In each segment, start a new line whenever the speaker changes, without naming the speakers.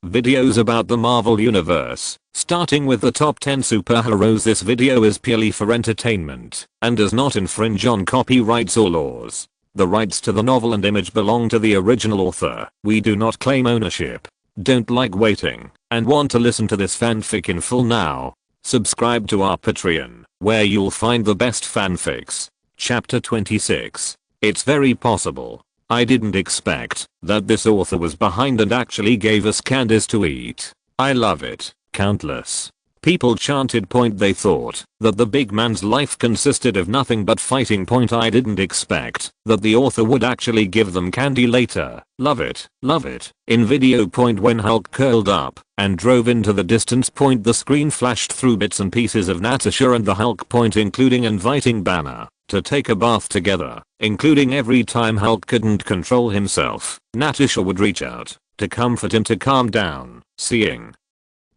videos about the Marvel Universe, starting with the top 10 superheroes. This video is purely for entertainment and does not infringe on copyrights or laws. The rights to the novel and image belong to the original author. We do not claim ownership. Don't like waiting and want to listen to this fanfic in full now? Subscribe to our Patreon, where you'll find the best fanfics. Chapter 26. It's very possible. I didn't expect that this author was behind and actually gave us candies to eat. I love it. Countless people chanted. They thought that the big man's life consisted of nothing but fighting. I didn't expect that the author would actually give them candy later. Love it. Love it. In video. When Hulk curled up and drove into the distance. The screen flashed through bits and pieces of Natasha and the Hulk. Including inviting Banner to take a bath together, including every time Hulk couldn't control himself, Natasha would reach out to comfort him to calm down. Seeing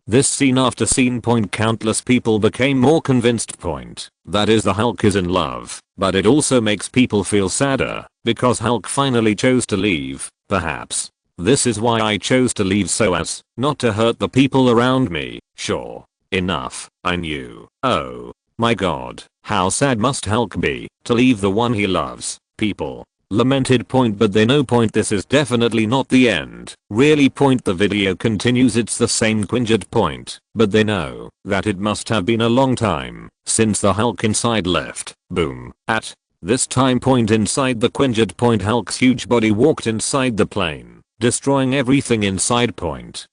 this scene after scene. Countless people became more convinced. That is, the Hulk is in love, but it also makes people feel sadder because Hulk finally chose to leave. Perhaps this is why I chose to leave, so as not to hurt the people around me. Sure enough, I knew. Oh my god, how sad must Hulk be to leave the one he loves? People lamented. But they know. This is definitely not the end. Really. The video continues. It's the same Quinjet. But they know that it must have been a long time since the Hulk inside left. Boom. At this time. Inside the Quinjet. Hulk's huge body walked inside the plane, destroying everything inside.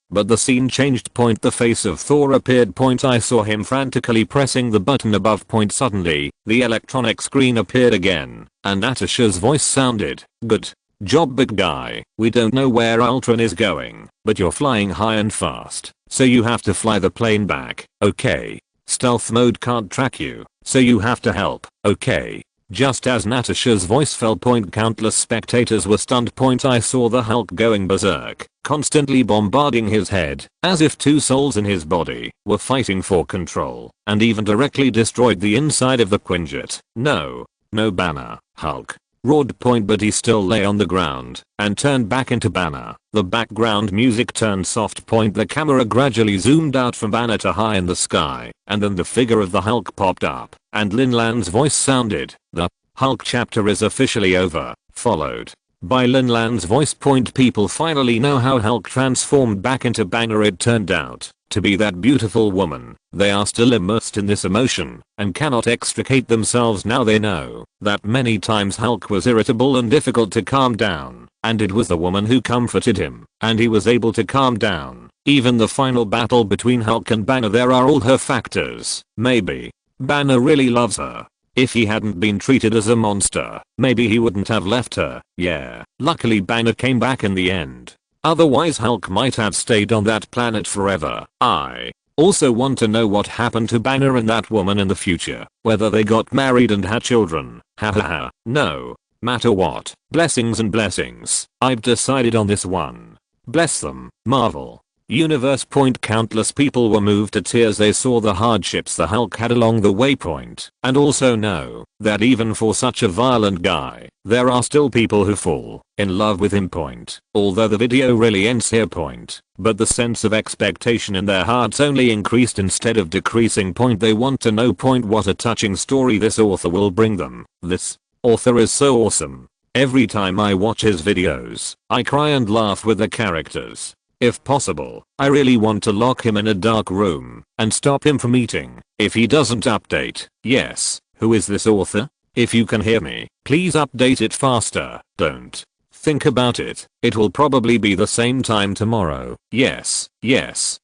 But the scene changed. The face of Thor appeared. I saw him frantically pressing the button above. Suddenly, the electronic screen appeared again, and Natasha's voice sounded, "Good job, big guy. We don't know where Ultron is going, but you're flying high and fast, so you have to fly the plane back, okay? Stealth mode can't track you, so you have to help, okay?" Just as Natasha's voice fell. Countless spectators were stunned. I saw the Hulk going berserk, constantly bombarding his head, as if two souls in his body were fighting for control, and even directly destroyed the inside of the Quinjet. No Banner, Hulk roared. But he still lay on the ground and turned back into Banner. The background music turned soft. The camera gradually zoomed out from Banner to high in the sky, and then the figure of the Hulk popped up, and Lin Lan's voice sounded. The Hulk chapter is officially over, followed by Lin Lan's voice. People finally know how Hulk transformed back into Banner. It turned out to be that beautiful woman. They are still immersed in this emotion and cannot extricate themselves. Now they know that many times Hulk was irritable and difficult to calm down, and it was the woman who comforted him, and he was able to calm down. Even the final battle between Hulk and Banner, there are all her factors. Maybe Banner really loves her. If he hadn't been treated as a monster, maybe he wouldn't have left her. Yeah, luckily Banner came back in the end. Otherwise Hulk might have stayed on that planet forever. I also want to know what happened to Banner and that woman in the future, whether they got married and had children. Hahaha. No matter what, blessings and blessings. I've decided on this one. Bless them, Marvel Universe. Countless people were moved to tears. They saw the hardships the Hulk had along the way. And also know that even for such a violent guy, there are still people who fall in love with him. Although the video really ends here. But the sense of expectation in their hearts only increased instead of decreasing. They want to know. What a touching story this author will bring them. This author is so awesome. Every time I watch his videos, I cry and laugh with the characters. If possible, I really want to lock him in a dark room and stop him from eating if he doesn't update. Yes, who is this author? If you can hear me, please update it faster. Don't think about it. It will probably be the same time tomorrow. Yes,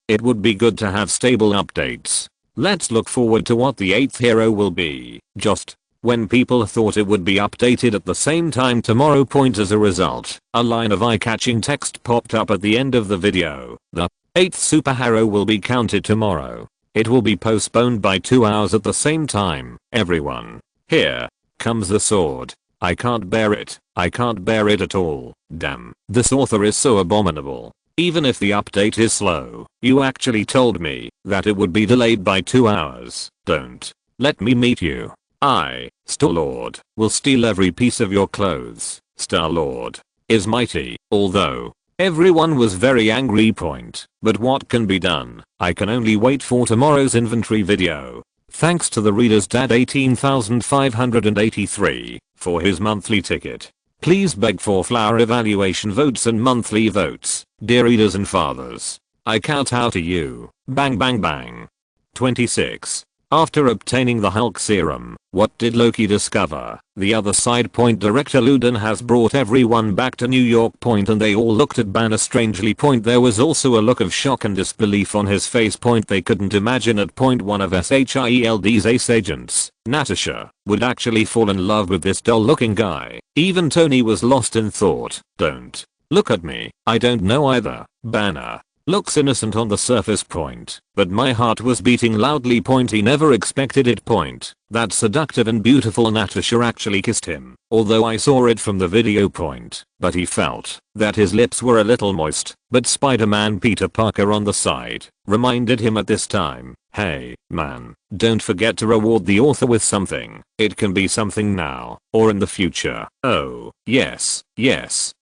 it would be good to have stable updates. Let's look forward to what the 8th hero will be. Just when people thought it would be updated at the same time tomorrow. As a result, a line of eye-catching text popped up at the end of the video. The 8th superhero will be counted tomorrow. It will be postponed by 2 hours at the same time. Everyone. Here comes the sword. I can't bear it. I can't bear it at all. Damn. This author is so abominable. Even if the update is slow, you actually told me that it would be delayed by 2 hours. Don't let me meet you. I, Star-Lord, will steal every piece of your clothes. Star-Lord is mighty, although Everyone was very angry point, but what can be done? I can only wait for tomorrow's inventory video. Thanks to the reader's dad 18,583 for his monthly ticket. Please beg for flower evaluation votes and monthly votes, dear readers and fathers. I count out to you. Bang bang bang. 26. After obtaining the Hulk serum, what did Loki discover? The other side point director Luden has brought everyone back to New York point and they all looked at Banner strangely point. There was also a look of shock and disbelief on his face point. They couldn't imagine at point one of SHIELD's ace agents, Natasha, would actually fall in love with this dull looking guy. Even Tony was lost in thought. Don't look at me, I don't know either. Banner looks innocent on the surface point, but my heart was beating loudly point. He never expected it point. That seductive and beautiful Natasha actually kissed him, although I saw it from the video point, but he felt that his lips were a little moist. But Spider-Man Peter Parker on the side reminded him at this time, hey man, don't forget to reward the author with something. It can be something now or in the future. Oh yes, yes.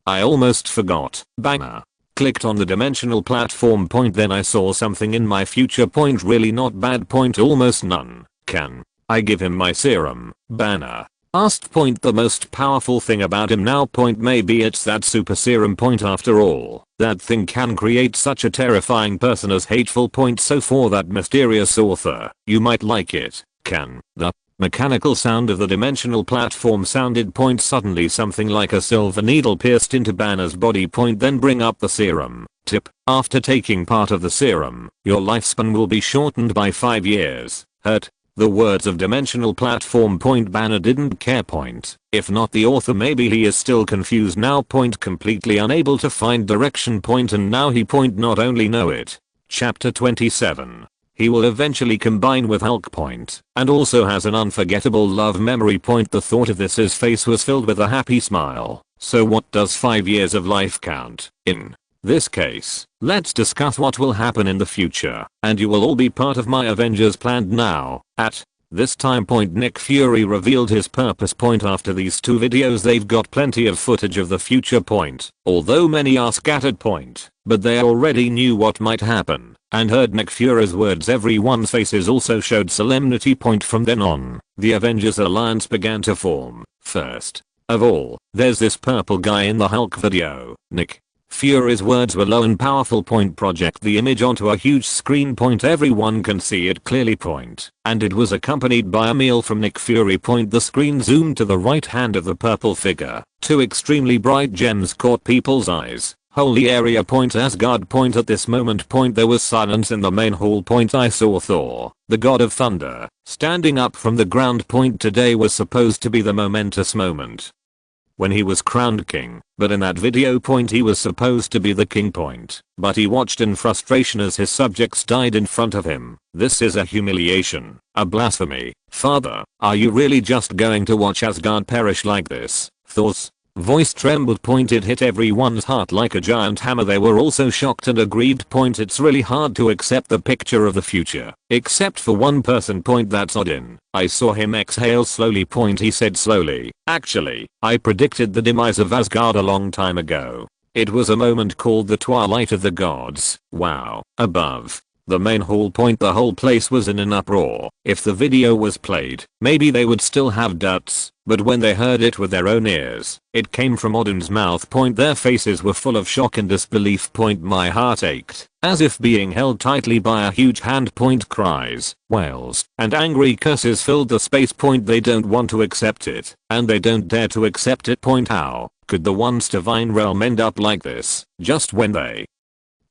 I almost forgot. Banner clicked on the dimensional platform point, then I saw something in my future point. Really not bad point, almost none. Can I give him my serum? Banner asked point. The most powerful thing about him now point, maybe it's that super serum point after all. That thing can create such a terrifying person as hateful point. So for that mysterious author, you might like it. Can the mechanical sound of the dimensional platform sounded point. Suddenly something like a silver needle pierced into Banner's body point. Then bring up the serum. Tip: after taking part of the serum, your lifespan will be shortened by 5 years. Hurt. The words of dimensional platform point. Banner didn't care point. If not the author, maybe he is still confused now point, completely unable to find direction point, and now he point not only know it. Chapter 27. He will eventually combine with Hulk point, and also has an unforgettable love memory point. The thought of this, his face was filled with a happy smile. So what does 5 years of life count in this case? Let's discuss what will happen in the future, and you will all be part of my Avengers planned now. At this time point, Nick Fury revealed his purpose point. After these 2 videos they've got plenty of footage of the future point, although many are scattered point, but they already knew what might happen and heard Nick Fury's words. Everyone's faces also showed solemnity point. From then on, the Avengers Alliance began to form. First of all, there's this purple guy in the Hulk video. Nick Fury's words were low and powerful point. Project the image onto a huge screen point. Everyone can see it clearly point, and it was accompanied by a meal from Nick Fury point. The screen zoomed to the right hand of the purple figure. 2 extremely bright gems caught people's eyes. Holy area point, Asgard point. At this moment point there was silence in the main hall point. I saw Thor, the god of thunder, standing up from the ground point. Today was supposed to be the momentous moment when he was crowned king, but in that video point he was supposed to be the king point, but he watched in frustration as his subjects died in front of him. This is a humiliation, a blasphemy. Father, are you really just going to watch Asgard perish like this? Thor's voice trembled point. It hit everyone's heart like a giant hammer. They were also shocked and aggrieved point. It's really hard to accept the picture of the future, except for one person point, that's Odin. I saw him exhale slowly point. He said slowly, actually, I predicted the demise of Asgard a long time ago. It was a moment called the Twilight of the Gods. Wow. Above the main hall point, the whole place was in an uproar. If the video was played, maybe they would still have doubts, but when they heard it with their own ears, it came from Odin's mouth point. Their faces were full of shock and disbelief point. My heart ached, as if being held tightly by a huge hand point. Cries, wails, and angry curses filled the space point. They don't want to accept it, and they don't dare to accept it point. How could the once divine realm end up like this, just when they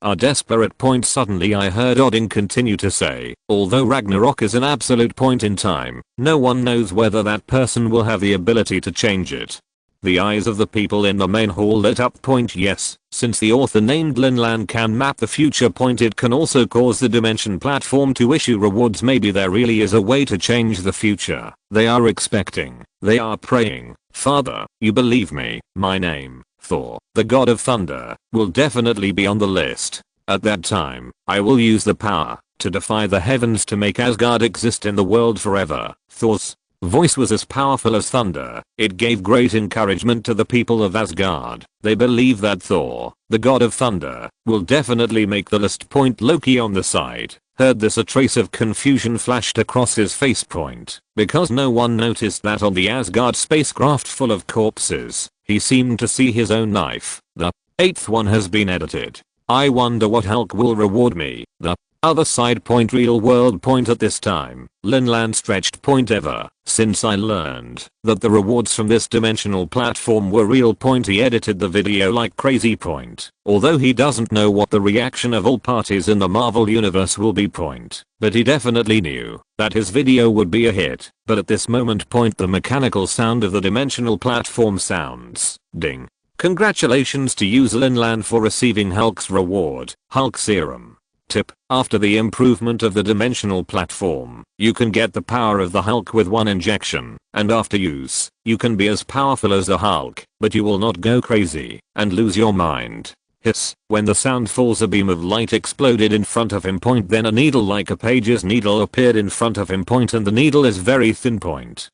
are desperate point? Suddenly I heard Odin continue to say, although Ragnarok is an absolute point in time, no one knows whether that person will have the ability to change it. The eyes of the people in the main hall lit up point. Yes, since the author named Lin Lan can map the future point, it can also cause the dimension platform to issue rewards. Maybe there really is a way to change the future. They are expecting, they are praying. Father, you believe me, my name, Thor, the god of thunder, will definitely be on the list. At that time, I will use the power to defy the heavens to make Asgard exist in the world forever. Thor's voice was as powerful as thunder. It gave great encouragement to the people of Asgard. They believe that Thor, the god of thunder, will definitely make the list. Loki on the side heard this. A trace of confusion flashed across his face. Because no one noticed that on the Asgard spacecraft full of corpses, he seemed to see his own knife. The 8th one has been edited. I wonder what Hulk will reward me. The other side. Real world. At this time, Lin Lan stretched. Ever since I learned that the rewards from this dimensional platform were real. He edited the video like crazy. Although he doesn't know what the reaction of all parties in the Marvel universe will be. But he definitely knew that his video would be a hit. But at this moment. The mechanical sound of the dimensional platform sounds. Ding. Congratulations to you Lin Lan for receiving Hulk's reward, Hulk Serum. Tip: after the improvement of the dimensional platform, you can get the power of the Hulk with one injection, and after use, you can be as powerful as the Hulk, but you will not go crazy and lose your mind. Hiss. When the sound falls, a beam of light exploded in front of him. Then a needle like a page's needle appeared in front of him. And the needle is very thin.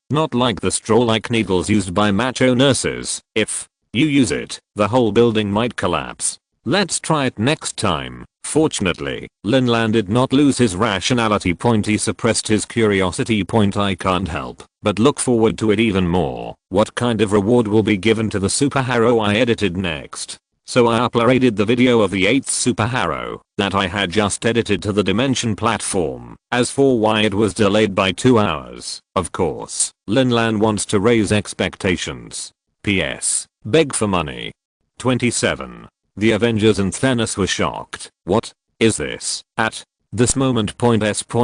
Not like the straw-like needles used by macho nurses. If you use it, the whole building might collapse. Let's try it next time. Fortunately, Lin Lan did not lose his rationality. He suppressed his curiosity. I can't help but look forward to it even more. What kind of reward will be given to the superhero I edited next? So I uploaded the video of the 8th superhero that I had just edited to the Dimension platform. As for why it was delayed by 2 hours, of course, Lin Lan wants to raise expectations. PS. Beg for money. 27. The Avengers and Thanos were shocked. What is this? At this moment. S.H.I.E.L.D.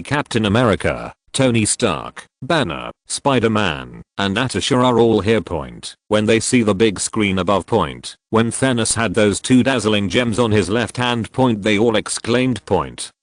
Captain America, Tony Stark, Banner, Spider-Man, and Natasha are all here. When they see the big screen above. When Thanos had those 2 dazzling gems on his left hand. They all exclaimed.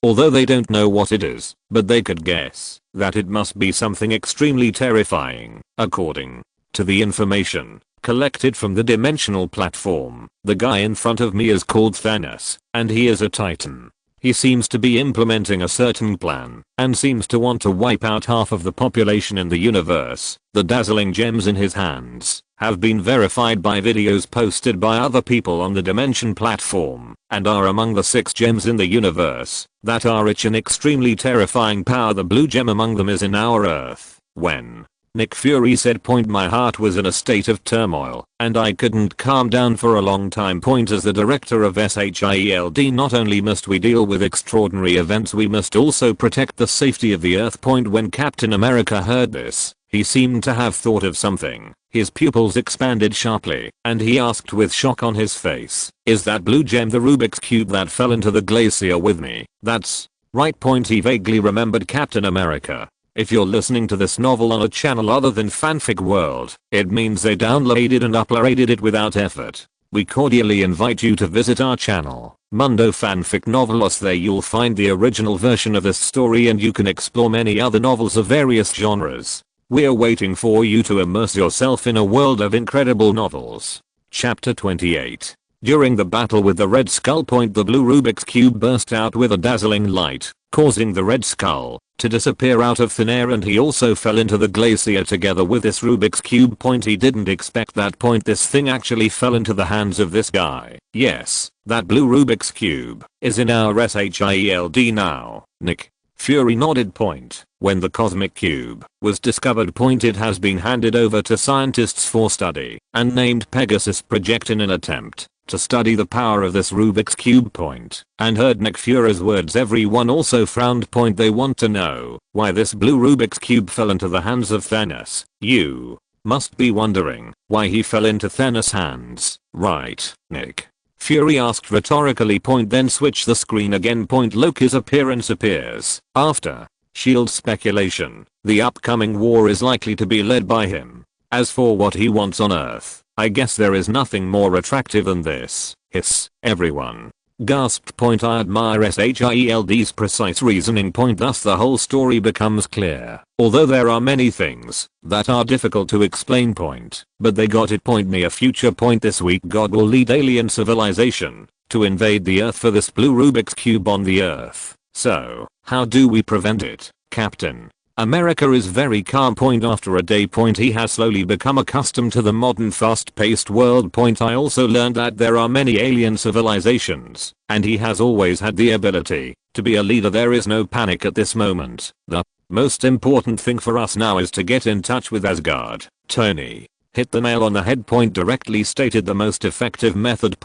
Although they don't know what it is, but they could guess that it must be something extremely terrifying. According to the information collected from the dimensional platform, the guy in front of me is called Thanos, and he is a titan. He seems to be implementing a certain plan, and seems to want to wipe out half of the population in the universe. The dazzling gems in his hands have been verified by videos posted by other people on the Dimension platform, and are among the 6 gems in the universe that are rich in extremely terrifying power. The blue gem among them is in our Earth. When Nick Fury said. My heart was in a state of turmoil, and I couldn't calm down for a long time. As the director of SHIELD, not only must we deal with extraordinary events, we must also protect the safety of the Earth. When Captain America heard this, he seemed to have thought of something. His pupils expanded sharply, and he asked with shock on his face, "Is that blue gem the Rubik's Cube that fell into the glacier with me?" That's right. He vaguely remembered Captain America. If you're listening to this novel on a channel other than Fanfic World, it means they downloaded and uploaded it without effort. We cordially invite you to visit our channel, Mundo Fanfic Novelos. There you'll find the original version of this story, and you can explore many other novels of various genres. We're waiting for you to immerse yourself in a world of incredible novels. Chapter 28. During the battle with the Red Skull. The blue Rubik's Cube burst out with a dazzling light, causing the Red Skull to disappear out of thin air, and he also fell into the glacier together with this Rubik's Cube. He didn't expect that. This thing actually fell into the hands of this guy. Yes, that blue Rubik's Cube is in our SHIELD now. Nick Fury nodded. When the Cosmic Cube was discovered. It has been handed over to scientists for study and named Pegasus Project in an attempt to study the power of this Rubik's Cube. And heard Nick Fury's words, everyone also frowned. They want to know why this blue Rubik's Cube fell into the hands of Thanos. You must be wondering why he fell into Thanos' hands, right, Nick? Fury asked rhetorically. Then switch the screen again. Loki's appearance appears after S.H.I.E.L.D. speculation. The upcoming war is likely to be led by him. As for what he wants on Earth, I guess there is nothing more attractive than this. Hiss. Everyone gasped. I admire SHIELD's precise reasoning. Thus the whole story becomes clear. Although there are many things that are difficult to explain. But they got it. Near future. This week God will lead alien civilization to invade the Earth for this blue Rubik's Cube on the Earth. So, how do we prevent it, Captain? America is very calm. After a day. He has slowly become accustomed to the modern fast-paced world. I also learned that there are many alien civilizations, and he has always had the ability to be a leader. There is no panic at this moment. The most important thing for us now is to get in touch with Asgard. Tony hit the nail on the head. Directly stated the most effective method.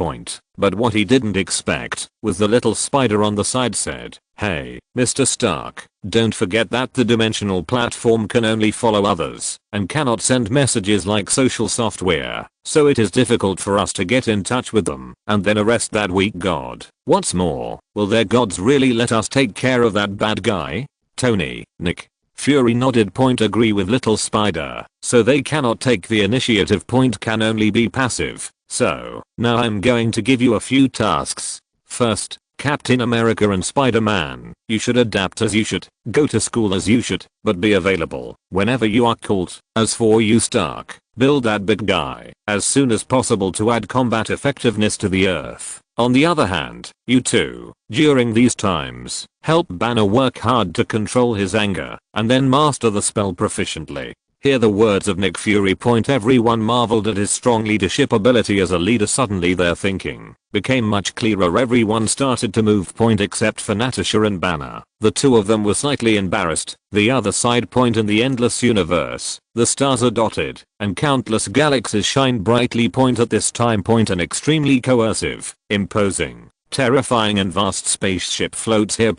But what he didn't expect was the little spider on the side said, "Hey, Mr. Stark, don't forget that the dimensional platform can only follow others and cannot send messages like social software, so it is difficult for us to get in touch with them and then arrest that weak god. What's more, will their gods really let us take care of that bad guy?" Tony, Nick, Fury nodded. Agree with little spider, so they cannot take the initiative. Can only be passive. So, now I'm going to give you a few tasks. First, Captain America and Spider-Man, you should adapt as you should, go to school as you should, but be available whenever you are called. As for you Stark, build that big guy as soon as possible to add combat effectiveness to the earth. On the other hand, you two, during these times, help Banner work hard to control his anger, and then master the spell proficiently. Hear the words of Nick Fury. Everyone marveled at his strong leadership ability as a leader. Suddenly their thinking became much clearer. Everyone started to move. Except for Natasha and Banner. The two of them were slightly embarrassed. The other side. In the endless universe, the stars are dotted, and countless galaxies shine brightly. At this time. An extremely coercive, imposing, terrifying and vast spaceship floats here.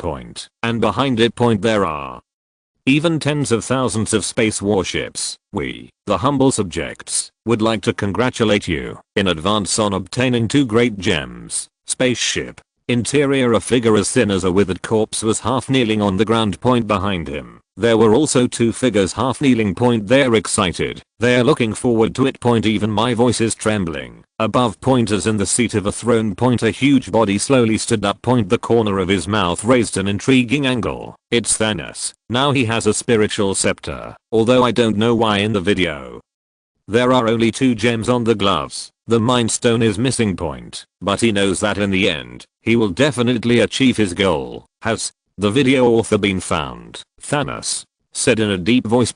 And behind it. There are even tens of thousands of space warships. We, the humble subjects, would like to congratulate you in advance on obtaining 2 great gems. Spaceship. Interior. A figure as thin as a withered corpse was half kneeling on the ground. Behind him, there were also 2 figures half kneeling. They're excited. They're looking forward to it. Even my voice is trembling. Above. As in the seat of a throne. A huge body slowly stood up. The corner of his mouth raised an intriguing angle. It's Thanos. Now he has a spiritual scepter, although I don't know why in the video. There are only 2 gems on the gloves. The Mind Stone is missing. But he knows that in the end, he will definitely achieve his goal. Has the video author been found? Thanos said in a deep voice.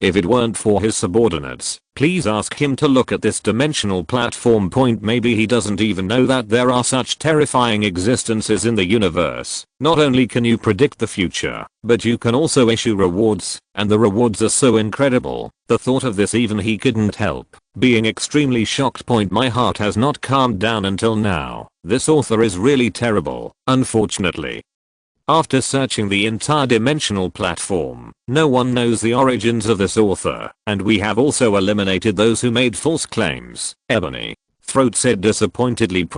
If it weren't for his subordinates, please ask him to look at this dimensional platform. Maybe he doesn't even know that there are such terrifying existences in the universe. Not only can you predict the future, but you can also issue rewards, and the rewards are so incredible. The thought of this, even he couldn't help being extremely shocked. My heart has not calmed down until now. This author is really terrible, unfortunately. After searching the entire dimensional platform, no one knows the origins of this author, and we have also eliminated those who made false claims. Ebony Throat said disappointedly.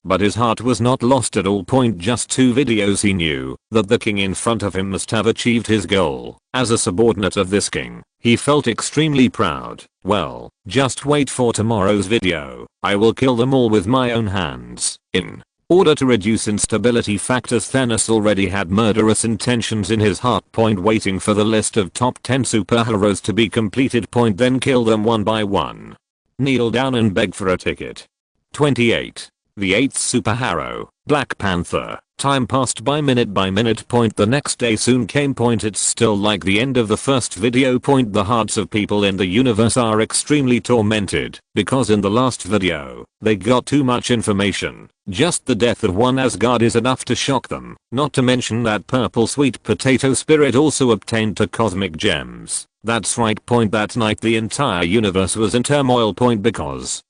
But his heart was not lost at all. Just 2 videos he knew that the king in front of him must have achieved his goal. As a subordinate of this king, he felt extremely proud. Well, just wait for tomorrow's video. I will kill them all with my own hands. In order to reduce instability factors, Thanos already had murderous intentions in his heart. Waiting for the list of top 10 superheroes to be completed. Then kill them one by one. Kneel down and beg for a ticket. 28. The 8th superhero, Black Panther. Time passed by minute by minute. The next day soon came. It's still like the end of the first video. The hearts of people in the universe are extremely tormented because in the last video, they got too much information. Just the death of one Asgard is enough to shock them. Not to mention that purple sweet potato spirit also obtained 2 cosmic gems. That's right. That night the entire universe was in turmoil. Because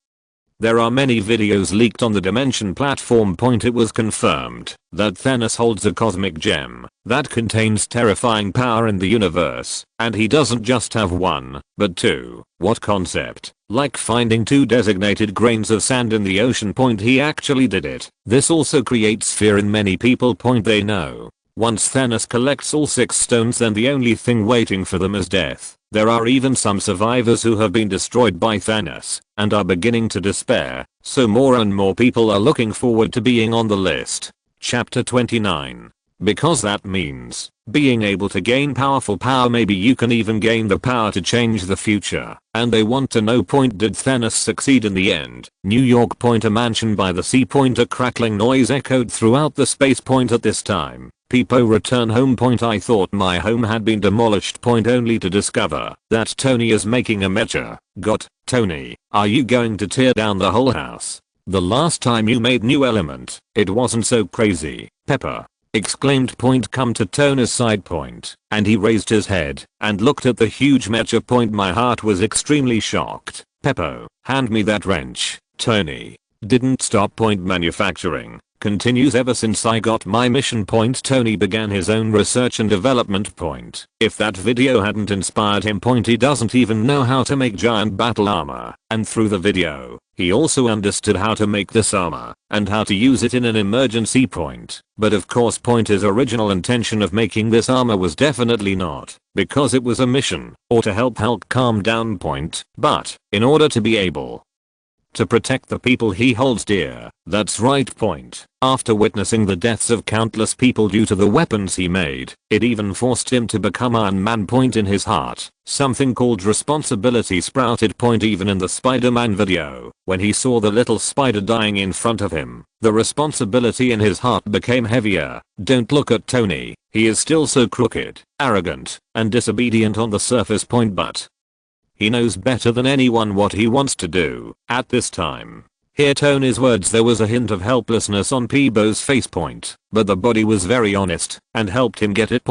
there are many videos leaked on the Dimension platform. It was confirmed that Thanos holds a cosmic gem that contains terrifying power in the universe, and he doesn't just have 1, but 2. What concept? Like finding 2 designated grains of sand in the ocean. He actually did it. This also creates fear in many people. They know once Thanos collects all 6 stones, then the only thing waiting for them is death. There are even some survivors who have been destroyed by Thanos and are beginning to despair, so more and more people are looking forward to being on the list. Chapter 29. Because that means being able to gain powerful power. Maybe you can even gain the power to change the future. And they want to know. Did Thanos succeed in the end? New York. A mansion by the sea. A crackling noise echoed throughout the space. At this time, Peepo return home. I thought my home had been demolished. Only to discover that Tony is making a mecha. Got, Tony, are you going to tear down the whole house? The last time you made new element, it wasn't so crazy. Pepper exclaimed. Come to Tony's side. And he raised his head and looked at the huge mecha. My heart was extremely shocked. Peppo, hand me that wrench. Tony didn't stop. Manufacturing continues ever since I got my mission. Tony began his own research and development. If that video hadn't inspired him. He doesn't even know how to make giant battle armor, and through the video, he also understood how to make this armor and how to use it in an emergency. But of course his original intention of making this armor was definitely not because it was a mission or to help Hulk calm down. But in order to be able to protect the people he holds dear. That's right. After witnessing the deaths of countless people due to the weapons he made, it even forced him to become Iron Man. In his heart, something called responsibility sprouted. Even in the Spider-Man video, when he saw the little spider dying in front of him, the responsibility in his heart became heavier. Don't look at Tony, he is still so crooked, arrogant, and disobedient on the surface. But he knows better than anyone what he wants to do at this time. Hear Tony's words. There was a hint of helplessness on Peebo's face. But the body was very honest and helped him get it.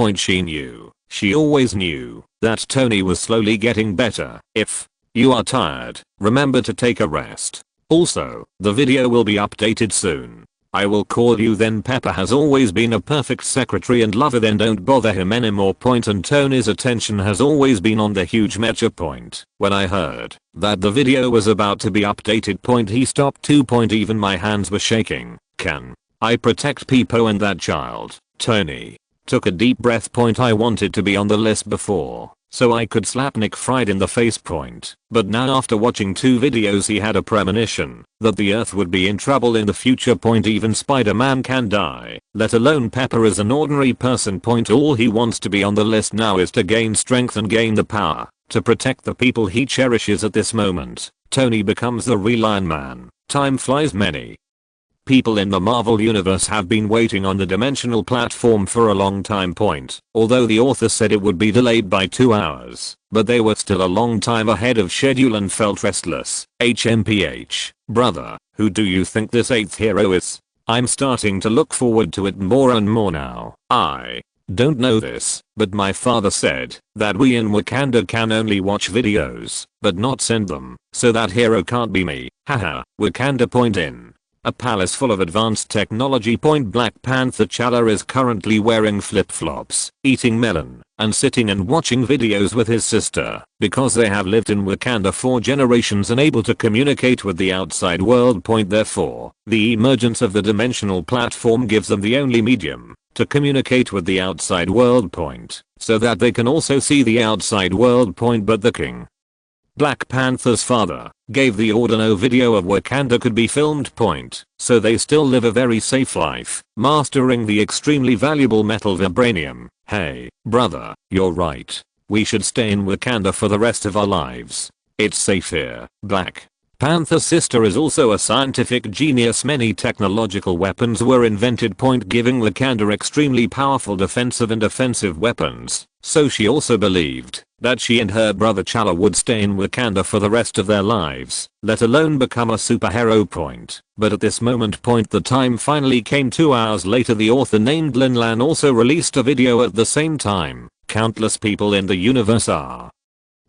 She always knew that Tony was slowly getting better. If you are tired, remember to take a rest. Also, the video will be updated soon. I will call you then. Pepper has always been a perfect secretary and lover. Then don't bother him anymore. And Tony's attention has always been on the huge mecha. When I heard that the video was about to be updated. He stopped too. Even my hands were shaking. Can I protect Peepo and that child? Tony took a deep breath. I wanted to be on the list before, so I could slap Nick Fried in the face. But now after watching 2 videos he had a premonition that the earth would be in trouble in the future. Even Spider-Man can die, let alone Pepper as an ordinary person. All he wants to be on the list now is to gain strength and gain the power to protect the people he cherishes at this moment. Tony becomes the real Iron Man. Time flies. Many people in the Marvel universe have been waiting on the dimensional platform for a long time. Although the author said it would be delayed by 2 hours, but they were still a long time ahead of schedule and felt restless. HMPH, brother, who do you think this 8th hero is? I'm starting to look forward to it more and more now. I don't know this, but my father said that we in Wakanda can only watch videos, but not send them, so that hero can't be me. Haha, Wakanda. In a palace full of advanced technology. Black Panther T'Challa is currently wearing flip-flops, eating melon, and sitting and watching videos with his sister, because they have lived in Wakanda for generations and able to communicate with the outside world. Therefore, the emergence of the dimensional platform gives them the only medium to communicate with the outside world. So that they can also see the outside world. But the king, Black Panther's father, gave the order no video of Wakanda could be filmed. So they still live a very safe life, mastering the extremely valuable metal vibranium. Hey, brother, you're right. We should stay in Wakanda for the rest of our lives. It's safe here. Black Panther's sister is also a scientific genius. Many technological weapons were invented. Giving Wakanda extremely powerful defensive and offensive weapons. So she also believed that she and her brother T'Challa would stay in Wakanda for the rest of their lives, let alone become a superhero. But at this moment, the time finally came. 2 hours later, the author named Lin Lan also released a video at the same time. Countless people in the universe are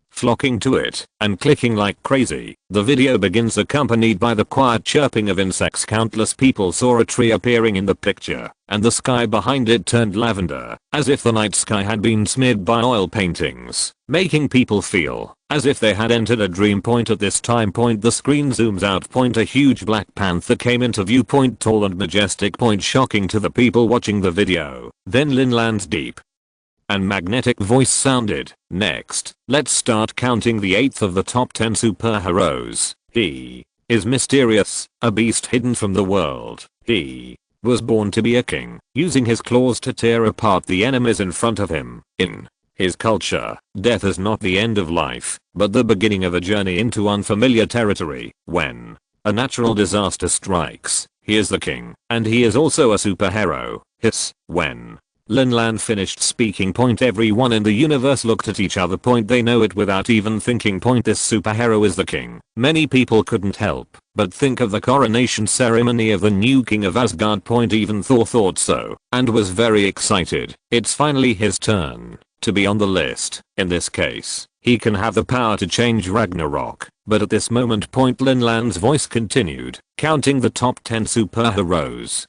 flocking to it and clicking like crazy. The video begins accompanied by the quiet chirping of insects. Countless people saw a tree appearing in the picture, and the sky behind it turned lavender, as if the night sky had been smeared by oil paintings, making people feel as if they had entered a dream. At this time, the screen zooms out. A huge Black Panther came into view. Tall and majestic. Shocking to the people watching the video. Then Lin Lan's deep and magnetic voice sounded. Next, let's start counting the 8th of the top 10 superheroes. He is mysterious, a beast hidden from the world. He was born to be a king, using his claws to tear apart the enemies in front of him. In his culture, death is not the end of life, but the beginning of a journey into unfamiliar territory. When a natural disaster strikes, he is the king, and he is also a superhero. When Lin Lan finished speaking. Everyone in the universe looked at each other. They know it without even thinking. This superhero is the king. Many people couldn't help but think of the coronation ceremony of the new king of Asgard. Even Thor thought so and was very excited. It's finally his turn to be on the list. In this case, he can have the power to change Ragnarok. But at this moment, Lin Lan's voice continued, counting the top 10 superheroes.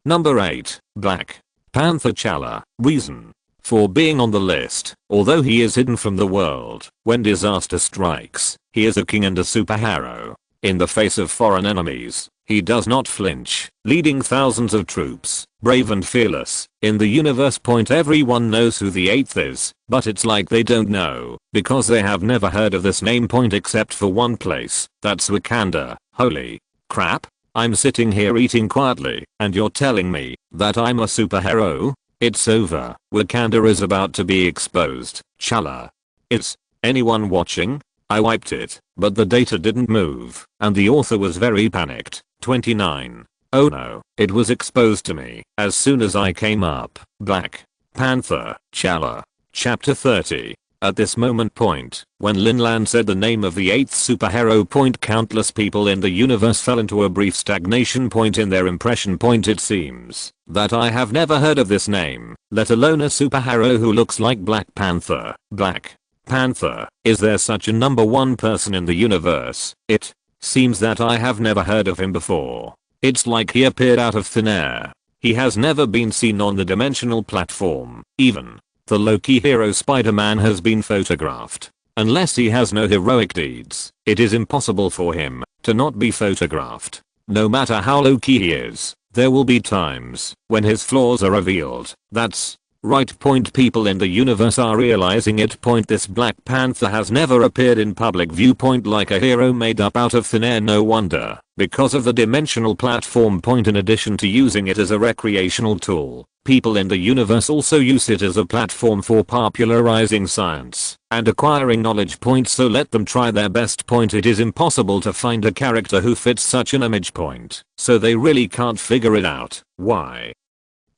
Number 8, Black Panther T'Challa. Reason for being on the list: although he is hidden from the world, when disaster strikes, he is a king and a superhero. In the face of foreign enemies, he does not flinch, leading thousands of troops, brave and fearless. In the universe, everyone knows who the 8th is, but it's like they don't know, because they have never heard of this name. Except for one place, that's Wakanda. Holy crap. I'm sitting here eating quietly, and you're telling me that I'm a superhero? It's over. Wakanda is about to be exposed. T'Challa. Is anyone watching? I wiped it, but the data didn't move, and the author was very panicked. 29. Oh no, it was exposed to me as soon as I came up. Black Panther T'Challa. Chapter 30. At this moment, when Lin Lan said the name of the 8th superhero, countless people in the universe fell into a brief stagnation in their impression. It seems that I have never heard of this name, let alone a superhero who looks like Black Panther. Black Panther, is there such a number one person in the universe? It seems that I have never heard of him before. It's like he appeared out of thin air. He has never been seen on the dimensional platform. Even the low-key hero Spider-Man has been photographed. Unless he has no heroic deeds, it is impossible for him to not be photographed. No matter how low-key he is, there will be times when his flaws are revealed. That's right. People in the universe are realizing it. This Black Panther has never appeared in public view. Like a hero made up out of thin air. No wonder, because of the dimensional platform. In addition to using it as a recreational tool, people in the universe also use it as a platform for popularizing science and acquiring knowledge. So let them try their best. It is impossible to find a character who fits such an image. So they really can't figure it out. Why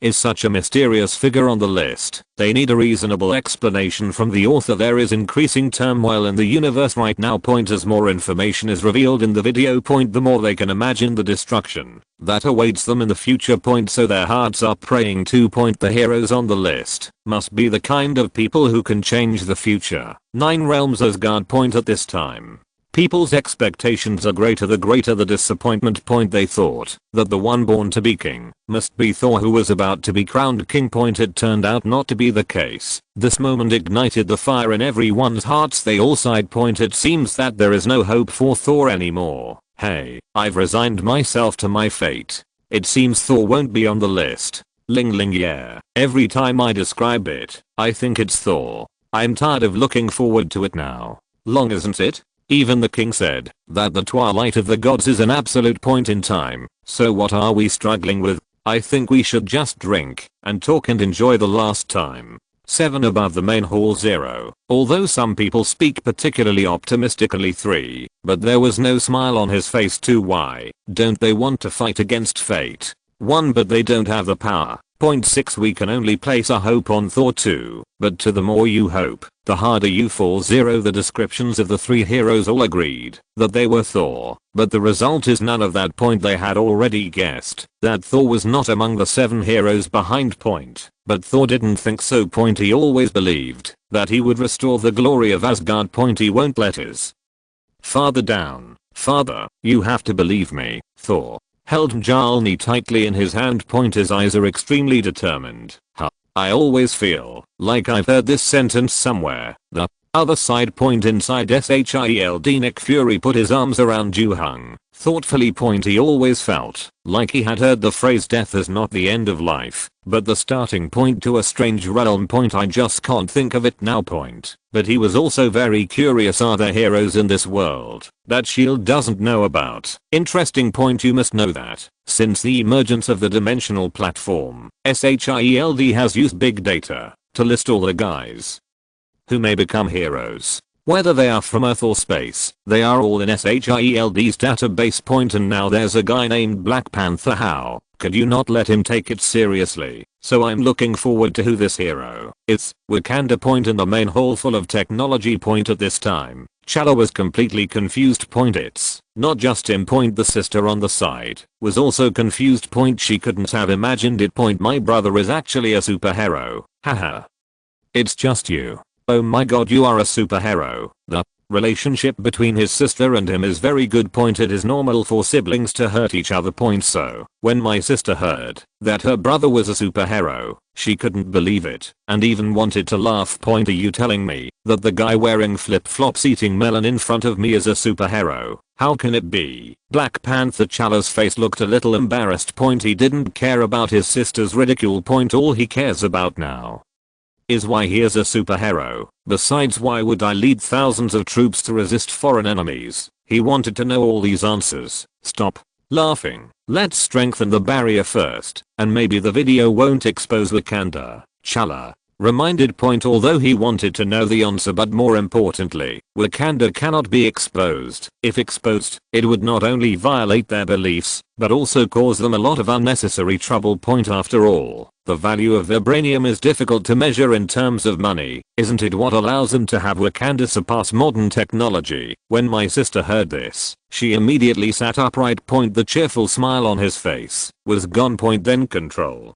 is such a mysterious figure on the list? They need a reasonable explanation from the author. There is increasing turmoil in the universe right now. As more information is revealed in the video, the more they can imagine the destruction that awaits them in the future. So their hearts are praying too. The heroes on the list must be the kind of people who can change the future. 9 realms Asgard. At this time, people's expectations are greater. The greater the disappointment. They thought that the one born to be king must be Thor, who was about to be crowned king. It turned out not to be the case. This moment ignited the fire in everyone's hearts. They all sighed. It seems that there is no hope for Thor anymore. Hey, I've resigned myself to my fate. It seems Thor won't be on the list. Ling Ling, yeah. Every time I describe it, I think it's Thor. I'm tired of looking forward to it now. Long, isn't it? Even the king said that the twilight of the gods is an absolute point in time. So what are we struggling with? I think we should just drink and talk and enjoy the last time. 7 above the main hall. 0. Although some people speak particularly optimistically. 3. But there was no smile on his face. 2. Why don't they want to fight against fate? 1. But they don't have the power. 6. We can only place our hope on Thor. 2. But to the more you hope, the harder you fall. 0. The descriptions of the 3 heroes all agreed that they were Thor, but the result is none of that. They had already guessed that Thor was not among the 7 heroes behind. But Thor didn't think so. He always believed that he would restore the glory of Asgard. He won't let his father down. Father, you have to believe me. Thor held Mjolnir tightly in his hand. His eyes are extremely determined. I always feel like I've heard this sentence somewhere. The other side. Inside SHIELD. Nick Fury put his arms around Ju Hung thoughtfully. He always felt like he had heard the phrase death is not the end of life, but the starting point to a strange realm. I just can't think of it now. But he was also very curious, are there heroes in this world that SHIELD doesn't know about? Interesting point. You must know that since the emergence of the dimensional platform, SHIELD has used big data to list all the guys who may become heroes. Whether they are from Earth or space, they are all in SHIELD's database. And now there's a guy named Black Panther. How could you not let him take it seriously? So I'm looking forward to who this hero is. Wakanda point in the main hall full of technology point at this time. Chala was completely confused point. It's not just him point. The sister on the side was also confused point. She couldn't have imagined it point. My brother is actually a superhero. Haha. It's just you. Oh my god, you are a superhero. The relationship between his sister and him is very good point. It is normal for siblings to hurt each other point. So when my sister heard that her brother was a superhero, she couldn't believe it and even wanted to laugh point. Are you telling me that the guy wearing flip-flops eating melon in front of me is a superhero? How can it be? Black Panther Chala's face looked a little embarrassed point. He didn't care about his sister's ridicule point. All he cares about now is why he is a superhero. Besides, why would I lead thousands of troops to resist foreign enemies? He wanted to know all these answers. Stop laughing. Let's strengthen the barrier first, and maybe the video won't expose Wakanda. Chala reminded point, although he wanted to know the answer, but more importantly, Wakanda cannot be exposed. If exposed, it would not only violate their beliefs, but also cause them a lot of unnecessary trouble point. After all, the value of vibranium is difficult to measure in terms of money. Isn't it what allows them to have Wakanda surpass modern technology? When my sister heard this, she immediately sat upright point. The cheerful smile on his face was gone point. Then control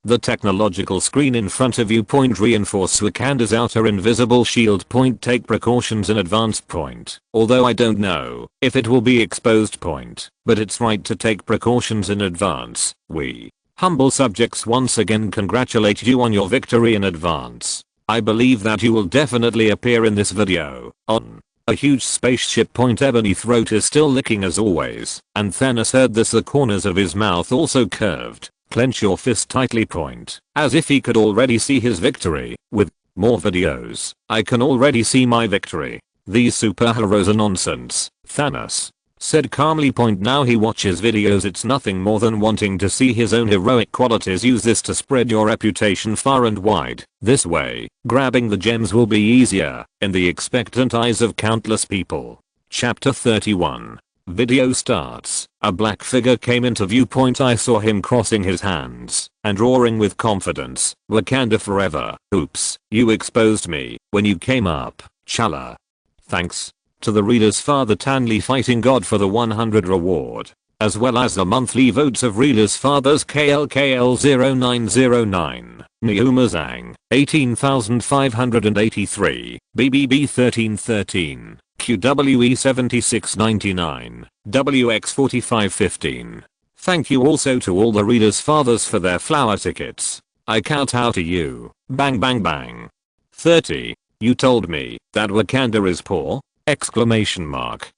the technological screen in front of you point. Reinforce Wakanda's outer invisible shield point. Take precautions in advance point. Although I don't know if it will be exposed point, but it's right to take precautions in advance. We humble subjects once again congratulate you on your victory in advance. I believe that you will definitely appear in this video on a huge spaceship point. Ebony throat is still licking as always, and Thanos heard this. The corners of his mouth also curved. Clench your fist tightly point, as if he could already see his victory. With more videos, I can already see my victory. These superheroes are nonsense, Thanos said calmly point. Now he watches videos. It's nothing more than wanting to see his own heroic qualities. Use this to spread your reputation far and wide. This way, grabbing the gems will be easier in the expectant eyes of countless people. Chapter 31. Video starts. A black figure came into viewpoint. I saw him crossing his hands and roaring with confidence. Wakanda forever. Oops, you exposed me when you came up, Chala. Thanks to the reader's father Tanli fighting God for the 100 reward, as well as the monthly votes of readers' fathers KLKL0909, Neuma Zhang, 18,583, BBB 1313. QWE 7699, WX 4515. Thank you also to all the readers' fathers for their flower tickets. I kowtow to you. Bang bang bang. 30. You told me that Wakanda is poor? Exclamation mark.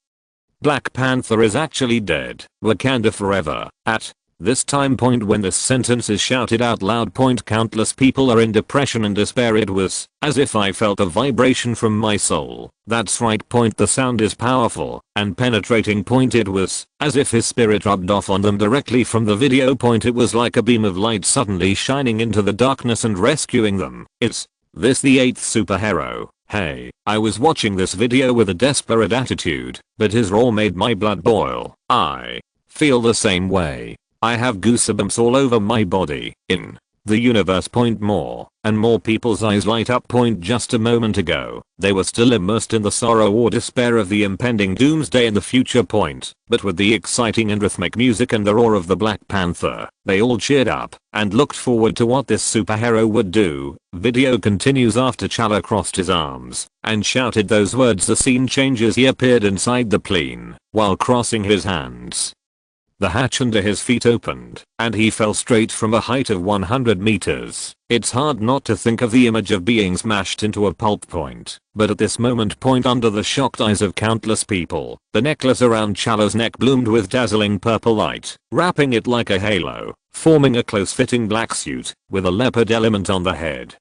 Black Panther is actually dead. Wakanda forever. At this time point when this sentence is shouted out loud point, countless people are in depression and despair. It was as if I felt a vibration from my soul. That's right point. The sound is powerful and penetrating point. It was as if his spirit rubbed off on them directly from the video point. It was like a beam of light suddenly shining into the darkness and rescuing them. Is this the 8th superhero? Hey, I was watching this video with a desperate attitude, but his roar made my blood boil. I feel the same way. I have goosebumps all over my body. In the universe point, more and more people's eyes light up point. Just a moment ago, they were still immersed in the sorrow or despair of the impending doomsday in the future point, but with the exciting and rhythmic music and the roar of the Black Panther, they all cheered up and looked forward to what this superhero would do. Video continues after Chala crossed his arms and shouted those words. The scene changes. He appeared inside the plane while crossing his hands. The hatch under his feet opened, and he fell straight from a height of 100 meters. It's hard not to think of the image of being smashed into a pulp point, but at this moment point, under the shocked eyes of countless people, the necklace around Chala's neck bloomed with dazzling purple light, wrapping it like a halo, forming a close-fitting black suit, with a leopard element on the head.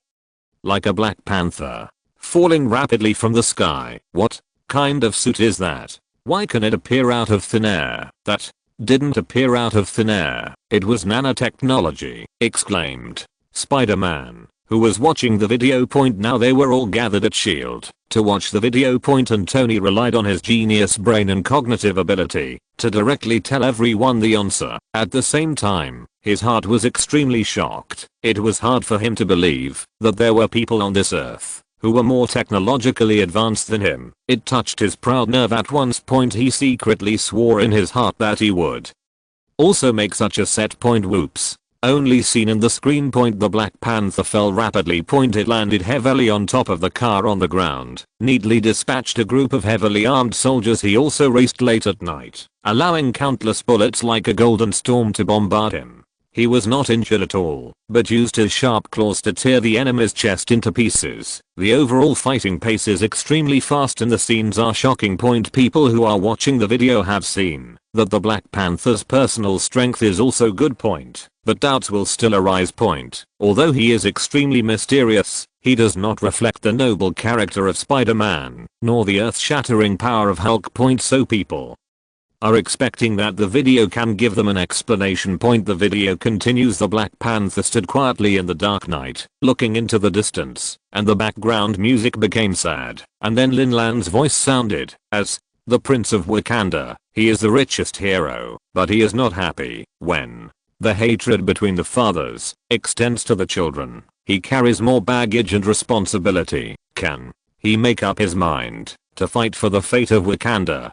Like a Black Panther, falling rapidly from the sky. What kind of suit is that? Why can it appear out of thin air? That didn't appear out of thin air. It was nanotechnology, exclaimed Spider-Man. who was watching the video point. Now they were all gathered at SHIELD to watch the video point, and Tony relied on his genius brain and cognitive ability to directly tell everyone the answer. At the same time, his heart was extremely shocked. It was hard for him to believe that there were people on this earth who were more technologically advanced than him. It touched his proud nerve. At one point he secretly swore in his heart that he would also make such a set point. Whoops. Only seen in the screen point. The Black Panther fell rapidly. It landed heavily on top of the car on the ground. Neatly dispatched a group of heavily armed soldiers. He also raced late at night, allowing countless bullets like a golden storm to bombard him. He was not injured at all, but used his sharp claws to tear the enemy's chest into pieces. The overall fighting pace is extremely fast and the scenes are shocking. People who are watching the video have seen that the Black Panther's personal strength is also good. But doubts will still arise. Although he is extremely mysterious, he does not reflect the noble character of Spider-Man, nor the earth-shattering power of Hulk. So people are expecting that the video can give them an explanation. The video continues. The Black Panther stood quietly in the dark night, looking into the distance, and the background music became sad. And then Lin Lan's voice sounded as the Prince of Wakanda. He is the richest hero, but he is not happy. When the hatred between the fathers extends to the children, he carries more baggage and responsibility. Can he make up his mind to fight for the fate of Wakanda?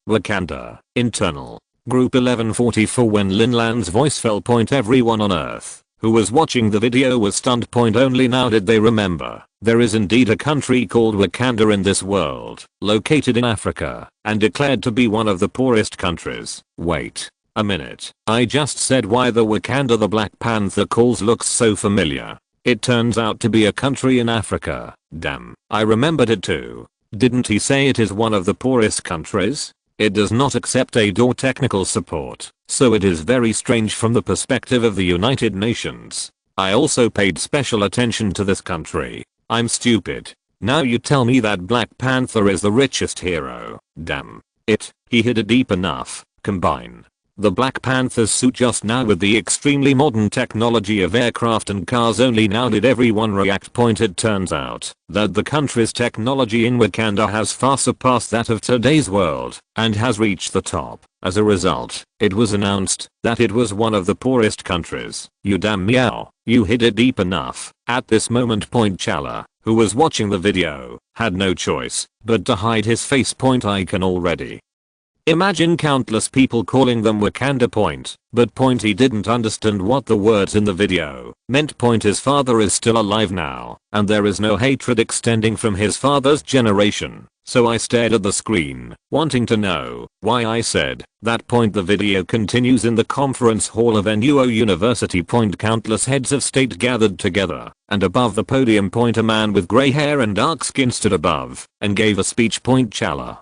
Wakanda. Internal. Group 1144. When Lin Lan's voice fell. Everyone on Earth who was watching the video was stunned. Only now did they remember there is indeed a country called Wakanda in this world, located in Africa, and declared to be one of the poorest countries. Wait a minute. I just said why the Wakanda the Black Panther calls looks so familiar. It turns out to be a country in Africa. Damn, I remembered it too. Didn't he say it is one of the poorest countries? It does not accept aid or technical support, so it is very strange from the perspective of the United Nations. I also paid special attention to this country. I'm stupid. Now you tell me that Black Panther is the richest hero. Damn it, he hid it deep enough. Combine the Black Panther's suit just now with the extremely modern technology of aircraft and cars. Only now did everyone react. It turns out that the country's technology in Wakanda has far surpassed that of today's world and has reached the top. As a result, it was announced that it was one of the poorest countries. You damn meow, you hid it deep enough. At this moment Chala, who was watching the video, had no choice but to hide his face. I can already imagine countless people calling them Wakanda. But he didn't understand what the words in the video meant. His father is still alive now, and there is no hatred extending from his father's generation. So I stared at the screen, wanting to know why I said that. The video continues in the conference hall of NUO University. Countless heads of state gathered together, and above the podium. A man with grey hair and dark skin stood above and gave a speech. Chala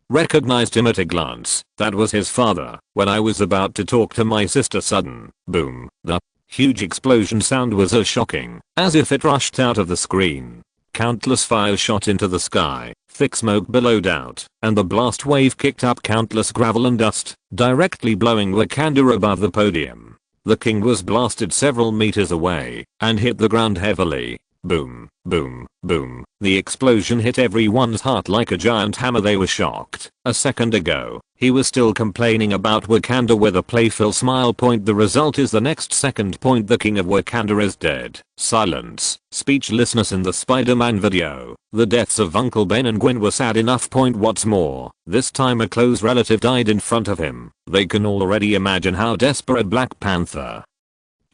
recognized him at a glance. That was his father. When I was about to talk to my sister, sudden boom, the huge explosion sound was as shocking as if it rushed out of the screen. Countless fire shot into the sky, thick smoke billowed out, and the blast wave kicked up countless gravel and dust, directly blowing Wakanda above the podium. The king was blasted several meters away and hit the ground heavily. Boom, boom, boom. The explosion hit everyone's heart like a giant hammer. They were shocked. A second ago, he was still complaining about Wakanda with a playful smile. The result is the next second. The king of Wakanda is dead. Silence. Speechlessness in the Spider-Man video. The deaths of Uncle Ben and Gwen were sad enough. What's more, this time a close relative died in front of him. They can already imagine how desperate Black Panther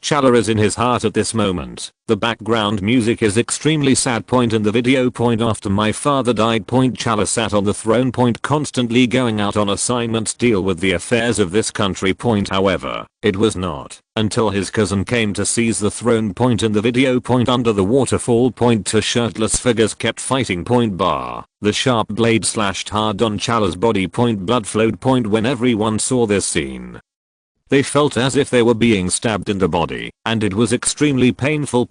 Chala is in his heart at this moment. The background music is extremely sad. In the video. After my father died. Chala sat on the throne. Constantly going out on assignments deal with the affairs of this country. However, it was not until his cousin came to seize the throne. In the video. Under the waterfall. Two shirtless figures kept fighting. Bar. The sharp blade slashed hard on Chala's body. Blood flowed. When everyone saw this scene, they felt as if they were being stabbed in the body, and it was extremely painful.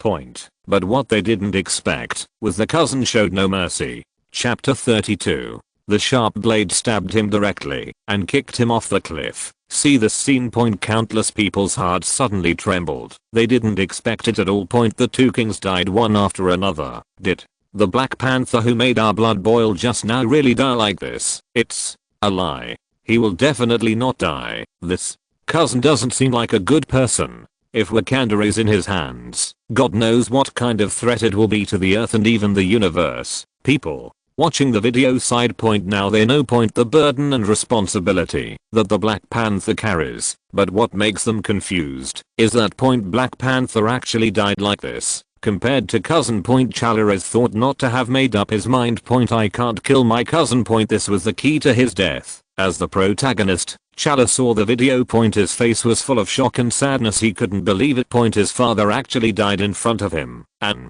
But what they didn't expect was the cousin showed no mercy. Chapter 32. The sharp blade stabbed him directly and kicked him off the cliff. See this scene. Countless people's hearts suddenly trembled. They didn't expect it at all. The two kings died one after another. Did the Black Panther who made our blood boil just now really die like this? It's a lie. He will definitely not die. This cousin doesn't seem like a good person. If Wakanda is in his hands, God knows what kind of threat it will be to the earth and even the universe. People watching the video side now they know the burden and responsibility that the Black Panther carries, but what makes them confused is that Black Panther actually died like this. Compared to cousin T'Challa is thought not to have made up his mind. I can't kill my cousin. This was the key to his death. As the protagonist, T'Challa saw the video. His face was full of shock and sadness. He couldn't believe it. His father actually died in front of him, and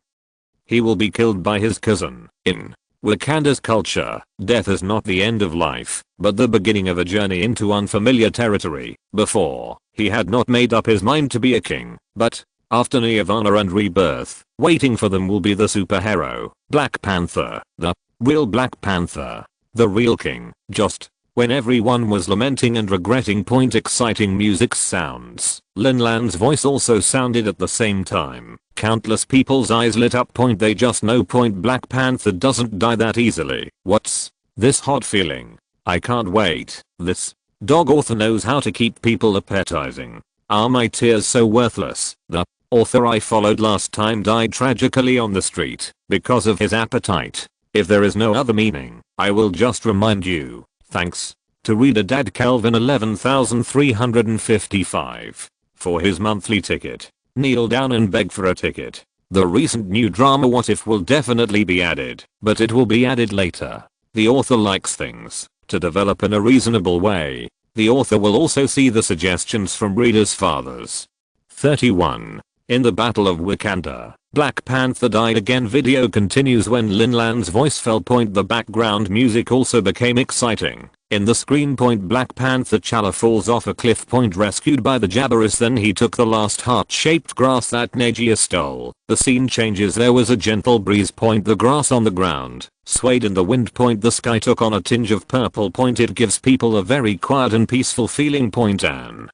he will be killed by his cousin. In Wakanda's culture, death is not the end of life, but the beginning of a journey into unfamiliar territory. Before, he had not made up his mind to be a king, but after nirvana and rebirth, waiting for them will be the superhero, Black Panther, the real Black Panther, the real king. Just when everyone was lamenting and regretting, exciting music sounds. Lin Lan's voice also sounded at the same time. Countless people's eyes lit up. They just know Black Panther doesn't die that easily. What's this hot feeling? I can't wait. This dog author knows how to keep people appetizing. Are my tears so worthless? The author I followed last time died tragically on the street because of his appetite. If there is no other meaning, I will just remind you. Thanks to reader Dad Calvin 11355 for his monthly ticket. Kneel down and beg for a ticket. The recent new drama What If will definitely be added, but it will be added later. The author likes things to develop in a reasonable way. The author will also see the suggestions from readers' fathers. 31. In the Battle of Wakanda, Black Panther died again. Video continues when Lin Lan's voice fell. The background music also became exciting. In the screen Black Panther T'Challa falls off a cliff. Rescued by the Jabberers. Then he took the last heart-shaped grass that Nagia stole. The scene changes. There was a gentle breeze. The grass on the ground swayed in the wind. The sky took on a tinge of purple. It gives people a very quiet and peaceful feeling. And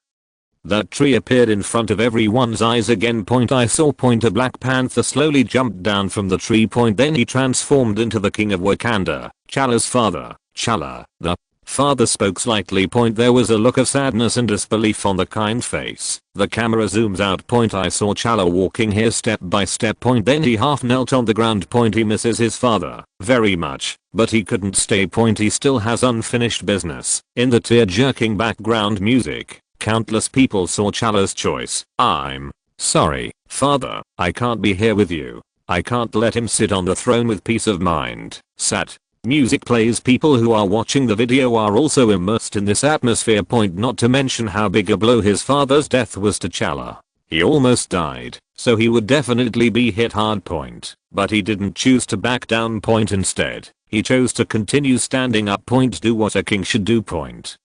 that tree appeared in front of everyone's eyes again. I saw a Black Panther slowly jumped down from the tree. Then he transformed into the king of Wakanda, T'Challa's father. T'Challa, the father, spoke slightly. There was a look of sadness and disbelief on the kind face. The camera zooms out. I saw T'Challa walking here step by step. Then he half knelt on the ground. He misses his father very much, but he couldn't stay. He still has unfinished business. In the tear-jerking background music, countless people saw T'Challa's choice. I'm sorry, father, I can't be here with you. I can't let him sit on the throne with peace of mind. Sad music plays. People who are watching the video are also immersed in this atmosphere. Not to mention how big a blow his father's death was to T'Challa. He almost died, so he would definitely be hit hard. But he didn't choose to back down. Instead, he chose to continue standing up. Do what a king should do.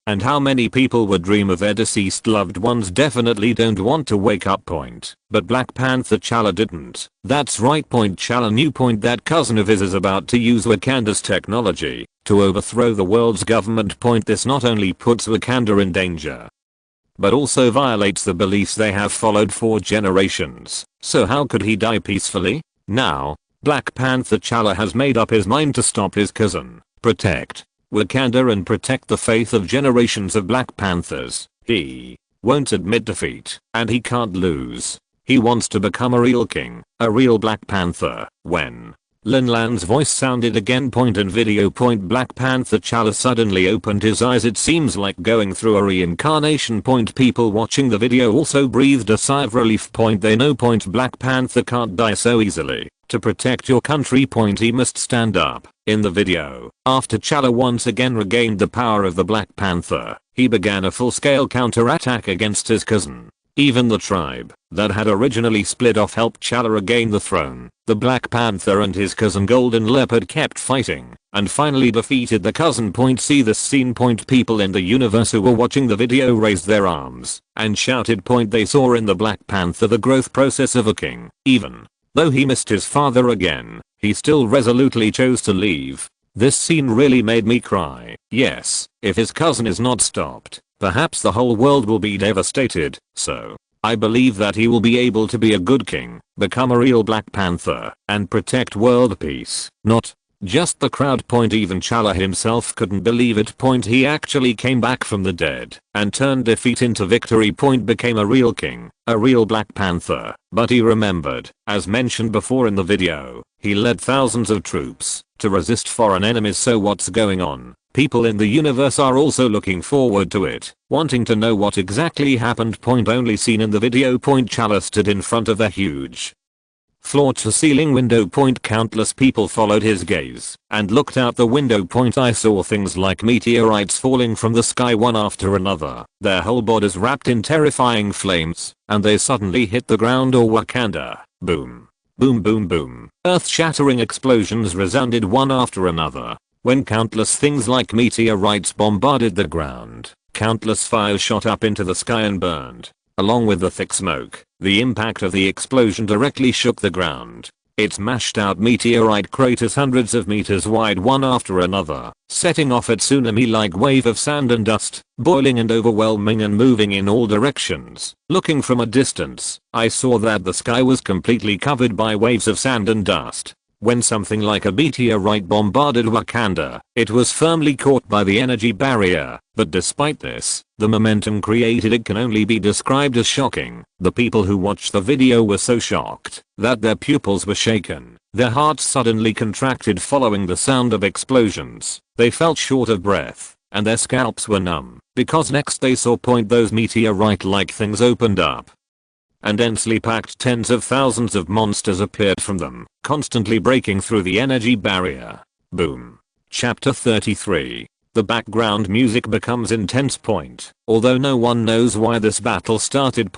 And how many people would dream of their deceased loved ones definitely don't want to wake up. But Black Panther T'Challa didn't. That's right. T'Challa knew that cousin of his is about to use Wakanda's technology to overthrow the world's government. This not only puts Wakanda in danger, but also violates the beliefs they have followed for generations. So how could he die peacefully? Now, Black Panther T'Challa has made up his mind to stop his cousin, protect Wakanda and protect the faith of generations of Black Panthers. He won't admit defeat, and he can't lose. He wants to become a real king, a real Black Panther. When Lin Lan's voice sounded again. In video. Black Panther T'Challa suddenly opened his eyes. It seems like going through a reincarnation. People watching the video also breathed a sigh of relief. They know. Black Panther can't die so easily. To protect your country. He must stand up. In the video, after T'Challa once again regained the power of the Black Panther, he began a full-scale counterattack against his cousin. Even the tribe that had originally split off helped T'Challa regain the throne. The Black Panther and his cousin Golden Leopard kept fighting and finally defeated the cousin. See this scene. People in the universe who were watching the video raised their arms and shouted. They saw in the Black Panther the growth process of a king. Even though he missed his father again, he still resolutely chose to leave This scene really made me cry. Yes, if his cousin is not stopped, perhaps the whole world will be devastated. So, I believe that he will be able to be a good king, become a real Black Panther, and protect world peace. Not just the crowd. Even T'Challa himself couldn't believe it. He actually came back from the dead and turned defeat into victory. Became a real king, a real Black Panther. But he remembered, as mentioned before in the video, he led thousands of troops to resist foreign enemies. So what's going on? People in the universe are also looking forward to it, wanting to know what exactly happened. Only seen in the video. T'Challa stood in front of a huge floor-to-ceiling window. Countless people followed his gaze and looked out the window. I saw things like meteorites falling from the sky one after another, their whole bodies wrapped in terrifying flames, and they suddenly hit the ground or Wakanda. Boom. Boom boom boom. Earth-shattering explosions resounded one after another. When countless things like meteorites bombarded the ground, countless fires shot up into the sky and burned. Along with the thick smoke, the impact of the explosion directly shook the ground. It smashed out meteorite craters hundreds of meters wide one after another, setting off a tsunami-like wave of sand and dust, boiling and overwhelming and moving in all directions. Looking from a distance, I saw that the sky was completely covered by waves of sand and dust. When something like a meteorite bombarded Wakanda, it was firmly caught by the energy barrier, but despite this, the momentum created it can only be described as shocking. The people who watched the video were so shocked that their pupils were shaken. Their hearts suddenly contracted following the sound of explosions. They felt short of breath, and their scalps were numb, because next they saw those meteorite-like things opened up, and densely packed tens of thousands of monsters appeared from them, constantly breaking through the energy barrier. Boom. Chapter 33. The background music becomes intense. Although no one knows why this battle started.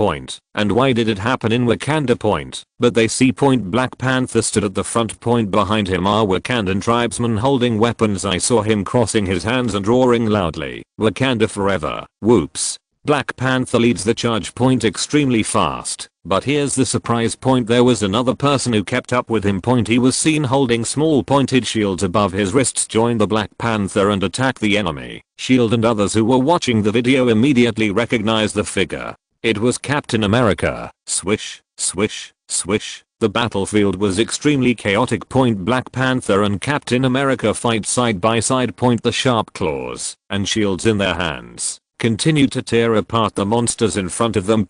And why did it happen in Wakanda. But they see. Black Panther stood at the front. Behind him are Wakandan tribesmen holding weapons. I saw him crossing his hands and roaring loudly, "Wakanda forever." Whoops. Black Panther leads the charge. Extremely fast, but here's the surprise. There was another person who kept up with him. He was seen holding small pointed shields above his wrists. Join the Black Panther and attack the enemy. Shield and others who were watching the video immediately recognized the figure. It was Captain America. Swish, swish, swish. The battlefield was extremely chaotic. Black Panther and Captain America fight side by side. The sharp claws and shields in their hands continue to tear apart the monsters in front of them.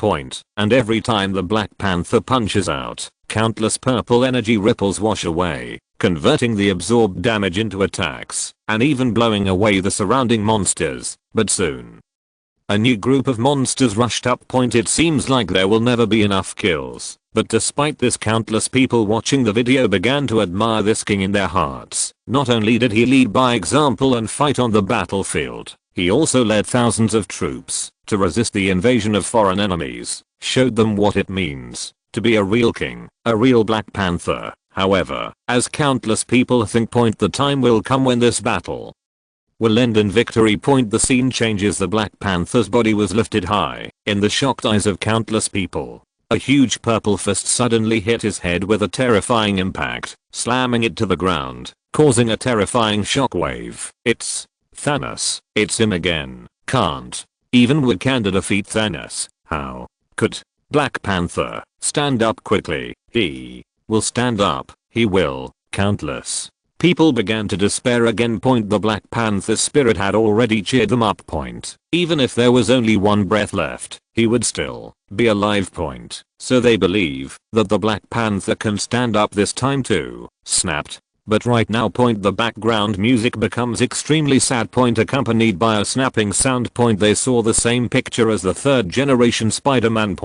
And every time the Black Panther punches out, countless purple energy ripples wash away, converting the absorbed damage into attacks, and even blowing away the surrounding monsters. But soon, a new group of monsters rushed up. It seems like there will never be enough kills, but despite this, countless people watching the video began to admire this king in their hearts. Not only did he lead by example and fight on the battlefield, he also led thousands of troops to resist the invasion of foreign enemies, showed them what it means to be a real king, a real Black Panther. However, as countless people think, the time will come when this battle will end in victory. The scene changes. The Black Panther's body was lifted high. In the shocked eyes of countless people, a huge purple fist suddenly hit his head with a terrifying impact, slamming it to the ground, causing a terrifying shockwave. It's Thanos. It's him again. Can't even Wakanda defeat Thanos. How could Black Panther stand up quickly? He will stand up. He will. Countless people began to despair again. The Black Panther's spirit had already cheered them up. Even if there was only one breath left, he would still be alive. So they believe that the Black Panther can stand up this time too. Snapped. But right now, the background music becomes extremely sad. Accompanied by a snapping sound. They saw the same picture as the third generation Spider-Man.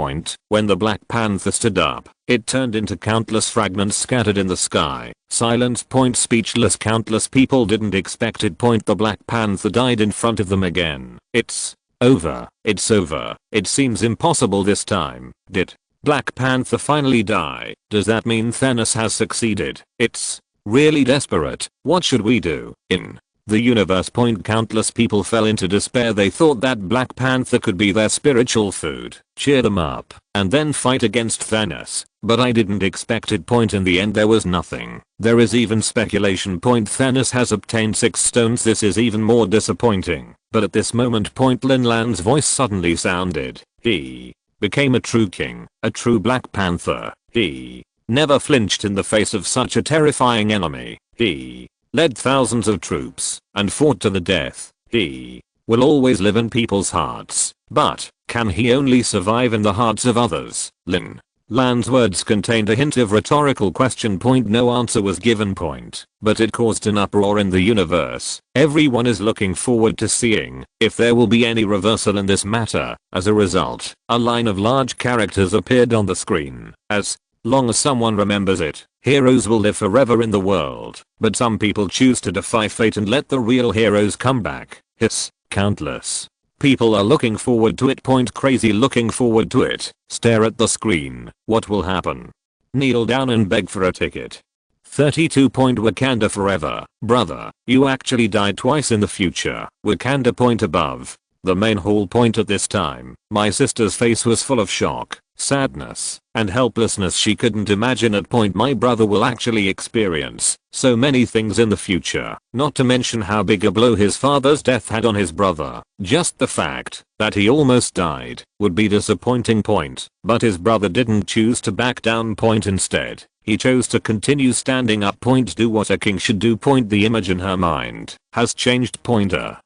When the Black Panther stood up, it turned into countless fragments scattered in the sky. Silence. Speechless. Countless people didn't expect it. The Black Panther died in front of them again. It's over. It's over. It seems impossible this time. Did Black Panther finally die? Does that mean Thanos has succeeded? It's really desperate. What should we do? In the universe. Point countless people fell into despair. They thought that Black Panther could be their spiritual food, cheer them up, and then fight against Thanos. But I didn't expect it. Point in the end there was nothing. There is even speculation. Point Thanos has obtained 6 stones. This is even more disappointing. But at this moment point Lin Lan's voice suddenly sounded. He became a true king, a true Black Panther. He never flinched in the face of such a terrifying enemy. He led thousands of troops and fought to the death. He will always live in people's hearts. But can he only survive in the hearts of others? Lin Lan's words contained a hint of rhetorical question. Point no answer was given. Point, but it caused an uproar in the universe. Everyone is looking forward to seeing if there will be any reversal in this matter. As a result, a line of large characters appeared on the screen. As long as someone remembers it, heroes will live forever in the world. But some people choose to defy fate and let the real heroes come back. Hiss. Countless people are looking forward to it. Point crazy looking forward to it. Stare at the screen. What will happen? Kneel down and beg for a ticket. 32. Point Wakanda forever. Brother, you actually died twice in the future. Wakanda. Point above the main hall. Point at this time, my sister's face was full of shock, sadness, and helplessness. She couldn't imagine at point my brother will actually experience so many things in the future, not to mention how big a blow his father's death had on his brother. Just the fact that he almost died would be disappointing. Point, but his brother didn't choose to back down. Point instead, he chose to continue standing up. Point do what a king should do. Point the image in her mind has changed. Pointer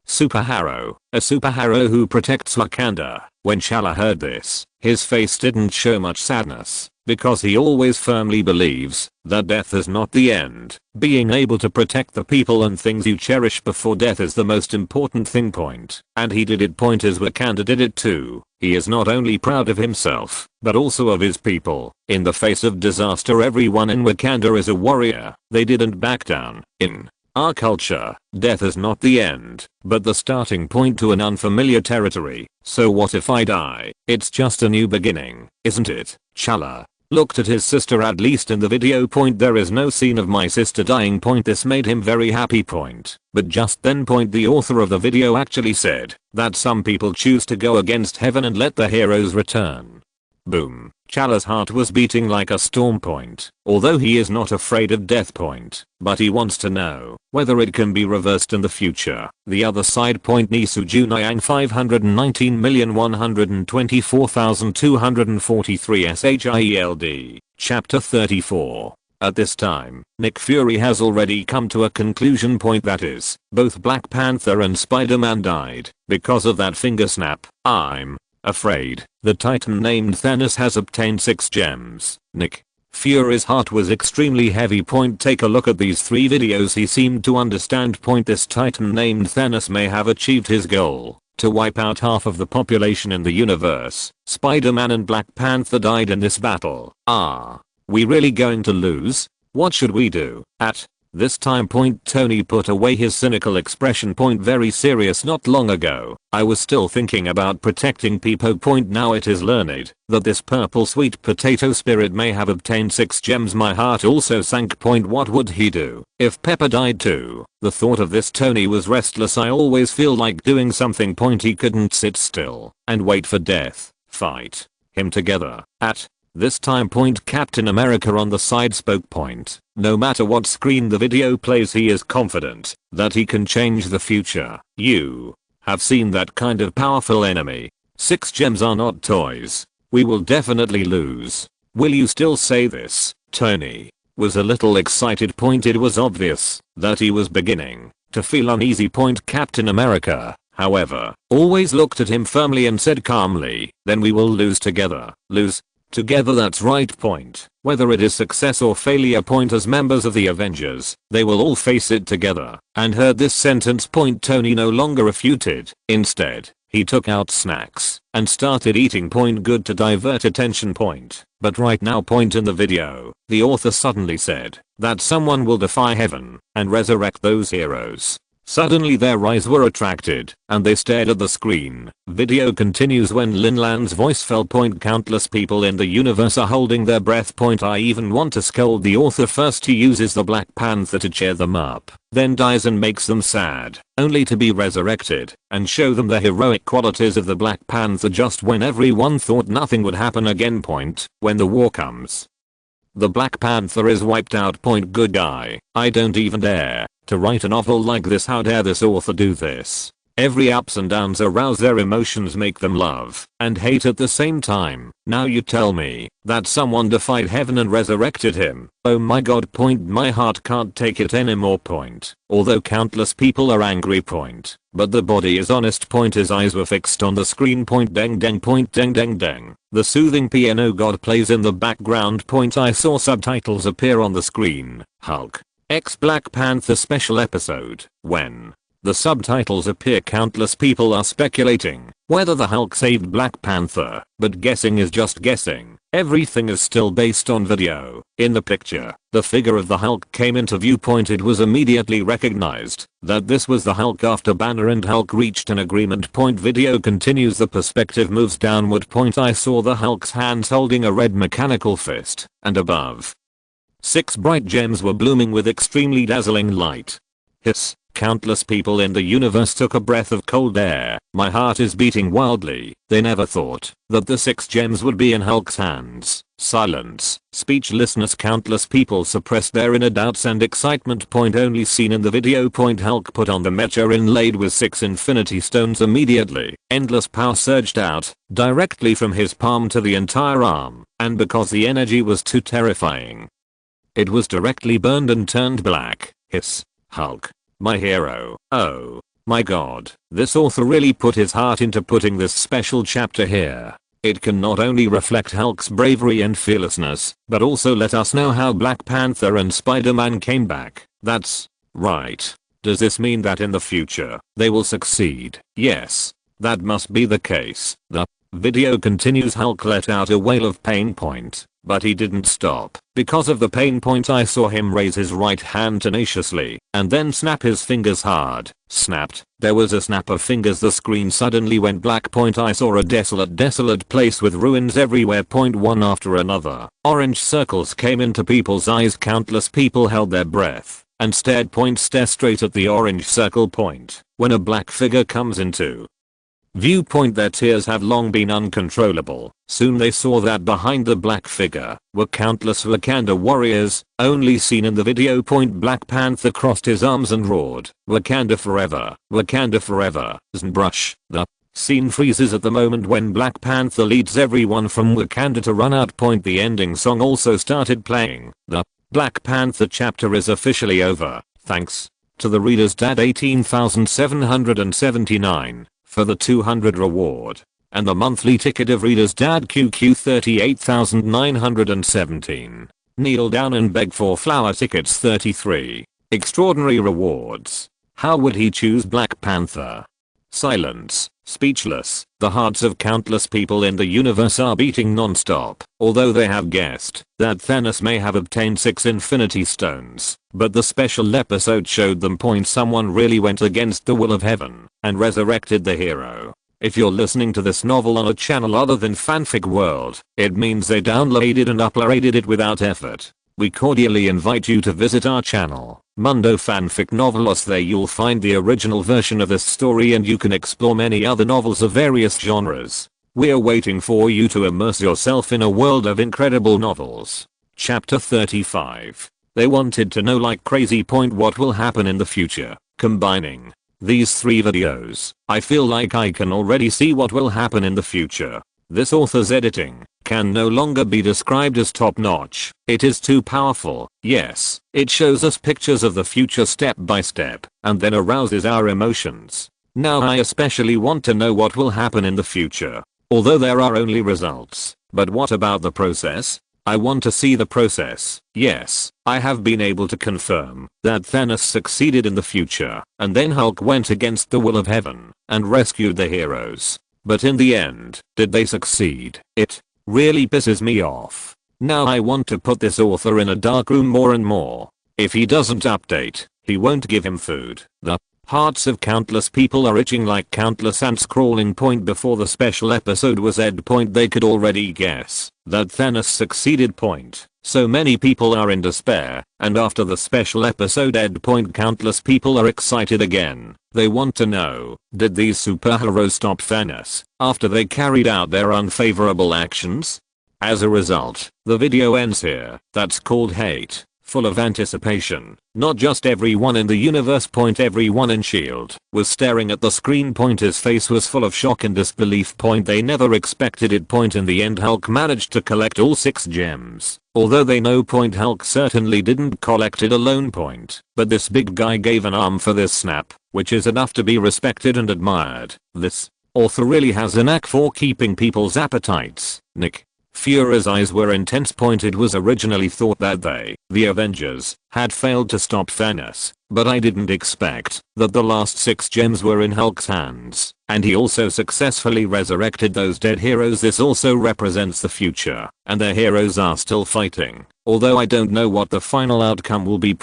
superhero, a superhero who protects Wakanda. When T'Challa heard this, his face didn't show much sadness, because he always firmly believes that death is not the end. Being able to protect the people and things you cherish before death is the most important thing. Point, and he did it. Point as Wakanda did it too. He is not only proud of himself, but also of his people. In the face of disaster, everyone in Wakanda is a warrior. They didn't back down. In our culture, death is not the end, but the starting point to an unfamiliar territory. So what if I die? It's just a new beginning, isn't it? T'Challa looked at his sister. At least in the video. Point there is no scene of my sister dying. Point this made him very happy. Point, but just then. Point the author of the video actually said that some people choose to go against heaven and let the heroes return. Boom. T'Challa's heart was beating like a storm. Point, although he is not afraid of death. Point, but he wants to know whether it can be reversed in the future. The other side. Point Nisu Junayang 519,124,243 SHIELD. Chapter 34. At this time, Nick Fury has already come to a conclusion. Point that is, both Black Panther and Spider-Man died because of that finger snap. I'm afraid the Titan named Thanos has obtained 6 gems. Nick Fury's heart was extremely heavy. Point take a look at these 3 videos. He seemed to understand. Point this Titan named Thanos may have achieved his goal to wipe out half of the population in the universe. Spider-Man and Black Panther died in this battle. Are we really going to lose? What should we do? At this time. Point Tony put away his cynical expression. Point very serious. Not long ago, I was still thinking about protecting people. Point now it is learned that this purple sweet potato spirit may have obtained 6 gems. My heart also sank. Point what would he do if Pepper died too? The thought of this. Tony was restless. I always feel like doing something. Point he couldn't sit still and wait for death. Fight him together. At this time. Point Captain America on the side spoke. Point no matter what screen the video plays, he is confident that he can change the future. You have seen that kind of powerful enemy. 6 gems are not toys. We will definitely lose. Will you still say this? Tony was a little excited. Point it was obvious that he was beginning to feel uneasy. Point Captain America, however, always looked at him firmly and said calmly, then we will lose together. Lose together, that's right. Point whether it is success or failure. Point as members of the Avengers, they will all face it together. And heard this sentence. Point Tony no longer refuted. Instead, he took out snacks and started eating. Point good to divert attention. Point but right now. Point in the video, the author suddenly said that someone will defy heaven and resurrect those heroes. Suddenly their eyes were attracted, and they stared at the screen. Video continues when Lin Lan's voice fell. Countless people in the universe are holding their breath. I even want to scold the author. First he uses the Black Panther to cheer them up, then dies and makes them sad, only to be resurrected, and show them the heroic qualities of the Black Panther just when everyone thought nothing would happen again. When the war comes, the Black Panther is wiped out. Good guy, I don't even dare to write a novel like this. How dare this author do this? Every ups and downs arouse their emotions, make them love and hate at the same time. Now you tell me that someone defied heaven and resurrected him. Oh my god. My heart can't take it anymore. Although countless people are angry. But the body is honest. His eyes were fixed on the screen. Deng deng. Deng deng deng. The soothing piano god plays in the background. I saw subtitles appear on the screen. Hulk X Black Panther special episode. When the subtitles appear, countless people are speculating whether the Hulk saved Black Panther, but guessing is just guessing. Everything is still based on video. In the picture, the figure of the Hulk came into view. It was immediately recognized that this was the Hulk after Banner and Hulk reached an agreement. Video continues. The perspective moves downward. I saw the Hulk's hands holding a red mechanical fist, and above, 6 bright gems were blooming with extremely dazzling light. Hiss. Countless people in the universe took a breath of cold air. My heart is beating wildly. They never thought that the 6 gems would be in Hulk's hands. Silence. Speechlessness. Countless people suppressed their inner doubts and excitement. Only seen in the video. Hulk put on the mecha inlaid with 6 infinity stones. Immediately, endless power surged out directly from his palm to the entire arm, and because the energy was too terrifying, it was directly burned and turned black. Hiss. Hulk, my hero. Oh my god, this author really put his heart into putting this special chapter here. It can not only reflect Hulk's bravery and fearlessness, but also let us know how Black Panther and Spider-Man came back. That's right. Does this mean that in the future, they will succeed? Yes, that must be the case. The video continues. Hulk let out a wail of pain. But he didn't stop. Because of the pain. I saw him raise his right hand tenaciously and then snap his fingers hard. Snapped. There was a snap of fingers. The screen suddenly went black. I saw a desolate place with ruins everywhere. One after another, orange circles came into people's eyes. Countless people held their breath and stared. Stare straight at the orange circle. When a black figure comes into viewpoint, their tears have long been uncontrollable. Soon they saw that behind the black figure were countless Wakanda warriors, only seen in the video. Black Panther crossed his arms and roared, "Wakanda forever, Wakanda forever." Brush. The scene freezes at the moment when Black Panther leads everyone from Wakanda to run out. The ending song also started playing. The Black Panther chapter is officially over. Thanks to the reader's dad 18,779. For the 200 reward, and the monthly ticket of Reader's Dad QQ 38,917. Kneel down and beg for flower tickets 33. Extraordinary rewards. How would he choose Black Panther? Silence. Speechless. The hearts of countless people in the universe are beating non-stop. Although they have guessed that Thanos may have obtained 6 infinity stones, but the special episode showed them. Someone really went against the will of heaven and resurrected the hero. If you're listening to this novel on a channel other than Fanfic World, it means they downloaded and uploaded it without effort. We cordially invite you to visit our channel, Mundo Fanfic Novelos. There you'll find the original version of this story and you can explore many other novels of various genres. We're waiting for you to immerse yourself in a world of incredible novels. Chapter 35. They wanted to know like crazy. What will happen in the future? Combining these 3 videos, I feel like I can already see what will happen in the future. This author's editing can no longer be described as top-notch. It is too powerful. Yes, it shows us pictures of the future step by step and then arouses our emotions. Now I especially want to know what will happen in the future. Although there are only results, but what about the process? I want to see the process. Yes, I have been able to confirm that Thanos succeeded in the future, and then Hulk went against the will of heaven and rescued the heroes. But in the end, did they succeed? It really pisses me off. Now I want to put this author in a dark room more and more. If he doesn't update, he won't give him food. The Hearts of countless people are itching like countless ants crawling. Before the special episode was aired. They could already guess that Thanos succeeded. So many people are in despair, and after the special episode aired. Countless people are excited again. They want to know, did these superheroes stop Thanos after they carried out their unfavorable actions? As a result, the video ends here. That's called hate. Full of anticipation. Not just everyone in the universe. Everyone in S.H.I.E.L.D. was staring at the screen. His face was full of shock and disbelief. They never expected it. In the end, Hulk managed to collect all 6 gems. Although they know. Hulk certainly didn't collect it alone. But this big guy gave an arm for this snap, which is enough to be respected and admired. This author really has a knack for keeping people's appetites. Nick Fury's eyes were intense. It was originally thought that they, the Avengers, had failed to stop Thanos, but I didn't expect that the last 6 gems were in Hulk's hands, and he also successfully resurrected those dead heroes. This also represents the future, and their heroes are still fighting, although I don't know what the final outcome will be.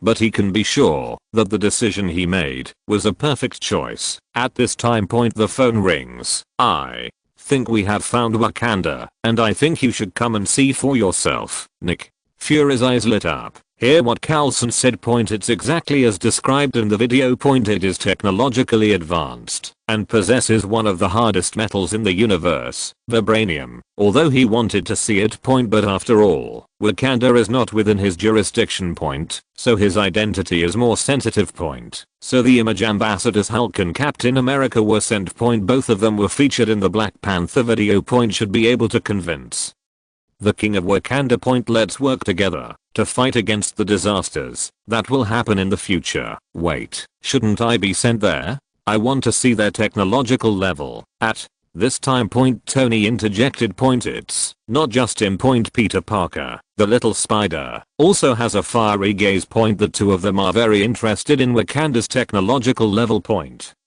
But he can be sure that the decision he made was a perfect choice. At this time. The phone rings. I think we have found Wakanda, and I think you should come and see for yourself. Nick Fury's eyes lit up. Hear what Coulson said. It's exactly as described in the video. It is technologically advanced and possesses one of the hardest metals in the universe, vibranium. Although he wanted to see it. But after all, Wakanda is not within his jurisdiction. So his identity is more sensitive. So the image ambassadors Hulk and Captain America were sent. Both of them were featured in the Black Panther video. Should be able to convince the king of Wakanda. Let's work together to fight against the disasters that will happen in the future. Wait, shouldn't I be sent there? I want to see their technological level. At this time. Tony interjected. It's not just him. Peter Parker, the little spider, also has a fiery gaze. The 2 of them are very interested in Wakanda's technological level.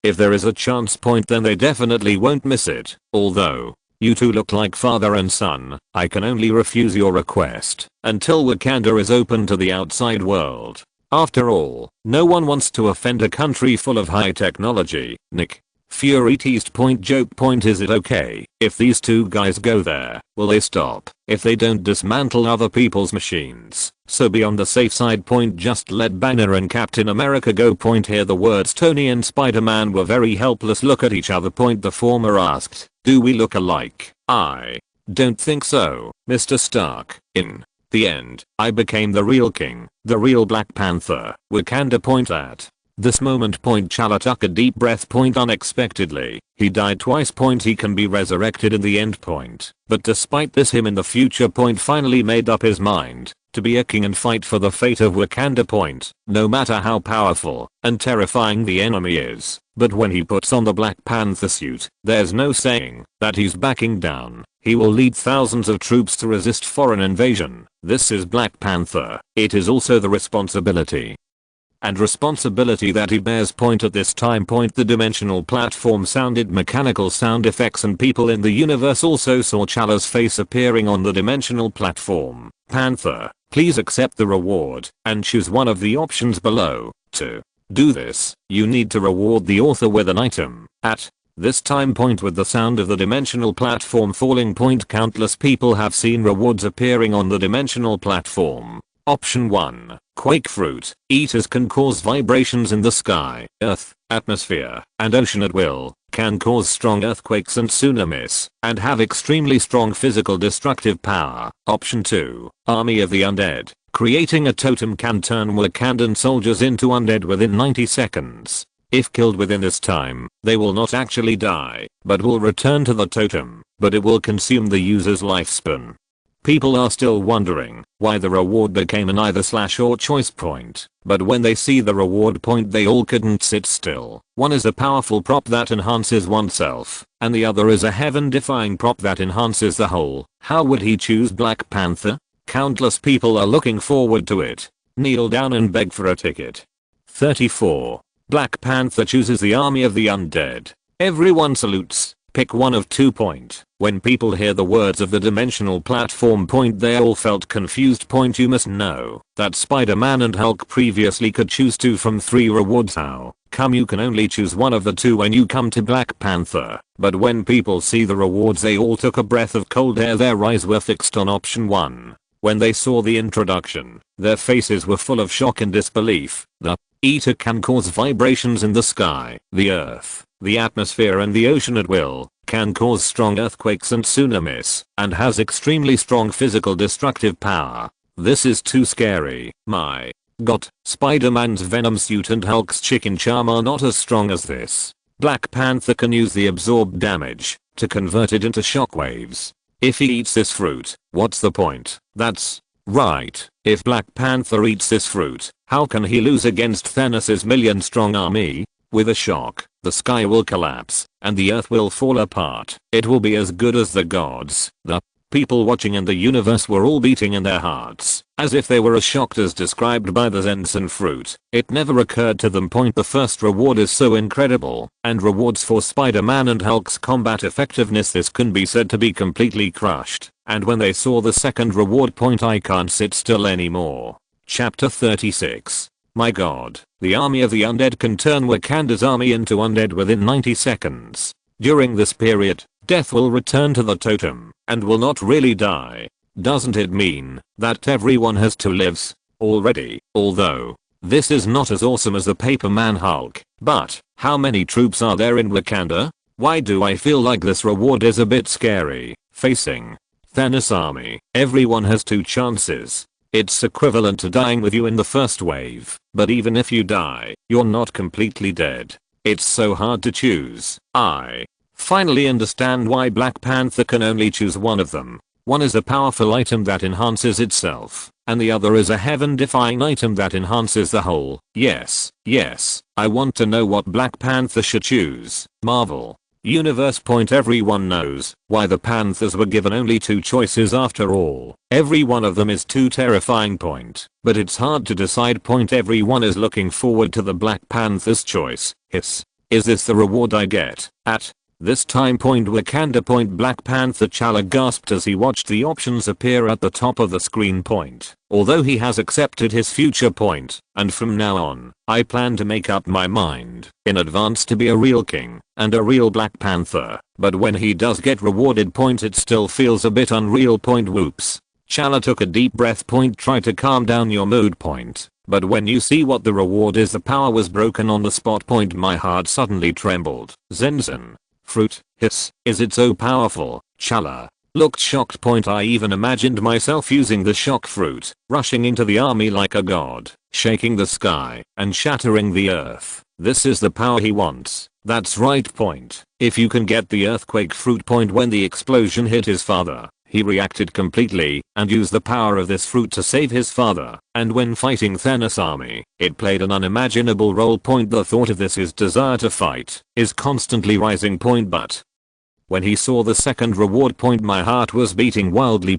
If there is a chance. Then they definitely won't miss it. Although you two look like father and son, I can only refuse your request until Wakanda is open to the outside world. After all, no one wants to offend a country full of high technology. Nick Fury teased. Joke. Is it okay if these 2 guys go there? Will they stop if they don't dismantle other people's machines? So be on the safe side. Just let Banner and Captain America go. Hear the words. Tony and Spider-Man were very helpless. Look at each other. The former asked, do we look alike? I don't think so, Mr. Stark. In the end, I became the real king, the real Black Panther. Wakanda. At this moment. T'Challa took a deep breath. Unexpectedly, he died twice. He can be resurrected in the end. But despite this, him in the future. Finally made up his mind to be a king and fight for the fate of Wakanda. No matter how powerful and terrifying the enemy is. But when he puts on the Black Panther suit, there's no saying that he's backing down. He will lead thousands of troops to resist foreign invasion. This is Black Panther. It is also the responsibility that he bears. At this time. The dimensional platform sounded mechanical sound effects, and people in the universe also saw T'Challa's face appearing on the dimensional platform. Panther, please accept the reward and choose one of the options below. To do this, you need to reward the author with an item. At this time. With the sound of the dimensional platform falling. Countless people have seen rewards appearing on the dimensional platform. Option 1. Quake fruit. Eaters can cause vibrations in the sky, earth, atmosphere, and ocean at will, can cause strong earthquakes and tsunamis, and have extremely strong physical destructive power. Option 2. Army of the Undead. Creating a totem can turn Wakandan soldiers into undead within 90 seconds. If killed within this time, they will not actually die, but will return to the totem, but it will consume the user's lifespan. People are still wondering why the reward became an either slash or choice. But when they see the reward, they all couldn't sit still. One is a powerful prop that enhances oneself, and the other is a heaven-defying prop that enhances the whole. How would he choose Black Panther? Countless people are looking forward to it. Kneel down and beg for a ticket. 34. Black Panther chooses the army of the undead. Everyone salutes. Pick one of 2. When people hear the words of the dimensional platform, they all felt confused. You must know that Spider-Man and Hulk previously could choose 2 from 3 rewards. How outcome you can only choose one of the two when you come to Black Panther. But when people see the rewards they all took a breath of cold air. Their eyes were fixed on option 1. When they saw the introduction, their faces were full of shock and disbelief. The eater can cause vibrations in the sky, the earth, the atmosphere and the ocean at will, can cause strong earthquakes and tsunamis, and has extremely strong physical destructive power. This is too scary. My God, Spider-Man's venom suit and Hulk's chicken charm are not as strong as this. Black Panther can use the absorbed damage to convert it into shockwaves. If he eats this fruit, what's the point? That's right. If Black Panther eats this fruit, how can he lose against Thanos' million-strong army? With a shock, the sky will collapse, and the earth will fall apart. It will be as good as the gods. The people watching in the universe were all beating in their hearts, as if they were as shocked as described by the Zenson fruit. It never occurred to them. The first reward is so incredible, and rewards for Spider-Man and Hulk's combat effectiveness, this can be said to be completely crushed. And when they saw the second reward point, I can't sit still anymore. Chapter 36. My God, the army of the undead can turn Wakanda's army into undead within 90 seconds. During this period, death will return to the totem, and will not really die. Doesn't it mean that everyone has 2 lives already? Although, this is not as awesome as the Paperman Hulk, but how many troops are there in Wakanda? Why do I feel like this reward is a bit scary? Facing Thanos' army, everyone has 2 chances. It's equivalent to dying with you in the first wave, but even if you die, you're not completely dead. It's so hard to choose. I finally understand why Black Panther can only choose one of them. One is a powerful item that enhances itself, and the other is a heaven-defying item that enhances the whole. Yes, I want to know what Black Panther should choose. Marvel Universe. Everyone knows why the Panthers were given only 2 choices after all. Every one of them is too terrifying. But it's hard to decide. Everyone is looking forward to the Black Panther's choice. Is this the reward I get? At this time. Wakanda. Black Panther T'Challa gasped as he watched the options appear at the top of the screen. Although he has accepted his future. And from now on, I plan to make up my mind in advance to be a real king and a real Black Panther. But when he does get rewarded. It still feels a bit unreal. Whoops. T'Challa took a deep breath. Try to calm down your mood. But when you see what the reward is, the power was broken on the spot. My heart suddenly trembled. Zenson fruit. Is it so powerful? T'Challa looked shocked. I even imagined myself using the shock fruit, rushing into the army like a god, shaking the sky and shattering the earth. This is the power he wants. That's right. If you can get the earthquake fruit. When the explosion hit his father, he reacted completely and used the power of this fruit to save his father. And when fighting Thanos' army, it played an unimaginable role. The thought of this, his desire to fight, is constantly rising. But when he saw the second reward. My heart was beating wildly.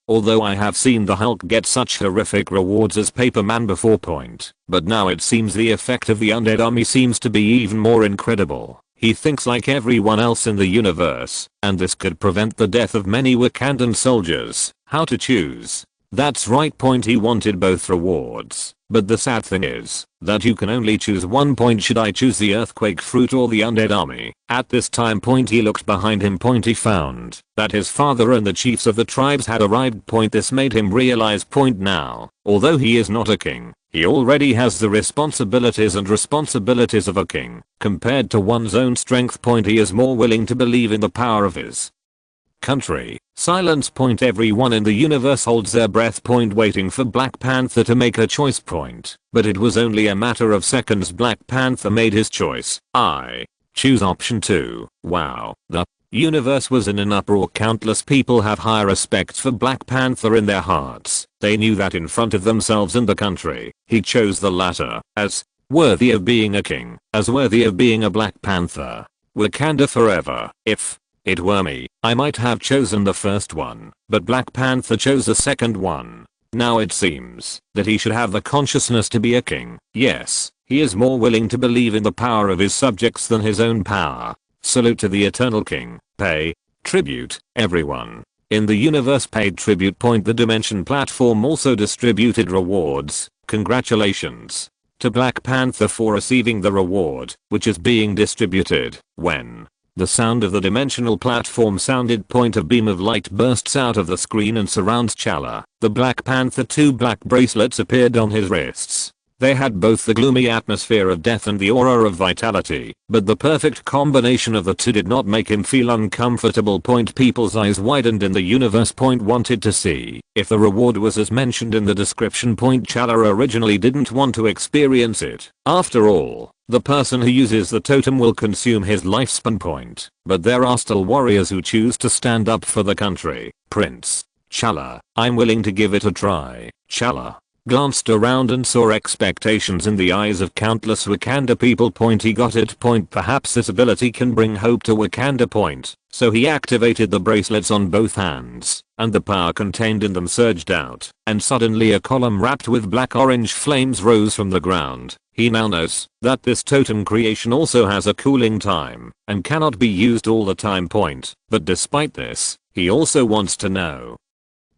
Although I have seen the Hulk get such horrific rewards as Paperman before. But now it seems the effect of the undead army seems to be even more incredible. He thinks like everyone else in the universe, and this could prevent the death of many Wakandan soldiers. How to choose? That's right. He wanted both rewards, but the sad thing is that you can only choose one. Should I choose the earthquake fruit or the undead army? At this time. He looked behind him. He found that his father and the chiefs of the tribes had arrived. This made him realize. Now, although he is not a king, he already has the responsibilities of a king. Compared to one's own strength. He is more willing to believe in the power of his country. Silence. Everyone in the universe holds their breath. Waiting for Black Panther to make a choice. But it was only a matter of seconds. Black Panther made his choice. I choose option 2. Wow. The universe was in an uproar. Countless people have high respect for Black Panther in their hearts. They knew that in front of themselves and the country, he chose the latter, as worthy of being a king, as worthy of being a Black Panther. Wakanda forever. If it were me, I might have chosen the first one, but Black Panther chose the second one. Now it seems that he should have the consciousness to be a king. Yes, he is more willing to believe in the power of his subjects than his own power. Salute to the eternal king. Pay tribute, everyone in the universe paid tribute. The Dimension platform also distributed rewards. Congratulations. to Black Panther for receiving the reward, which is being distributed. When the sound of the dimensional platform sounded, a beam of light bursts out of the screen and surrounds T'Challa. The Black Panther 2 black bracelets appeared on his wrists. They had both the gloomy atmosphere of death and the aura of vitality, but the perfect combination of the two did not make him feel uncomfortable. People's eyes widened in the universe. Wanted to see if the reward was as mentioned in the description. T'Challa originally didn't want to experience it. After all, the person who uses the totem will consume his lifespan. But there are still warriors who choose to stand up for the country. Prince T'Challa, I'm willing to give it a try. T'Challa glanced around and saw expectations in the eyes of countless Wakanda people. He got it. Perhaps this ability can bring hope to Wakanda. So he activated the bracelets on both hands, and the power contained in them surged out, and suddenly a column wrapped with black-orange flames rose from the ground. He now knows that this totem creation also has a cooling time, and cannot be used all the time. But despite this, he also wants to know,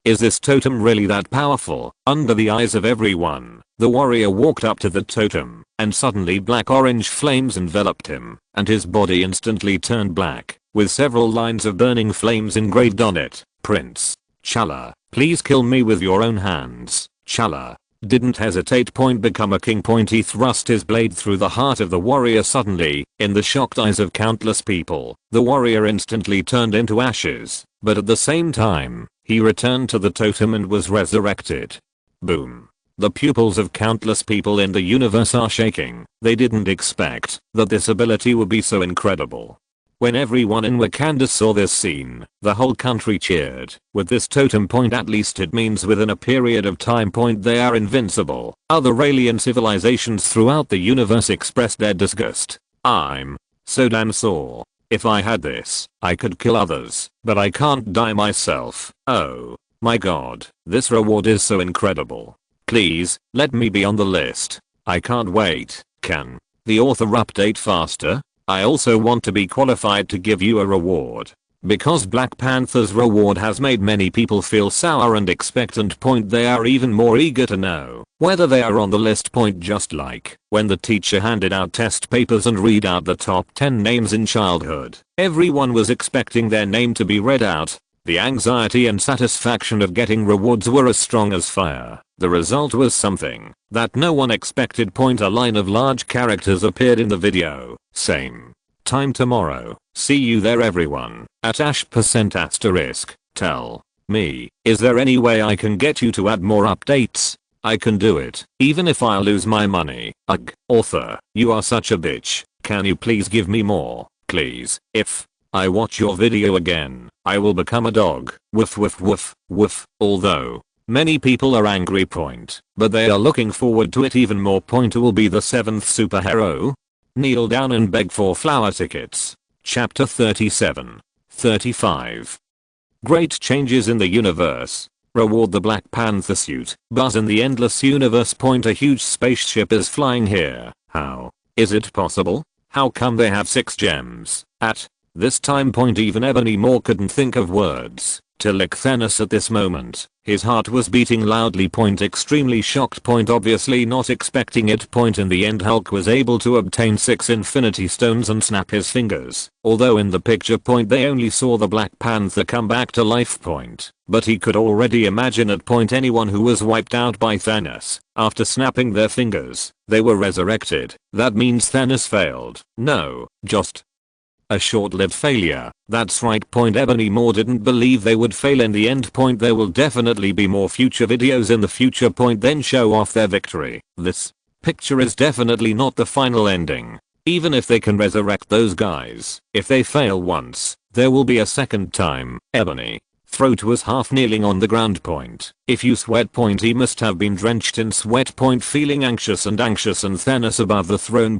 is this totem really that powerful? Under the eyes of everyone, the warrior walked up to the totem, and suddenly black-orange flames enveloped him, and his body instantly turned black, with several lines of burning flames engraved on it. Prince T'Challa, please kill me with your own hands. T'Challa didn't hesitate. Become a king. He thrust his blade through the heart of the warrior. Suddenly, in the shocked eyes of countless people, the warrior instantly turned into ashes, but at the same time, he returned to the totem and was resurrected. Boom. The pupils of countless people in the universe are shaking. They didn't expect that this ability would be so incredible. When everyone in Wakanda saw this scene, the whole country cheered. With this totem, at least it means within a period of time, they are invincible. Other alien civilizations throughout the universe expressed their disgust. I'm so damn sore. If I had this, I could kill others, but I can't die myself. Oh my god, this reward is so incredible. Please, let me be on the list. I can't wait. Can the author update faster? I also want to be qualified to give you a reward. Because Black Panther's reward has made many people feel sour and expectant. They are even more eager to know whether they are on the list. Just like when the teacher handed out test papers and read out the top 10 names in childhood, everyone was expecting their name to be read out. The anxiety and satisfaction of getting rewards were as strong as fire. The result was something that no one expected. A line of large characters appeared in the video. Same time tomorrow. See you there everyone. At #%*. Tell me, is there any way I can get you to add more updates? I can do it, even if I lose my money. Ugh, author, you are such a bitch. Can you please give me more, please? If I watch your video again, I will become a dog. Woof woof woof woof. Although many people are angry. But they are looking forward to it even more. Who will be the 7th superhero? Kneel down and beg for flower tickets. Chapter 37. 35. Great changes in the universe. Reward the Black Panther suit. Buzz in the endless universe. A huge spaceship is flying here. How is it possible? How come they have 6 gems? At this time, even Ebony Maw couldn't think of words to lick Thanos at this moment. His heart was beating loudly. Extremely shocked. Obviously not expecting it. In the end, Hulk was able to obtain 6 Infinity Stones and snap his fingers. Although in the picture, they only saw the Black Panther come back to life. But he could already imagine at anyone who was wiped out by Thanos. After snapping their fingers, they were resurrected. That means Thanos failed. No, just a short-lived failure. That's right. Ebony Maw didn't believe they would fail in the end. There will definitely be more future videos in the future. Then show off their victory. This picture is definitely not the final ending. Even if they can resurrect those guys, if they fail once, there will be a second time. Ebony throat was half kneeling on the ground. If you sweat. He must have been drenched in sweat. Feeling anxious and Thanos above the throne.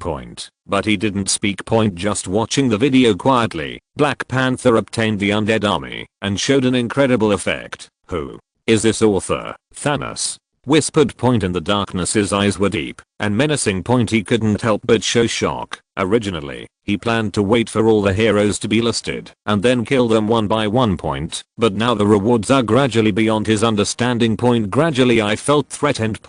But he didn't speak. Just watching the video quietly. Black Panther obtained the undead army and showed an incredible effect. Who is this author? Thanos whispered. In the darkness his eyes were deep and menacing. He couldn't help but show shock. Originally, He planned to wait for all the heroes to be listed and then kill them one by one. But now the rewards are gradually beyond his understanding. Gradually I felt threatened.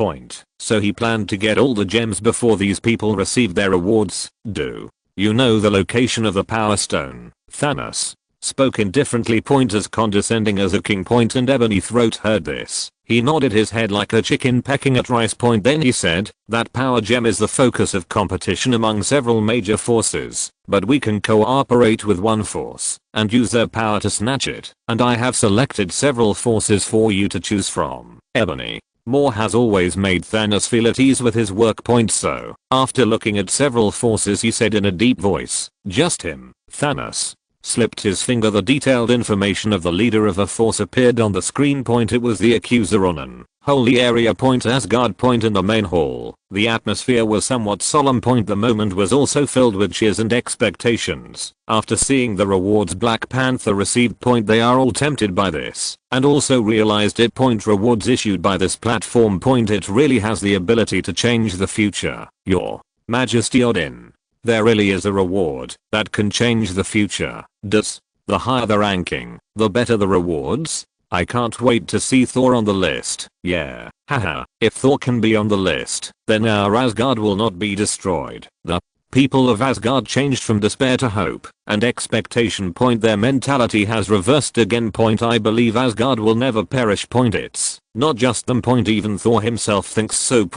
So he planned to get all the gems before these people received their rewards. Do you know the location of the power stone? Thanos spoke indifferently. As condescending as a king. And Ebony Throat heard this. He nodded his head like a chicken pecking at rice. Then he said, that power gem is the focus of competition among several major forces, but we can cooperate with one force and use their power to snatch it, and I have selected several forces for you to choose from. Ebony Moore has always made Thanos feel at ease with his work. So, after looking at several forces, he said in a deep voice, just him. Thanos slipped his finger. The detailed information of the leader of a force appeared on the screen. It was the accuser Onan. Holy area. Asgard. In the main hall, the atmosphere was somewhat solemn. The moment was also filled with cheers and expectations. After seeing the rewards Black Panther received. They are all tempted by this and also realized it. Rewards issued by this platform. It really has the ability to change the future. Your Majesty Odin, there really is a reward that can change the future. Does the higher the ranking, the better the rewards? I can't wait to see Thor on the list. Yeah, haha. If Thor can be on the list, then our Asgard will not be destroyed. The people of Asgard changed from despair to hope and expectation. Their mentality has reversed again. I believe Asgard will never perish. It's not just them. Even Thor himself thinks so.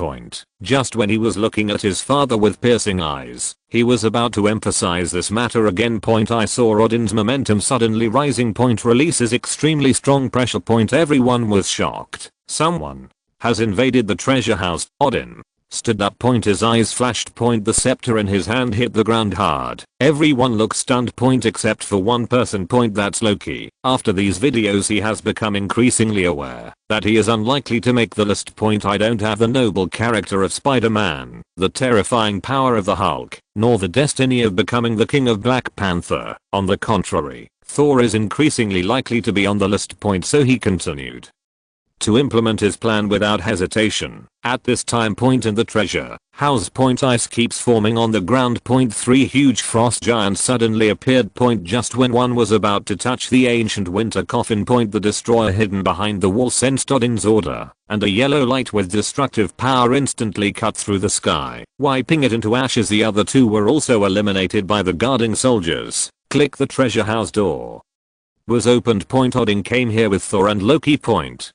Just when he was looking at his father with piercing eyes, he was about to emphasize this matter again. I saw Odin's momentum suddenly rising. Releases extremely strong pressure. Everyone was shocked. Someone has invaded the treasure house. Odin stood up. His eyes flashed. The scepter in his hand hit the ground hard. Everyone looked stunned. Except for one person. That's Loki. After these videos he has become increasingly aware that he is unlikely to make the list. I don't have the noble character of Spider-Man, the terrifying power of the Hulk, nor the destiny of becoming the king of Black Panther. On the contrary, Thor is increasingly likely to be on the list. So he continued to implement his plan without hesitation. At this time in the treasure house ice keeps forming on the ground. 3 huge frost giants suddenly appeared. Just when one was about to touch the ancient winter coffin. The destroyer hidden behind the wall sensed Odin's order, and a yellow light with destructive power instantly cut through the sky, wiping it into ashes. The other two were also eliminated by the guarding soldiers. Click. The treasure house door was opened. Odin came here with Thor and Loki.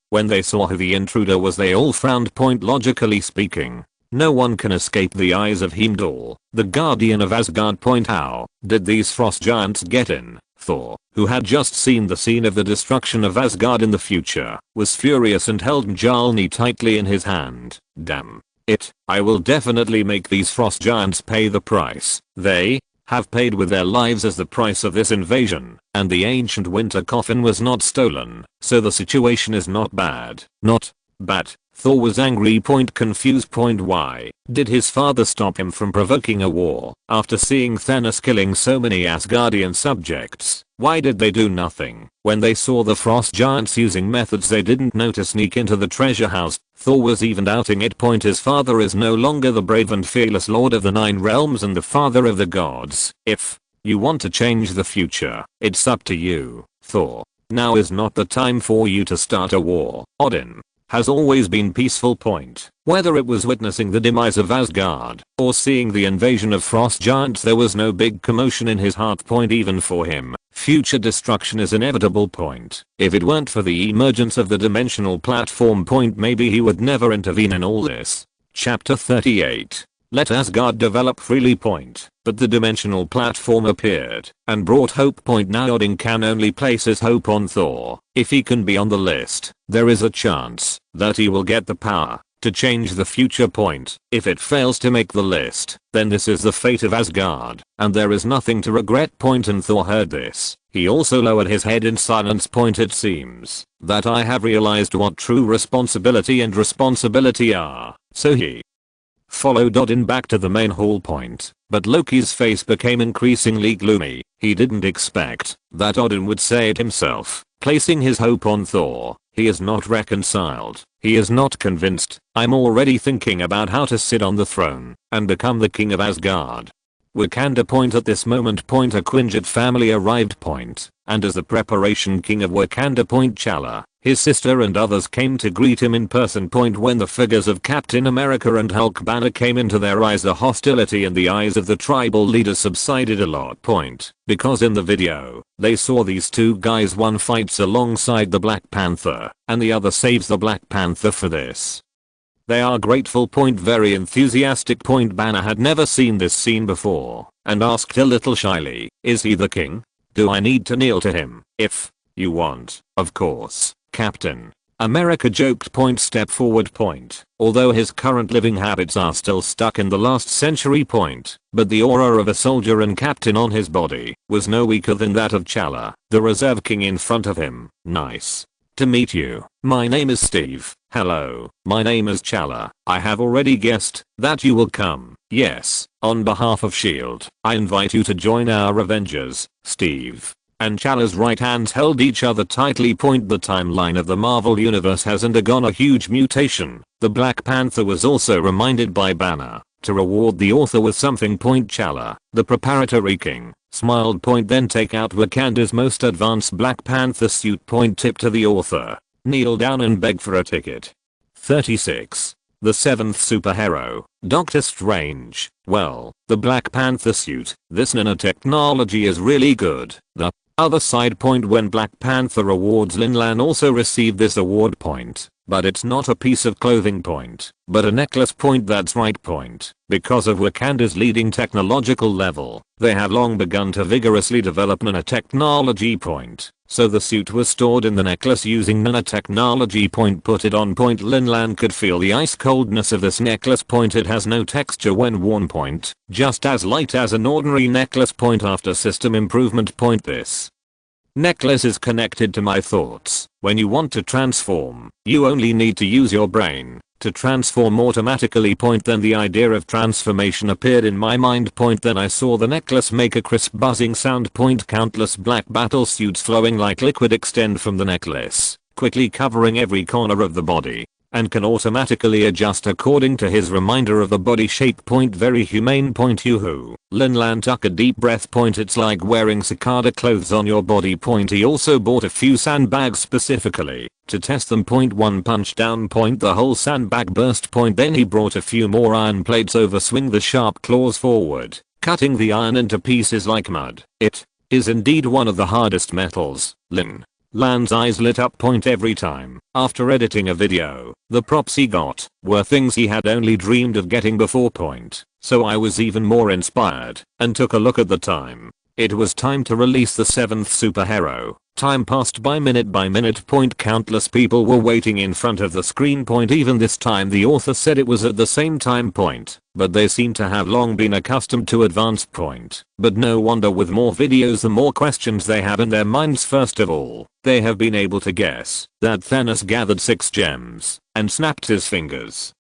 When they saw who the intruder was, they all frowned. Logically speaking, no one can escape the eyes of Heimdall, the guardian of Asgard. How did these frost giants get in? Thor, who had just seen the scene of the destruction of Asgard in the future, was furious and held Mjolnir tightly in his hand. Damn it, I will definitely make these frost giants pay the price. They have paid with their lives as the price of this invasion, and the ancient winter coffin was not stolen, so the situation is not bad. Not bad. Thor was angry. Confused. Why did his father stop him from provoking a war after seeing Thanos killing so many Asgardian subjects? Why did they do nothing when they saw the frost giants using methods they didn't know to sneak into the treasure house? Thor was even doubting it. His father is no longer the brave and fearless lord of the 9 realms and the father of the gods. If you want to change the future, it's up to you, Thor. Now is not the time for you to start a war. Odin has always been peaceful. Whether it was witnessing the demise of Asgard or seeing the invasion of frost giants, there was no big commotion in his heart. Even for him, future destruction is inevitable. If it weren't for the emergence of the dimensional platform, maybe he would never intervene in all this. Chapter 38. Let Asgard develop freely. But the dimensional platform appeared and brought hope. Now Odin can only place his hope on Thor. If he can be on the list, there is a chance that he will get the power to change the future. If it fails to make the list, then this is the fate of Asgard, and there is nothing to regret. And Thor heard this. He also lowered his head in silence. It seems that I have realized what true responsibility and responsibility are. So he followed Odin back to the main hall. But Loki's face became increasingly gloomy. He didn't expect that Odin would say it himself, placing his hope on Thor. He is not reconciled. He is not convinced. I'm already thinking about how to sit on the throne and become the king of Asgard. Wakanda point at this moment point a Quinjet family arrived point, and as the preparation king of Wakanda point T'Challa, his sister and others came to greet him in person point when the figures of Captain America and Hulk Banner came into their eyes the hostility in the eyes of the tribal leaders subsided a lot point, because in the video, they saw these two guys one fights alongside the Black Panther, and the other saves the Black Panther for this. They are grateful point very enthusiastic point Banner had never seen this scene before, and asked a little shyly, is he the king? Do I need to kneel to him? If you want, of course, Captain America joked point step forward point, although his current living habits are still stuck in the last century point, but the aura of a soldier and captain on his body was no weaker than that of T'Challa, the reserve king in front of him. Nice to meet you. My name is Steve. Hello, my name is T'Challa. I have already guessed that you will come. Yes, on behalf of S.H.I.E.L.D., I invite you to join our Avengers, Steve. And T'Challa's right hands held each other tightly point the timeline of the Marvel Universe has undergone a huge mutation. The Black Panther was also reminded by Banner to reward the author with something point T'Challa, the preparatory king, smiled point then take out Wakanda's most advanced Black Panther suit point tip to the author. Kneel down and beg for a ticket. 36. The 7th superhero, Doctor Strange. Well, the Black Panther suit, this nanotechnology is really good. The other side point when Black Panther awards Lin Lan also received this award point, but it's not a piece of clothing point, but a necklace point that's right point. Because of Wakanda's leading technological level, they have long begun to vigorously develop nanotechnology point. So the suit was stored in the necklace using nanotechnology point put it on point Lin Lan could feel the ice coldness of this necklace point it has no texture when worn point, just as light as an ordinary necklace point after system improvement point this necklace is connected to my thoughts. When you want to transform, you only need to use your brain to transform automatically point then the idea of transformation appeared in my mind point then I saw the necklace make a crisp buzzing sound point countless black battle suits flowing like liquid extend from the necklace, quickly covering every corner of the body, and can automatically adjust according to his reminder of the body shape point very humane point yoo-hoo. Lin Lan took a deep breath point it's like wearing cicada clothes on your body point he also bought a few sandbags specifically to test them point one punch down point the whole sandbag burst point then he brought a few more iron plates over swing the sharp claws forward, cutting the iron into pieces like mud. It is indeed one of the hardest metals. Lin Lan's eyes lit up point every time. After editing a video, the props he got were things he had only dreamed of getting before point. So I was even more inspired and took a look at the time. It was time to release the 7th superhero. Time passed by minute point countless people were waiting in front of the screen point even this time the author said it was at the same time point, but they seem to have long been accustomed to advanced point. But no wonder with more videos the more questions they have in their minds first of all, they have been able to guess that Thanos gathered 6 gems and snapped his fingers,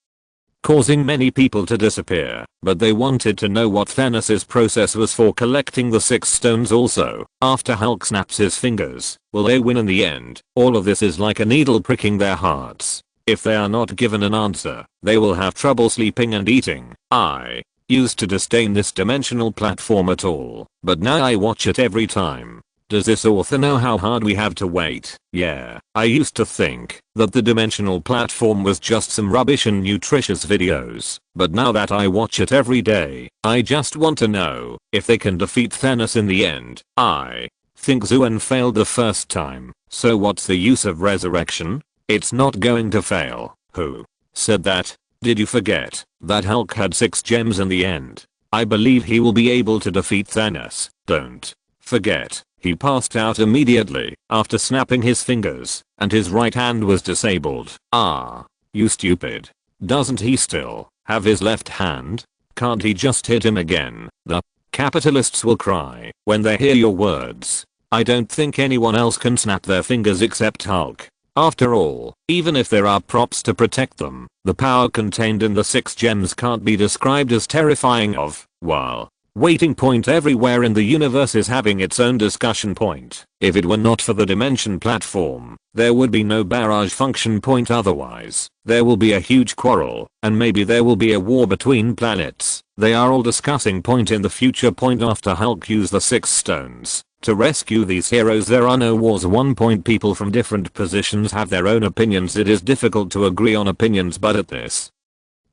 causing many people to disappear, but they wanted to know what Thanos' process was for collecting the 6 stones also. After Hulk snaps his fingers, will they win in the end? All of this is like a needle pricking their hearts. If they are not given an answer, they will have trouble sleeping and eating. I used to disdain this dimensional platform at all, but now I watch it every time. Does this author know how hard we have to wait? Yeah, I used to think that the dimensional platform was just some rubbish and nutritious videos, but now that I watch it every day, I just want to know if they can defeat Thanos in the end. I think Zuen failed the first time, so what's the use of resurrection? It's not going to fail. Who said that? Did you forget that Hulk had 6 gems in the end? I believe he will be able to defeat Thanos. Don't forget. He passed out immediately after snapping his fingers, and his right hand was disabled. Ah, you stupid. Doesn't he still have his left hand? Can't he just hit him again? The capitalists will cry when they hear your words. I don't think anyone else can snap their fingers except Hulk. After all, even if there are props to protect them, the power contained in the 6 gems can't be described as terrifying of, while Waiting point everywhere in the universe is having its own discussion point. If it were not for the dimension platform, there would be no barrage function point otherwise. There will be a huge quarrel, and maybe there will be a war between planets. They are all discussing point in the future point after Hulk used the 6 stones. To rescue these heroes there are no wars. 1 point people from different positions have their own opinions. It is difficult to agree on opinions, but at this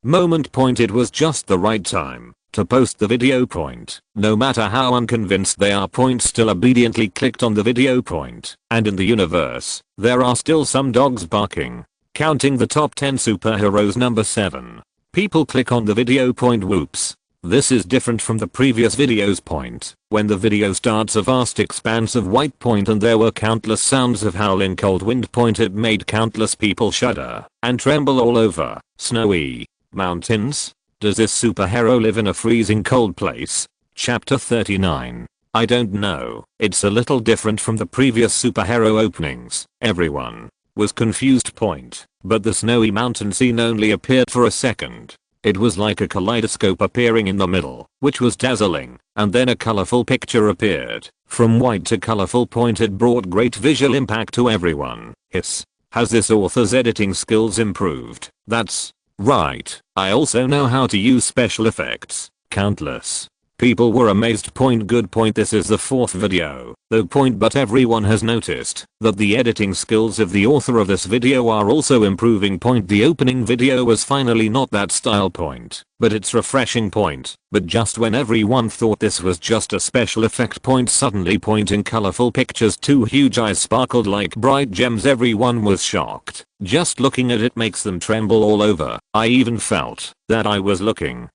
moment point it was just the right time to post the video point. No matter how unconvinced they are, point still obediently clicked on the video point. And in the universe, there are still some dogs barking. Counting the top 10 superheroes. Number 7. People click on the video point. Whoops. This is different from the previous video's point. When the video starts, a vast expanse of white point and there were countless sounds of howling cold wind point. It made countless people shudder and tremble all over. Snowy mountains? Does this superhero live in a freezing cold place? Chapter 39. I don't know. It's a little different from the previous superhero openings. Everyone was confused point, but the snowy mountain scene only appeared for a second. It was like a kaleidoscope appearing in the middle, which was dazzling, and then a colorful picture appeared. From white to colorful point, it brought great visual impact to everyone. Hiss. Has this author's editing skills improved? That's right. I also know how to use special effects. Countless people were amazed. Point. Good point. This is the 4th video, though point, but everyone has noticed that the editing skills of the author of this video are also improving. Point. The opening video was finally not that style point, but it's refreshing point. But just when everyone thought this was just a special effect point, suddenly point in colorful pictures 2 huge eyes sparkled like bright gems. Everyone was shocked. Just looking at it makes them tremble all over. I even felt that I was looking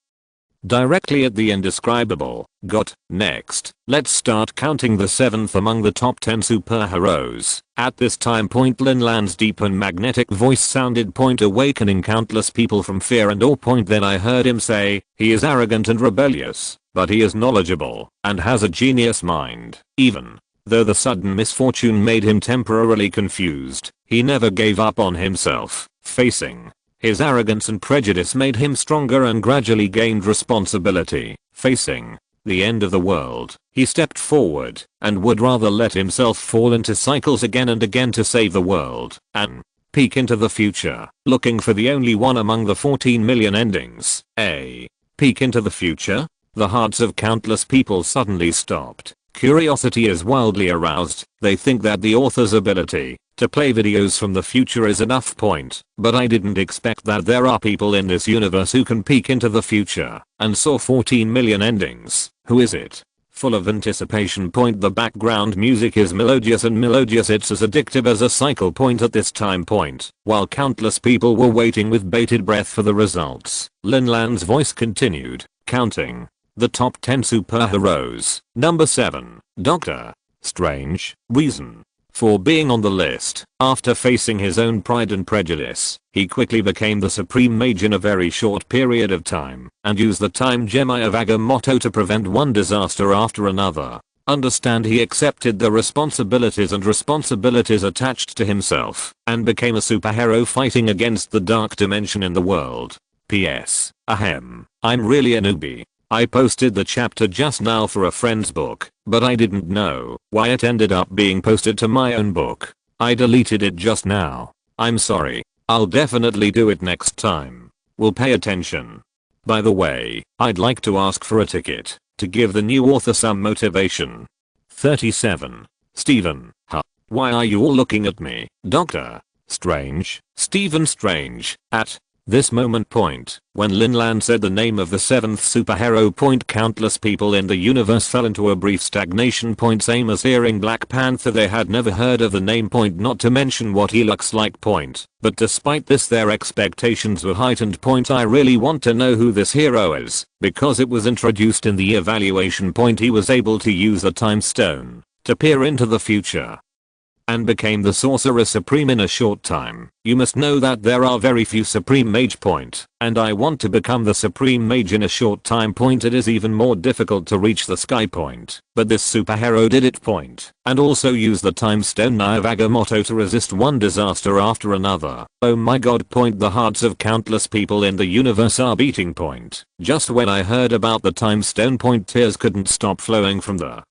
directly at the indescribable. Next, let's start counting the 7th among the top 10 superheroes. At this time point, Lin Lan's deep and magnetic voice sounded point, awakening countless people from fear and awe. Point. Then I heard him say, he is arrogant and rebellious, but he is knowledgeable and has a genius mind. Even though the sudden misfortune made him temporarily confused, he never gave up on himself. Facing his arrogance and prejudice made him stronger and gradually gained responsibility. Facing the end of the world, he stepped forward and would rather let himself fall into cycles again and again to save the world and peek into the future, looking for the only one among the 14 million endings. A peek into the future? The hearts of countless people suddenly stopped. Curiosity is wildly aroused. They think that the author's ability to play videos from the future is enough point, but I didn't expect that there are people in this universe who can peek into the future and saw 14 million endings. Who is it? Full of anticipation point. The background music is melodious and melodious. It's as addictive as a cycle point at this time point. While countless people were waiting with bated breath for the results, Lin Lan's voice continued, counting the top 10 superheroes. Number 7. Doctor Strange. Reason for being on the list. After facing his own pride and prejudice, he quickly became the supreme mage in a very short period of time, and used the time gem Eye of Agamotto to prevent one disaster after another. Understand, he accepted the responsibilities attached to himself, and became a superhero fighting against the dark dimension in the world. P.S. Ahem. I'm really a newbie. I posted the chapter just now for a friend's book, but I didn't know why it ended up being posted to my own book. I deleted it just now. I'm sorry. I'll definitely do it next time. We'll pay attention. By the way, I'd like to ask for a ticket to give the new author some motivation. 37. Stephen. Huh. Why are you all looking at me? Doctor Strange. Stephen Strange. At this moment point, when Lin Lan said the name of the 7th superhero point, countless people in the universe fell into a brief stagnation point. Same as hearing Black Panther, they had never heard of the name point, not to mention what he looks like point. But despite this, their expectations were heightened point. I really want to know who this hero is, because it was introduced in the evaluation point. He was able to use a time stone to peer into the future and became the Sorcerer Supreme in a short time. You must know that there are very few Supreme Mage point, and I want to become the Supreme Mage in a short time point. It is even more difficult to reach the sky point, but this superhero did it point, and also used the time stone Nyavaga motto to resist one disaster after another. Oh my god point, the hearts of countless people in the universe are beating point. Just when I heard about the time stone point, tears couldn't stop flowing from the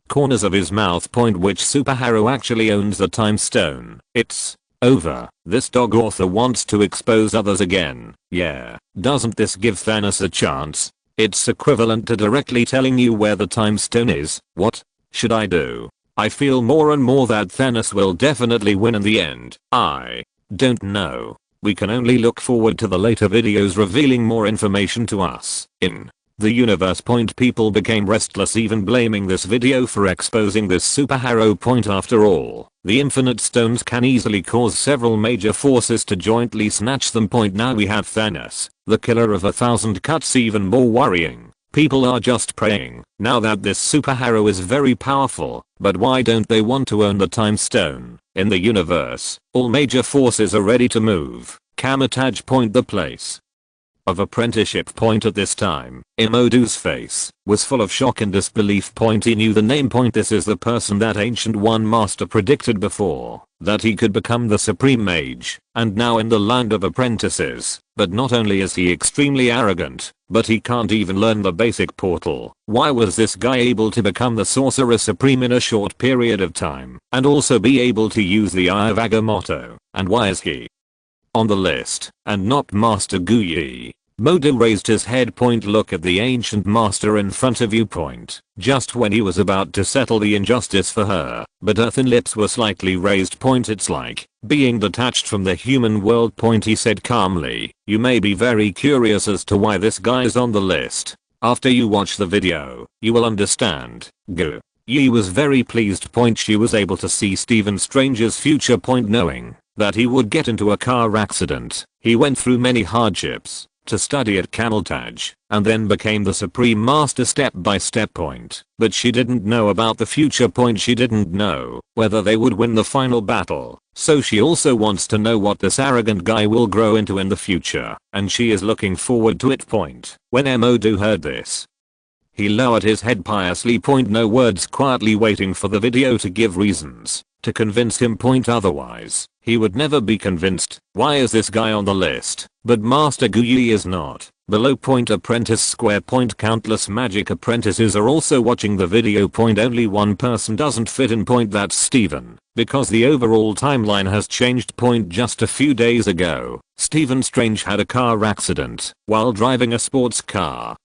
corners of his mouth point. Which superhero actually owns the time stone? It's over. This dog author wants to expose others again. Yeah, doesn't this give Thanos a chance? It's equivalent to directly telling you where the time stone is. What should I do? I feel more and more that Thanos will definitely win in the end. I don't know. We can only look forward to the later videos revealing more information to us. In the universe point, people became restless, even blaming this video for exposing this superhero point. After all, the infinite stones can easily cause several major forces to jointly snatch them point. Now we have Thanos, the killer of 1,000 cuts. Even more worrying, people are just praying now that this superhero is very powerful, but why don't they want to own the time stone? In the universe, all major forces are ready to move. Camotage point, the place of apprenticeship point. At this time, Imodu's face was full of shock and disbelief point. He knew the name point. This is the person that Ancient One Master predicted before, that he could become the Supreme Mage, and now in the land of apprentices. But not only is he extremely arrogant, but he can't even learn the basic portal. Why was this guy able to become the Sorcerer Supreme in a short period of time, and also be able to use the Nyavaga motto? And why is he on the list and not Master Guyi? Modu raised his head point. Look at the ancient master in front of you point. Just when he was about to settle the injustice for her, but her thin lips were slightly raised point. It's like being detached from the human world point. He said calmly, you may be very curious as to why this guy is on the list. After you watch the video, you will understand. Go. Yi was very pleased point. She was able to see Stephen Strange's future point, knowing that he would get into a car accident. He went through many hardships to study at Camotage, and then became the Supreme Master step by step point. But she didn't know about the future point. She didn't know whether they would win the final battle. So she also wants to know what this arrogant guy will grow into in the future, and she is looking forward to it point. When Emodu heard this, he lowered his head piously point. No words, quietly waiting for the video to give reasons to convince him point. Otherwise, he would never be convinced. Why is this guy on the list, but Master Guyi is not? Below point, apprentice square point. Countless magic apprentices are also watching the video point. Only one person doesn't fit in point. That's Stephen, because the overall timeline has changed point. Just a few days ago, Stephen Strange had a car accident while driving a sports car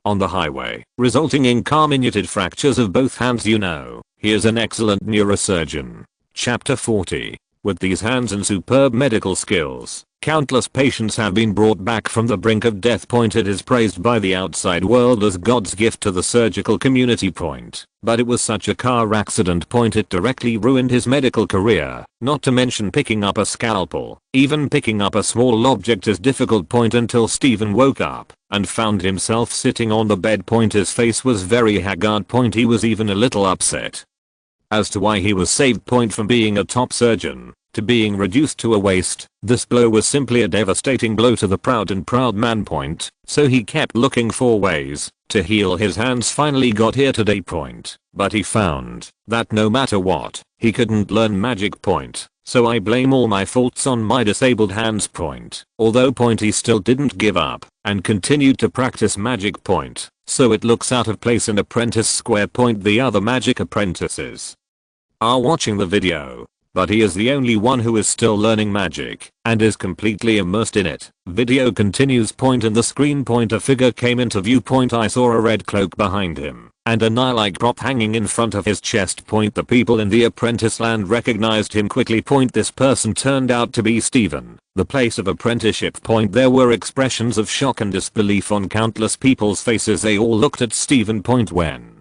on the highway, resulting in comminuted fractures of both hands. You know, he is an excellent neurosurgeon. Chapter 40. With these hands and superb medical skills, countless patients have been brought back from the brink of death point. It is praised by the outside world as God's gift to the surgical community point. But it was such a car accident point, it directly ruined his medical career. Not to mention picking up a scalpel. Even picking up a small object is difficult point until Stephen woke up and found himself sitting on the bed point. His face was very haggard point. He was even a little upset as to why he was saved point from being a top surgeon to being reduced to a waste. This blow was simply a devastating blow to the proud man point, so he kept looking for ways to heal his hands. Finally got here today point, but he found that no matter what, he couldn't learn magic point. So I blame all my faults on my disabled hands point. Although point, he still didn't give up and continued to practice magic point, so it looks out of place in apprentice square point. The other magic apprentices are watching the video, but he is the only one who is still learning magic and is completely immersed in it. Video continues point. In the screen point, a figure came into view point. I saw a red cloak behind him and a knife-like prop hanging in front of his chest point. The people in the apprentice land recognized him quickly point. This person turned out to be Stephen. The place of apprenticeship point, there were expressions of shock and disbelief on countless people's faces. They all looked at Stephen point when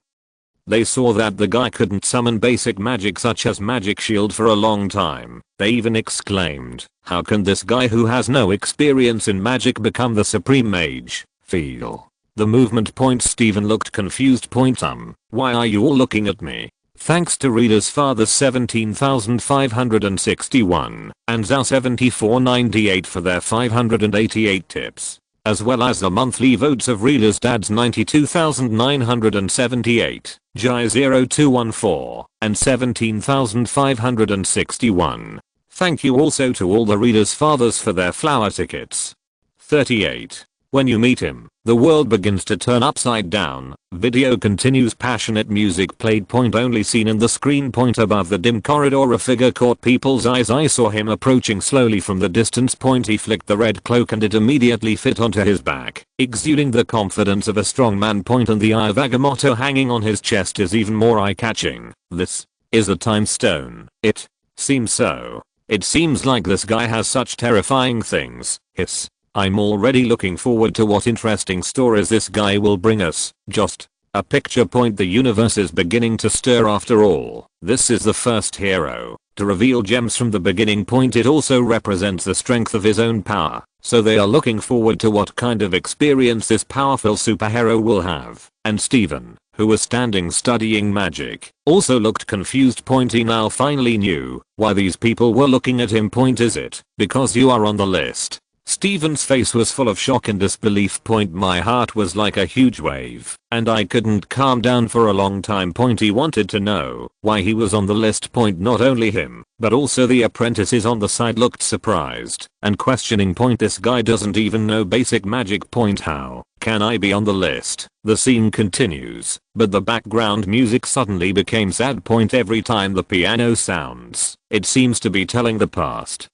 they saw that the guy couldn't summon basic magic such as magic shield for a long time. They even exclaimed, how can this guy who has no experience in magic become the Supreme Mage? Feel the movement point. Stephen looked confused point. Why are you all looking at me? Thanks to readers Father 17,561 and Zao 7498 for their 588 tips, as well as the monthly votes of readers Dads 92,978, Jai 0214, and 17,561. Thank you also to all the readers fathers for their flower tickets. 38. When you meet him, the world begins to turn upside down. Video continues. Passionate music played. Only seen in the screen. Above the dim corridor a figure caught people's eyes. I saw him approaching slowly from the distance. He flicked the red cloak and it immediately fit onto his back, exuding the confidence of a strong man. And the eye of Agamotto hanging on his chest is even more eye-catching. This is a time stone. It seems so. It seems like this guy has such terrifying things. Hiss. I'm already looking forward to what interesting stories this guy will bring us. Just a picture. The universe is beginning to stir after all. This is the first hero to reveal gems from the beginning. It also represents the strength of his own power, so they are looking forward to what kind of experience this powerful superhero will have. And Steven, who was standing studying magic, also looked confused. He now finally knew why these people were looking at him. Is it because you are on the list? Steven's face was full of shock and disbelief. My heart was like a huge wave, and I couldn't calm down for a long time. He wanted to know why he was on the list. Not only him, but also the apprentices on the side looked surprised and questioning. This guy doesn't even know basic magic. How can I be on the list? The scene continues, but the background music suddenly became sad. Every time the piano sounds, it seems to be telling the past,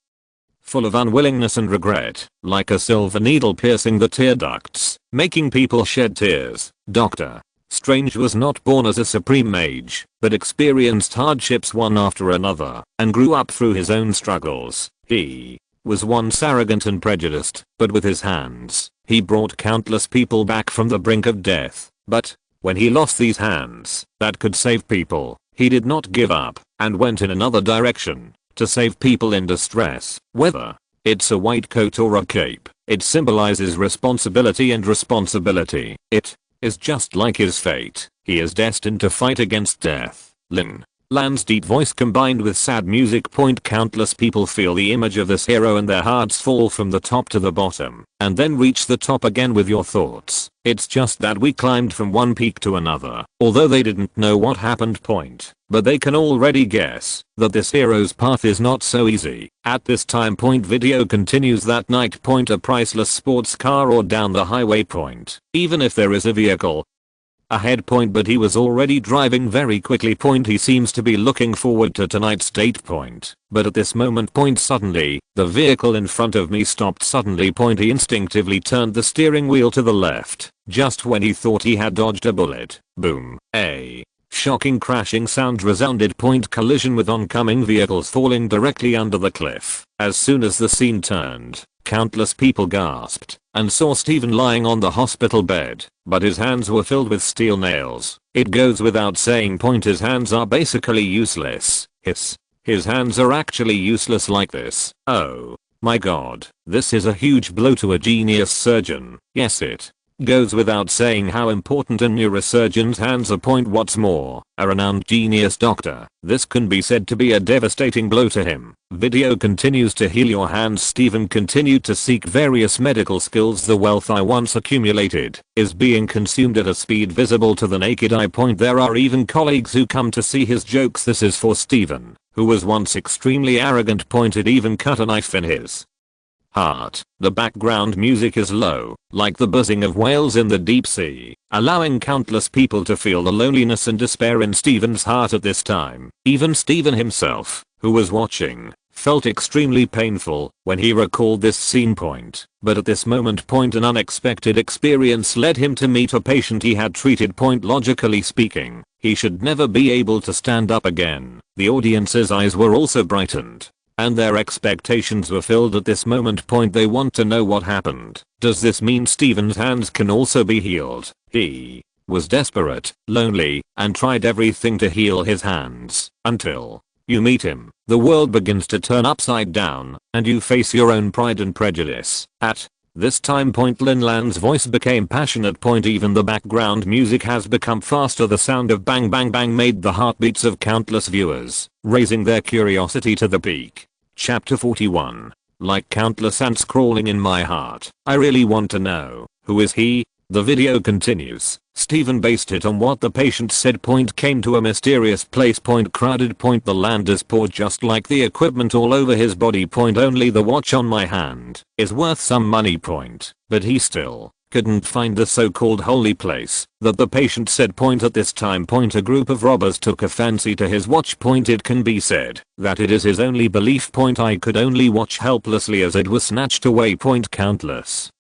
full of unwillingness and regret, like a silver needle piercing the tear ducts, making people shed tears. Doctor Strange was not born as a supreme mage, but experienced hardships one after another, and grew up through his own struggles. He was once arrogant and prejudiced, but with his hands, he brought countless people back from the brink of death. But when he lost these hands that could save people, he did not give up, and went in another direction to save people in distress. Whether it's a white coat or a cape, it symbolizes responsibility, and responsibility. It is just like his fate. He is destined to fight against death. Lin Lan's deep voice combined with sad music. Countless people feel the image of this hero and their hearts fall from the top to the bottom, and then reach the top again with your thoughts. It's just that we climbed from one peak to another, although they didn't know what happened. But they can already guess that this hero's path is not so easy. At this time. Video continues. That night. A priceless sports car or down the highway. Even if there is a vehicle ahead. But he was already driving very quickly. He seems to be looking forward to tonight's date. But at this moment. Suddenly, the vehicle in front of me stopped suddenly. He instinctively turned the steering wheel to the left, just when he thought he had dodged a bullet. Boom. A shocking crashing sound resounded. Collision with oncoming vehicles falling directly under the cliff. As soon as the scene turned, countless people gasped and saw Steven lying on the hospital bed, but his hands were filled with steel nails. It goes without saying. His hands are basically useless. Hiss. His hands are actually useless like this. Oh my god. This is a huge blow to a genius surgeon. Yes, it goes without saying how important a neurosurgeon's hands are. What's more, a renowned genius doctor. This can be said to be a devastating blow to him. Video continues. To heal your hands. Steven continued to seek various medical skills. The wealth I once accumulated is being consumed at a speed visible to the naked eye. There are even colleagues who come to see his jokes. This is for Steven, who was once extremely arrogant. It even cut a knife in his heart. The background music is low, like the buzzing of whales in the deep sea, allowing countless people to feel the loneliness and despair in Steven's heart at this time. Even Steven himself, who was watching, felt extremely painful when he recalled this scene. But at this moment. An unexpected experience led him to meet a patient he had treated. Logically speaking, he should never be able to stand up again. The audience's eyes were also brightened, and their expectations were filled at this moment. They want to know what happened. Does this mean Steven's hands can also be healed? He was desperate, lonely, and tried everything to heal his hands, until you meet him. The world begins to turn upside down, and you face your own pride and prejudice. At This time point Lin Lan's voice became passionate point even the background music has become faster. The sound of bang bang bang made the heartbeats of countless viewers, raising their curiosity to the peak. Chapter 41. Like countless ants crawling in my heart, I really want to know, who is he? The video continues. Steven based it on what the patient said point came to a mysterious place point crowded point the land is poor just like the equipment all over his body point only the watch on my hand is worth some money point, but he still couldn't find the so-called holy place that the patient said point at this time point a group of robbers took a fancy to his watch point it can be said that it is his only belief point I could only watch helplessly as it was snatched away point countless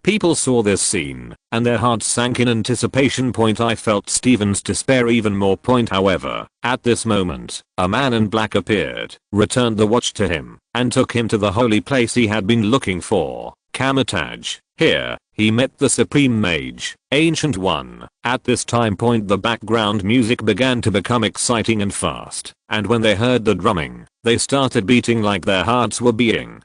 people saw this scene, and their hearts sank in anticipation point I felt Steven's despair even more point however, at this moment, a man in black appeared, returned the watch to him, and took him to the holy place he had been looking for, Kamataj. Here, he met the Supreme Mage, Ancient One. At this time point the background music began to become exciting and fast, and when they heard the drumming, they started beating like their hearts were being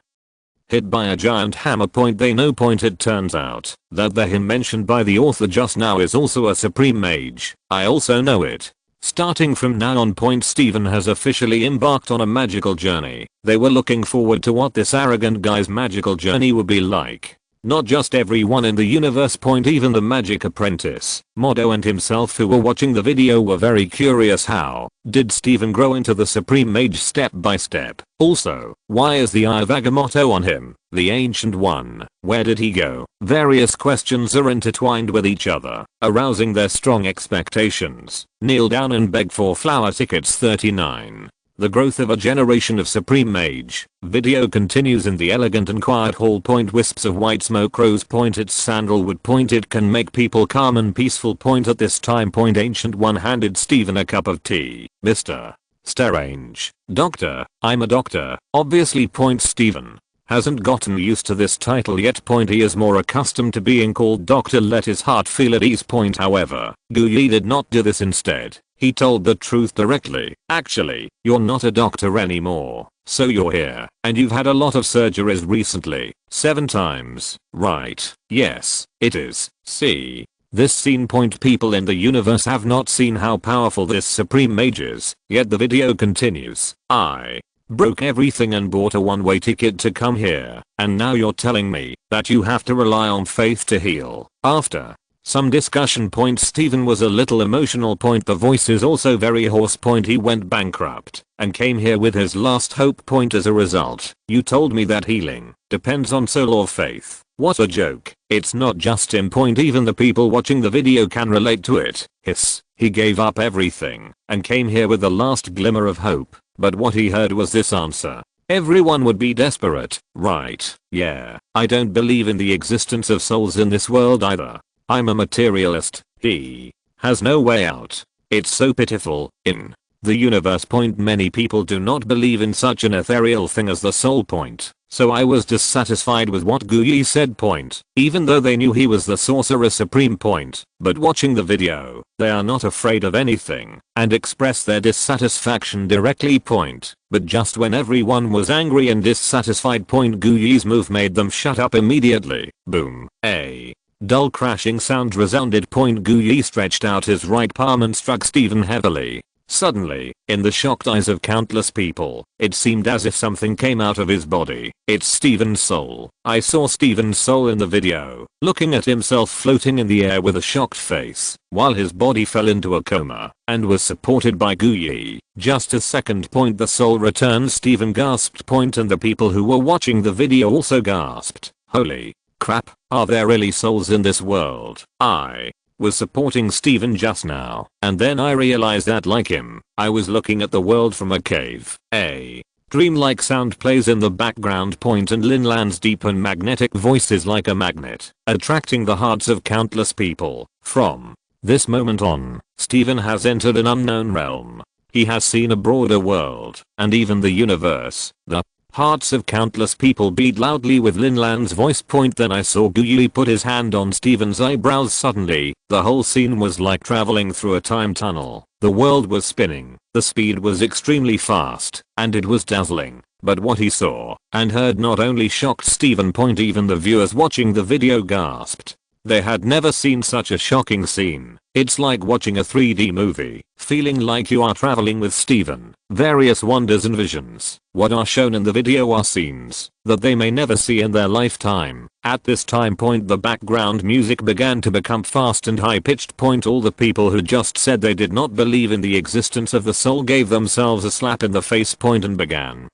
hit by a giant hammer point they know point it turns out that the him mentioned by the author just now is also a supreme mage. I also know it. Starting from now on point Steven has officially embarked on a magical journey. They were looking forward to what this arrogant guy's magical journey would be like. Not just everyone in the universe point even the magic apprentice, Modo and himself who were watching the video were very curious how did Steven grow into the supreme mage step by step. Also, why is the eye of Agamotto on him, the ancient one? Where did he go? Various questions are intertwined with each other, arousing their strong expectations. Kneel down and beg for flower tickets 39. The growth of a generation of supreme mage. Video continues in the elegant and quiet hall point wisps of white smoke rose point it's sandalwood point it can make people calm and peaceful point at this time point ancient one handed Steven a cup of tea. Mr. Strange. Doctor, I'm a doctor, obviously point Steven hasn't gotten used to this title yet point he is more accustomed to being called doctor let his heart feel at ease point however, Guyi did not do this instead. He told the truth directly. Actually, you're not a doctor anymore. So you're here, and you've had a lot of surgeries recently. 7 times. Right. Yes, it is. See. This scene point people in the universe have not seen how powerful this supreme mage is, yet the video continues. I broke everything and bought a one-way ticket to come here, and now you're telling me that you have to rely on faith to heal. After some discussion point Steven was a little emotional point the voice is also very hoarse point he went bankrupt and came here with his last hope point as a result. You told me that healing depends on soul or faith. What a joke. It's not just him point even the people watching the video can relate to it. Hiss. He gave up everything and came here with the last glimmer of hope, but what he heard was this answer. Everyone would be desperate, right? Yeah. I don't believe in the existence of souls in this world either. I'm a materialist. He has no way out. It's so pitiful. In the universe point many people do not believe in such an ethereal thing as the soul point. So I was dissatisfied with what Guyi said point, even though they knew he was the sorcerer supreme point. But watching the video, they are not afraid of anything and express their dissatisfaction directly point. But just when everyone was angry and dissatisfied point Guyi's move made them shut up immediately. Boom. A dull crashing sound resounded point Guyi stretched out his right palm and struck Steven heavily. Suddenly, in the shocked eyes of countless people, it seemed as if something came out of his body. It's Steven's soul. I saw Steven's soul in the video, looking at himself floating in the air with a shocked face, while his body fell into a coma, and was supported by Guyi. Just a second point the soul returned Steven gasped point and the people who were watching the video also gasped. Holy crap, are there really souls in this world? I was supporting Steven just now, and then I realized that like him, I was looking at the world from a cave. A dreamlike sound plays in the background point and Lin Lan's deep and magnetic voice is like a magnet, attracting the hearts of countless people. From this moment on, Steven has entered an unknown realm. He has seen a broader world, and even the universe. The hearts of countless people beat loudly with Lin Lan's voice point then I saw Guyi put his hand on Steven's eyebrows suddenly, the whole scene was like traveling through a time tunnel. The world was spinning, the speed was extremely fast, and it was dazzling. But what he saw and heard not only shocked Steven. Even the viewers watching the video gasped. They had never seen such a shocking scene. It's like watching a 3D movie, feeling like you are traveling with Steven. Various wonders and visions. What are shown in the video are scenes that they may never see in their lifetime. At this time point the background music began to become fast and high pitched. All the people who just said they did not believe in the existence of the soul gave themselves a slap in the face and began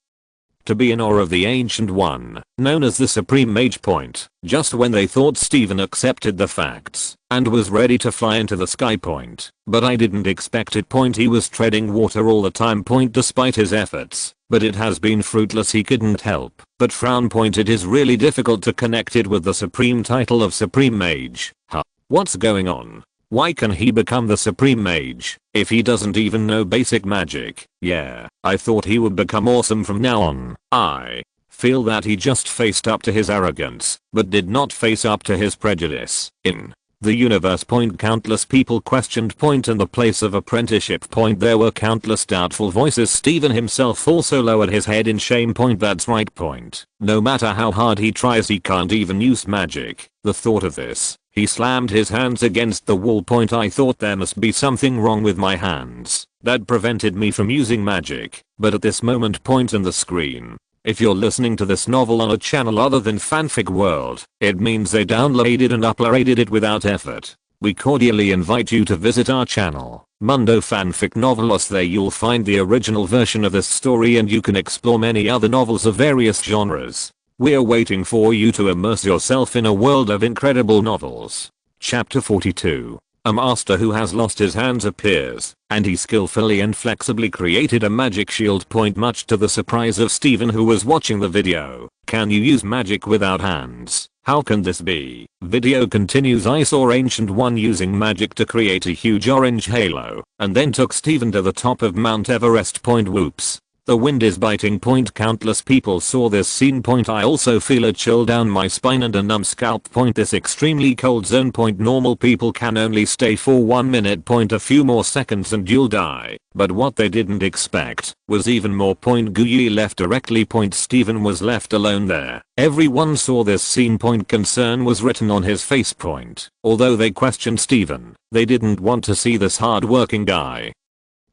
to be in awe of the Ancient One, known as the Supreme Mage. Just when they thought Steven accepted the facts and was ready to fly into the sky. But I didn't expect it. He was treading water all the time. Despite his efforts, but it has been fruitless. He couldn't help but frown. It is really difficult to connect it with the supreme title of Supreme Mage. What's going on? Why can he become the Supreme Mage if he doesn't even know basic magic? Yeah, I thought he would become awesome from now on. I feel that he just faced up to his arrogance, but did not face up to his prejudice. In the universe. Countless people questioned. In the place of apprenticeship. There were countless doubtful voices. Steven himself also lowered his head in shame. That's right. No matter how hard he tries he can't even use magic. The thought of this. He slammed his hands against the wall. I thought there must be something wrong with my hands that prevented me from using magic. But at this moment. In the screen. If you're listening to this novel on a channel other than Fanfic World, it means they downloaded and uploaded it without effort. We cordially invite you to visit our channel, Mundo Fanfic Novelos. There you'll find the original version of this story and you can explore many other novels of various genres. We're waiting for you to immerse yourself in a world of incredible novels. Chapter 42. A master who has lost his hands appears, and he skillfully and flexibly created a magic shield. Much to the surprise of Steven who was watching the video. Can you use magic without hands? How can this be? Video continues. I saw Ancient One using magic to create a huge orange halo, and then took Steven to the top of Mount Everest. Whoops. The wind is biting. Countless people saw this scene. I also feel a chill down my spine and a numb scalp. This extremely cold zone. Normal people can only stay for 1 minute. A few more seconds and you'll die. But what they didn't expect was even more. Guyi left directly. Steven was left alone there. Everyone saw this scene. Concern was written on his face. Although they questioned Steven, they didn't want to see this hard-working guy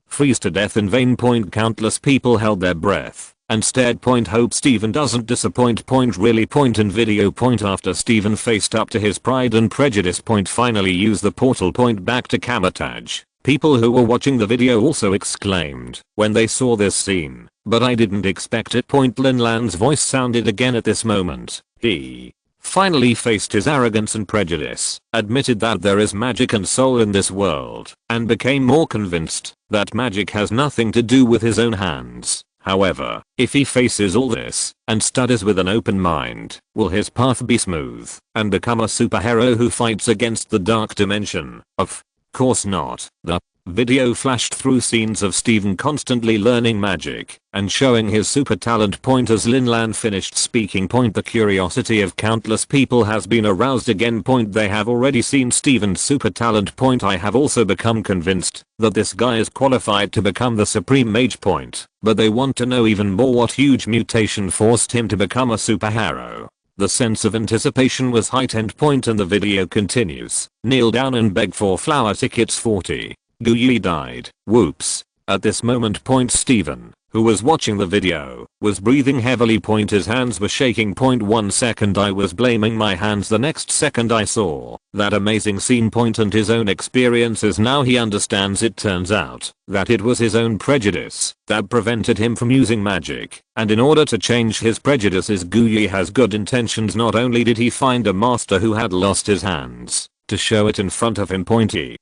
freeze to death in vain. Countless people held their breath and stared. Hope Steven doesn't disappoint. Really. In video. After Steven faced up to his pride and prejudice. Finally used the portal. Back to Kamatage. People who were watching the video also exclaimed when they saw this scene, but I didn't expect it. Lin Lan's voice sounded again at this moment. He finally faced his arrogance and prejudice, admitted that there is magic and soul in this world, and became more convinced that magic has nothing to do with his own hands. However, if he faces all this and studies with an open mind, will his path be smooth and become a superhero who fights against the dark dimension? Of course not. The video flashed through scenes of Steven constantly learning magic and showing his super talent. As Lin Lan finished speaking. The curiosity of countless people has been aroused again. They have already seen Steven's super talent. I have also become convinced that this guy is qualified to become the Supreme Mage. But they want to know even more what huge mutation forced him to become a superhero. The sense of anticipation was heightened. And the video continues. Kneel down and beg for flower tickets. 40. Guyi died. Whoops. At this moment. Steven, who was watching the video, was breathing heavily. His hands were shaking. 1 second I was blaming my hands. The next second I saw that amazing scene. And his own experiences. Now he understands. It turns out that it was his own prejudice that prevented him from using magic. And in order to change his prejudices, Guyi has good intentions. Not only did he find a master who had lost his hands to show it in front of him. He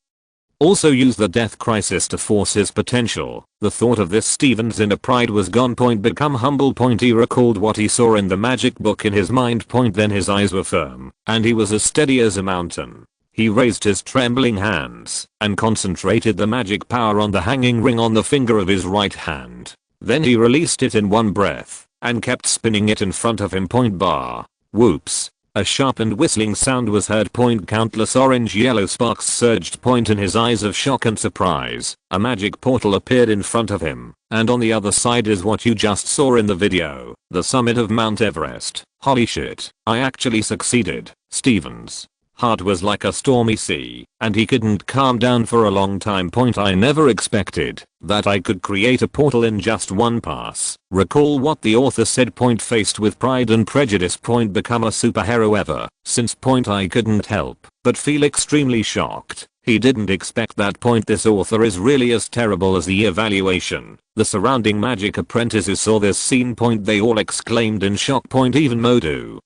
also used the death crisis to force his potential. The thought of this Steven's inner pride was gone. Become humble. He recalled what he saw in the magic book in his mind. Then his eyes were firm and he was as steady as a mountain. He raised his trembling hands and concentrated the magic power on the hanging ring on the finger of his right hand. Then he released it in one breath and kept spinning it in front of him. Bar. Whoops. A sharp and whistling sound was heard. Countless orange-yellow sparks surged. In his eyes of shock and surprise, a magic portal appeared in front of him, and on the other side is what you just saw in the video, the summit of Mount Everest. Holy shit, I actually succeeded. Steven's heart was like a stormy sea, and he couldn't calm down for a long time. I never expected that I could create a portal in just one pass. Recall what the author said. Faced with Pride and Prejudice. Become a superhero ever since. I couldn't help but feel extremely shocked. He didn't expect that. This author is really as terrible as the evaluation. The surrounding magic apprentices saw this scene. They all exclaimed in shock. Even Modu,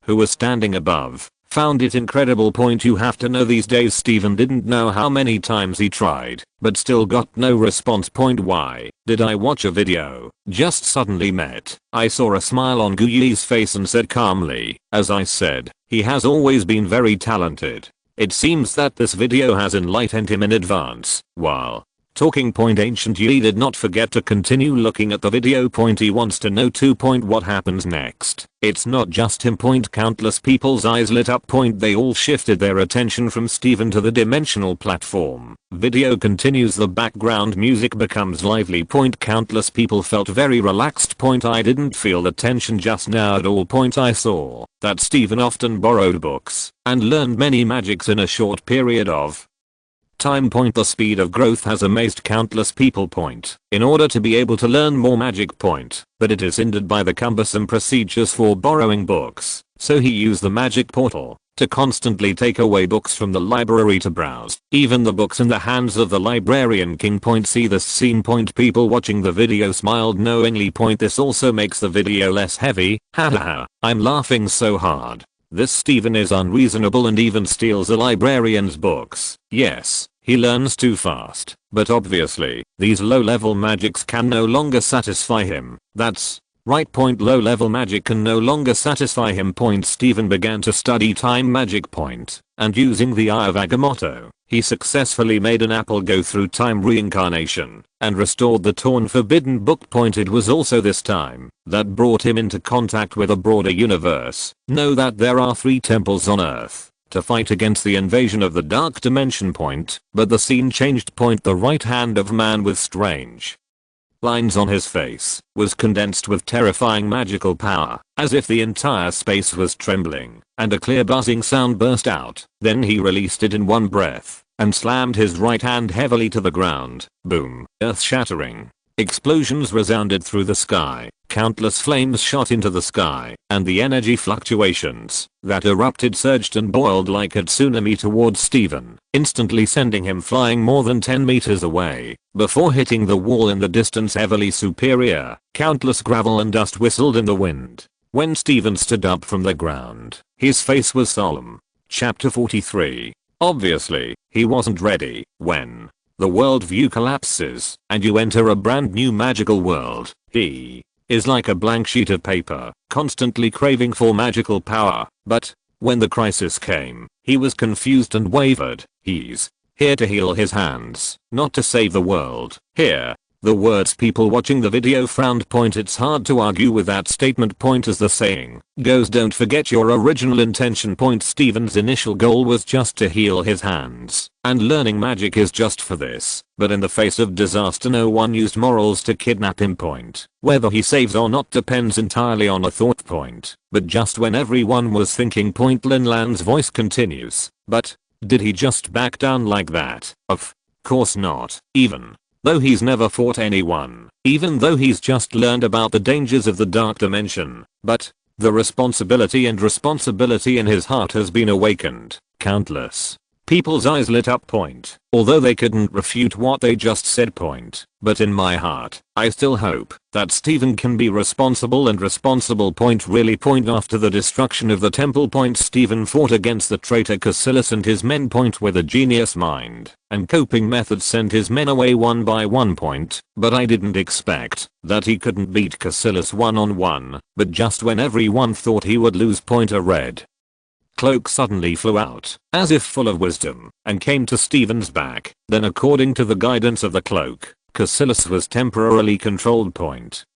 who was standing above, found it incredible. You have to know these days Steven didn't know how many times he tried, but still got no response. Why did I watch a video? Just suddenly met. I saw a smile on Guyi's face and said calmly, as I said, he has always been very talented. It seems that this video has enlightened him in advance. While talking. Ancient Yi did not forget to continue looking at the video. He wants to know too. What happens next? It's not just him. Countless people's eyes lit up. They all shifted their attention from Steven to the dimensional platform. Video continues. The background music becomes lively. Countless people felt very relaxed. I didn't feel the tension just now at all. I saw that Steven often borrowed books and learned many magics in a short period of time. The speed of growth has amazed countless people. In order to be able to learn more magic. But it is hindered by the cumbersome procedures for borrowing books, so he used the magic portal to constantly take away books from the library to browse, even the books in the hands of the librarian king. See this scene. People watching the video smiled knowingly. This also makes the video less heavy. Hahaha, I'm laughing so hard. This Steven is unreasonable and even steals a librarian's books. Yes, he learns too fast, but obviously, these low-level magics can no longer satisfy him. That's right. Low-level magic can no longer satisfy him. Steven began to study time magic. And using the Eye of Agamotto, he successfully made an apple go through time reincarnation and restored the torn forbidden book. It was also this time that brought him into contact with a broader universe. Know that there are 3 temples on Earth to fight against the invasion of the dark dimension. But the scene changed. The right hand of man with strange lines on his face was condensed with terrifying magical power, as if the entire space was trembling, and a clear buzzing sound burst out. Then he released it in one breath and slammed his right hand heavily to the ground. Boom. Earth-shattering explosions resounded through the sky. Countless flames shot into the sky, and the energy fluctuations that erupted surged and boiled like a tsunami towards Steven, instantly sending him flying more than 10 meters away, before hitting the wall in the distance. Heavily superior. Countless gravel and dust whistled in the wind. When Steven stood up from the ground, his face was solemn. Chapter 43. Obviously, he wasn't ready. When the worldview collapses, and you enter a brand new magical world, he is like a blank sheet of paper, constantly craving for magical power. But when the crisis came, he was confused and wavered. He's here to heal his hands, not to save the world. Here, the words people watching the video frowned. It's hard to argue with that statement. As the saying goes, don't forget your original intention. Steven's initial goal was just to heal his hands, and learning magic is just for this. But in the face of disaster, no one used morals to kidnap him. Whether he saves or not depends entirely on a thought. But just when everyone was thinking. Lin Lan's voice continues. But did he just back down like that? Of course not. Even though he's never fought anyone, even though he's just learned about the dangers of the dark dimension, but the responsibility in his heart has been awakened. Countless people's eyes lit up. Although they couldn't refute what they just said. But in my heart, I still hope that Steven can be responsible and responsible. Really. After the destruction of the temple. Steven fought against the traitor Cassilis and his men. With a genius mind and coping methods sent his men away one by one. But I didn't expect that he couldn't beat Cassilis one-on-one. But just when everyone thought he would lose. A red cloak suddenly flew out, as if full of wisdom, and came to Steven's back. Then, according to the guidance of the cloak, Cassilis was temporarily controlled.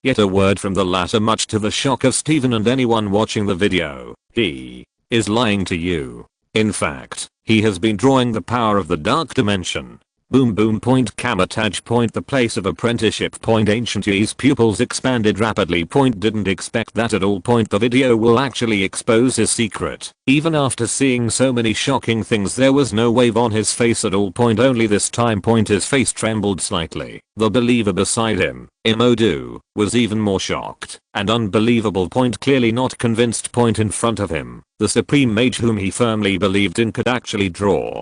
Yet a word from the latter, much to the shock of Steven and anyone watching the video. He is lying to you. In fact, he has been drawing the power of the dark dimension. Boom boom point camotage point the place of apprenticeship point ancient Yi's pupils expanded rapidly point didn't expect that at all point the video will actually expose his secret. Even after seeing so many shocking things there was no wave on his face at all point only this time point his face trembled slightly. The believer beside him, Imodu, was even more shocked and unbelievable point clearly not convinced point in front of him. The supreme mage whom he firmly believed in could actually draw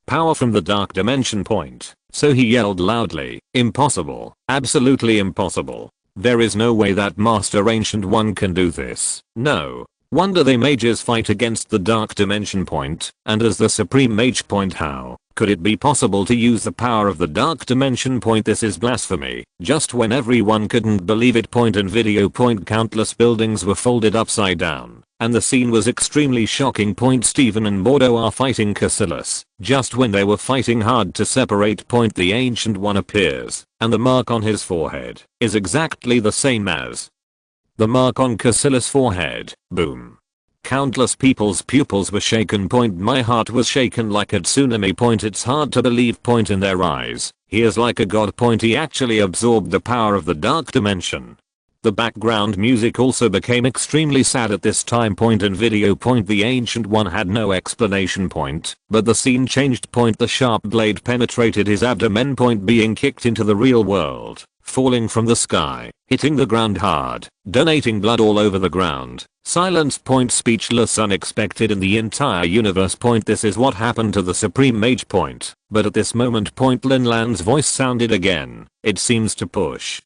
power from the dark dimension point. So he yelled loudly, impossible, absolutely impossible. There is no way that Master Ancient One can do this. No wonder they mages fight against the dark dimension point, and as the supreme mage point how could it be possible to use the power of the dark dimension point this is blasphemy. Just when everyone couldn't believe it point and video point countless buildings were folded upside down. And the scene was extremely shocking point Stephen and Mordo are fighting Cassilis. Just when they were fighting hard to separate point the Ancient One appears, and the mark on his forehead is exactly the same as the mark on Cassilis' forehead. Boom. Countless people's pupils were shaken point my heart was shaken like a tsunami point it's hard to believe point in their eyes. He is like a god point he actually absorbed the power of the dark dimension. The background music also became extremely sad at this time point and video point the Ancient One had no explanation point, but the scene changed point the sharp blade penetrated his abdomen point being kicked into the real world, falling from the sky, hitting the ground hard, donating blood all over the ground. Silence point speechless unexpected in the entire universe point this is what happened to the supreme mage point, but at this moment point Lin Lan's voice sounded again. It seems to push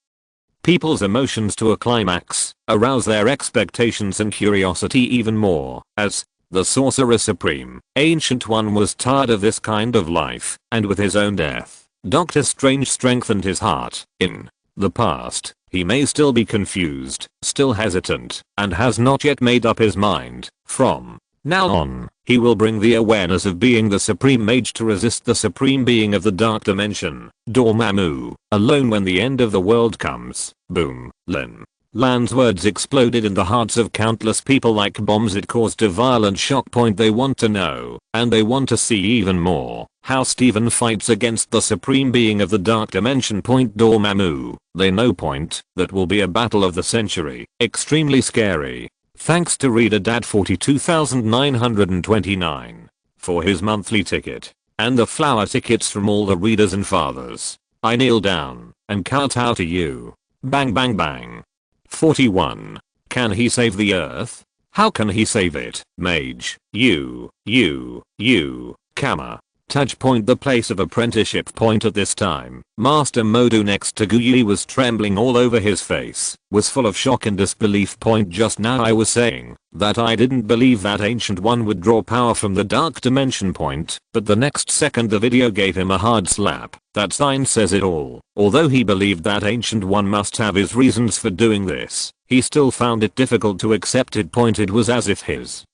people's emotions to a climax, arouse their expectations and curiosity even more, as the Sorcerer Supreme, Ancient One was tired of this kind of life, and with his own death, Doctor Strange strengthened his heart. In the past, he may still be confused, still hesitant, and has not yet made up his mind. From now on, he will bring the awareness of being the supreme mage to resist the supreme being of the dark dimension, Dormammu, alone when the end of the world comes. Boom. Lin Lan's words exploded in the hearts of countless people like bombs. It caused a violent shock point they want to know, and they want to see even more, how Stephen fights against the supreme being of the dark dimension point Dormammu. They know point, that will be a battle of the century, extremely scary. Thanks to Reader Dad 42,929 for his monthly ticket, and the flower tickets from all the readers and fathers. I kneel down and kowtow to you. Bang bang bang. 41. Can he save the earth? How can he save it? Mage, you, Kama. Touch point the place of apprenticeship point at this time. Master Modu next to Guyi was trembling all over his face, was full of shock and disbelief point just now I was saying that I didn't believe that Ancient One would draw power from the dark dimension point, but the next second the video gave him a hard slap. That sign says it all. Although he believed that Ancient One must have his reasons for doing this, he still found it difficult to accept it point it was as if his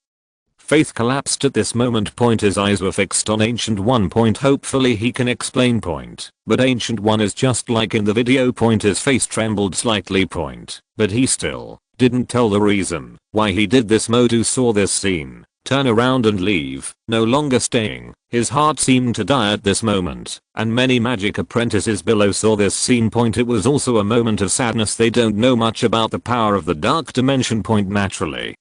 faith collapsed at this moment point his eyes were fixed on Ancient One point hopefully he can explain point, but Ancient One is just like in the video point his face trembled slightly point, but he still didn't tell the reason why he did this. Modu saw this scene, turn around and leave, no longer staying. His heart seemed to die at this moment, and many magic apprentices below saw this scene point it was also a moment of sadness they don't know much about the power of the dark dimension point naturally.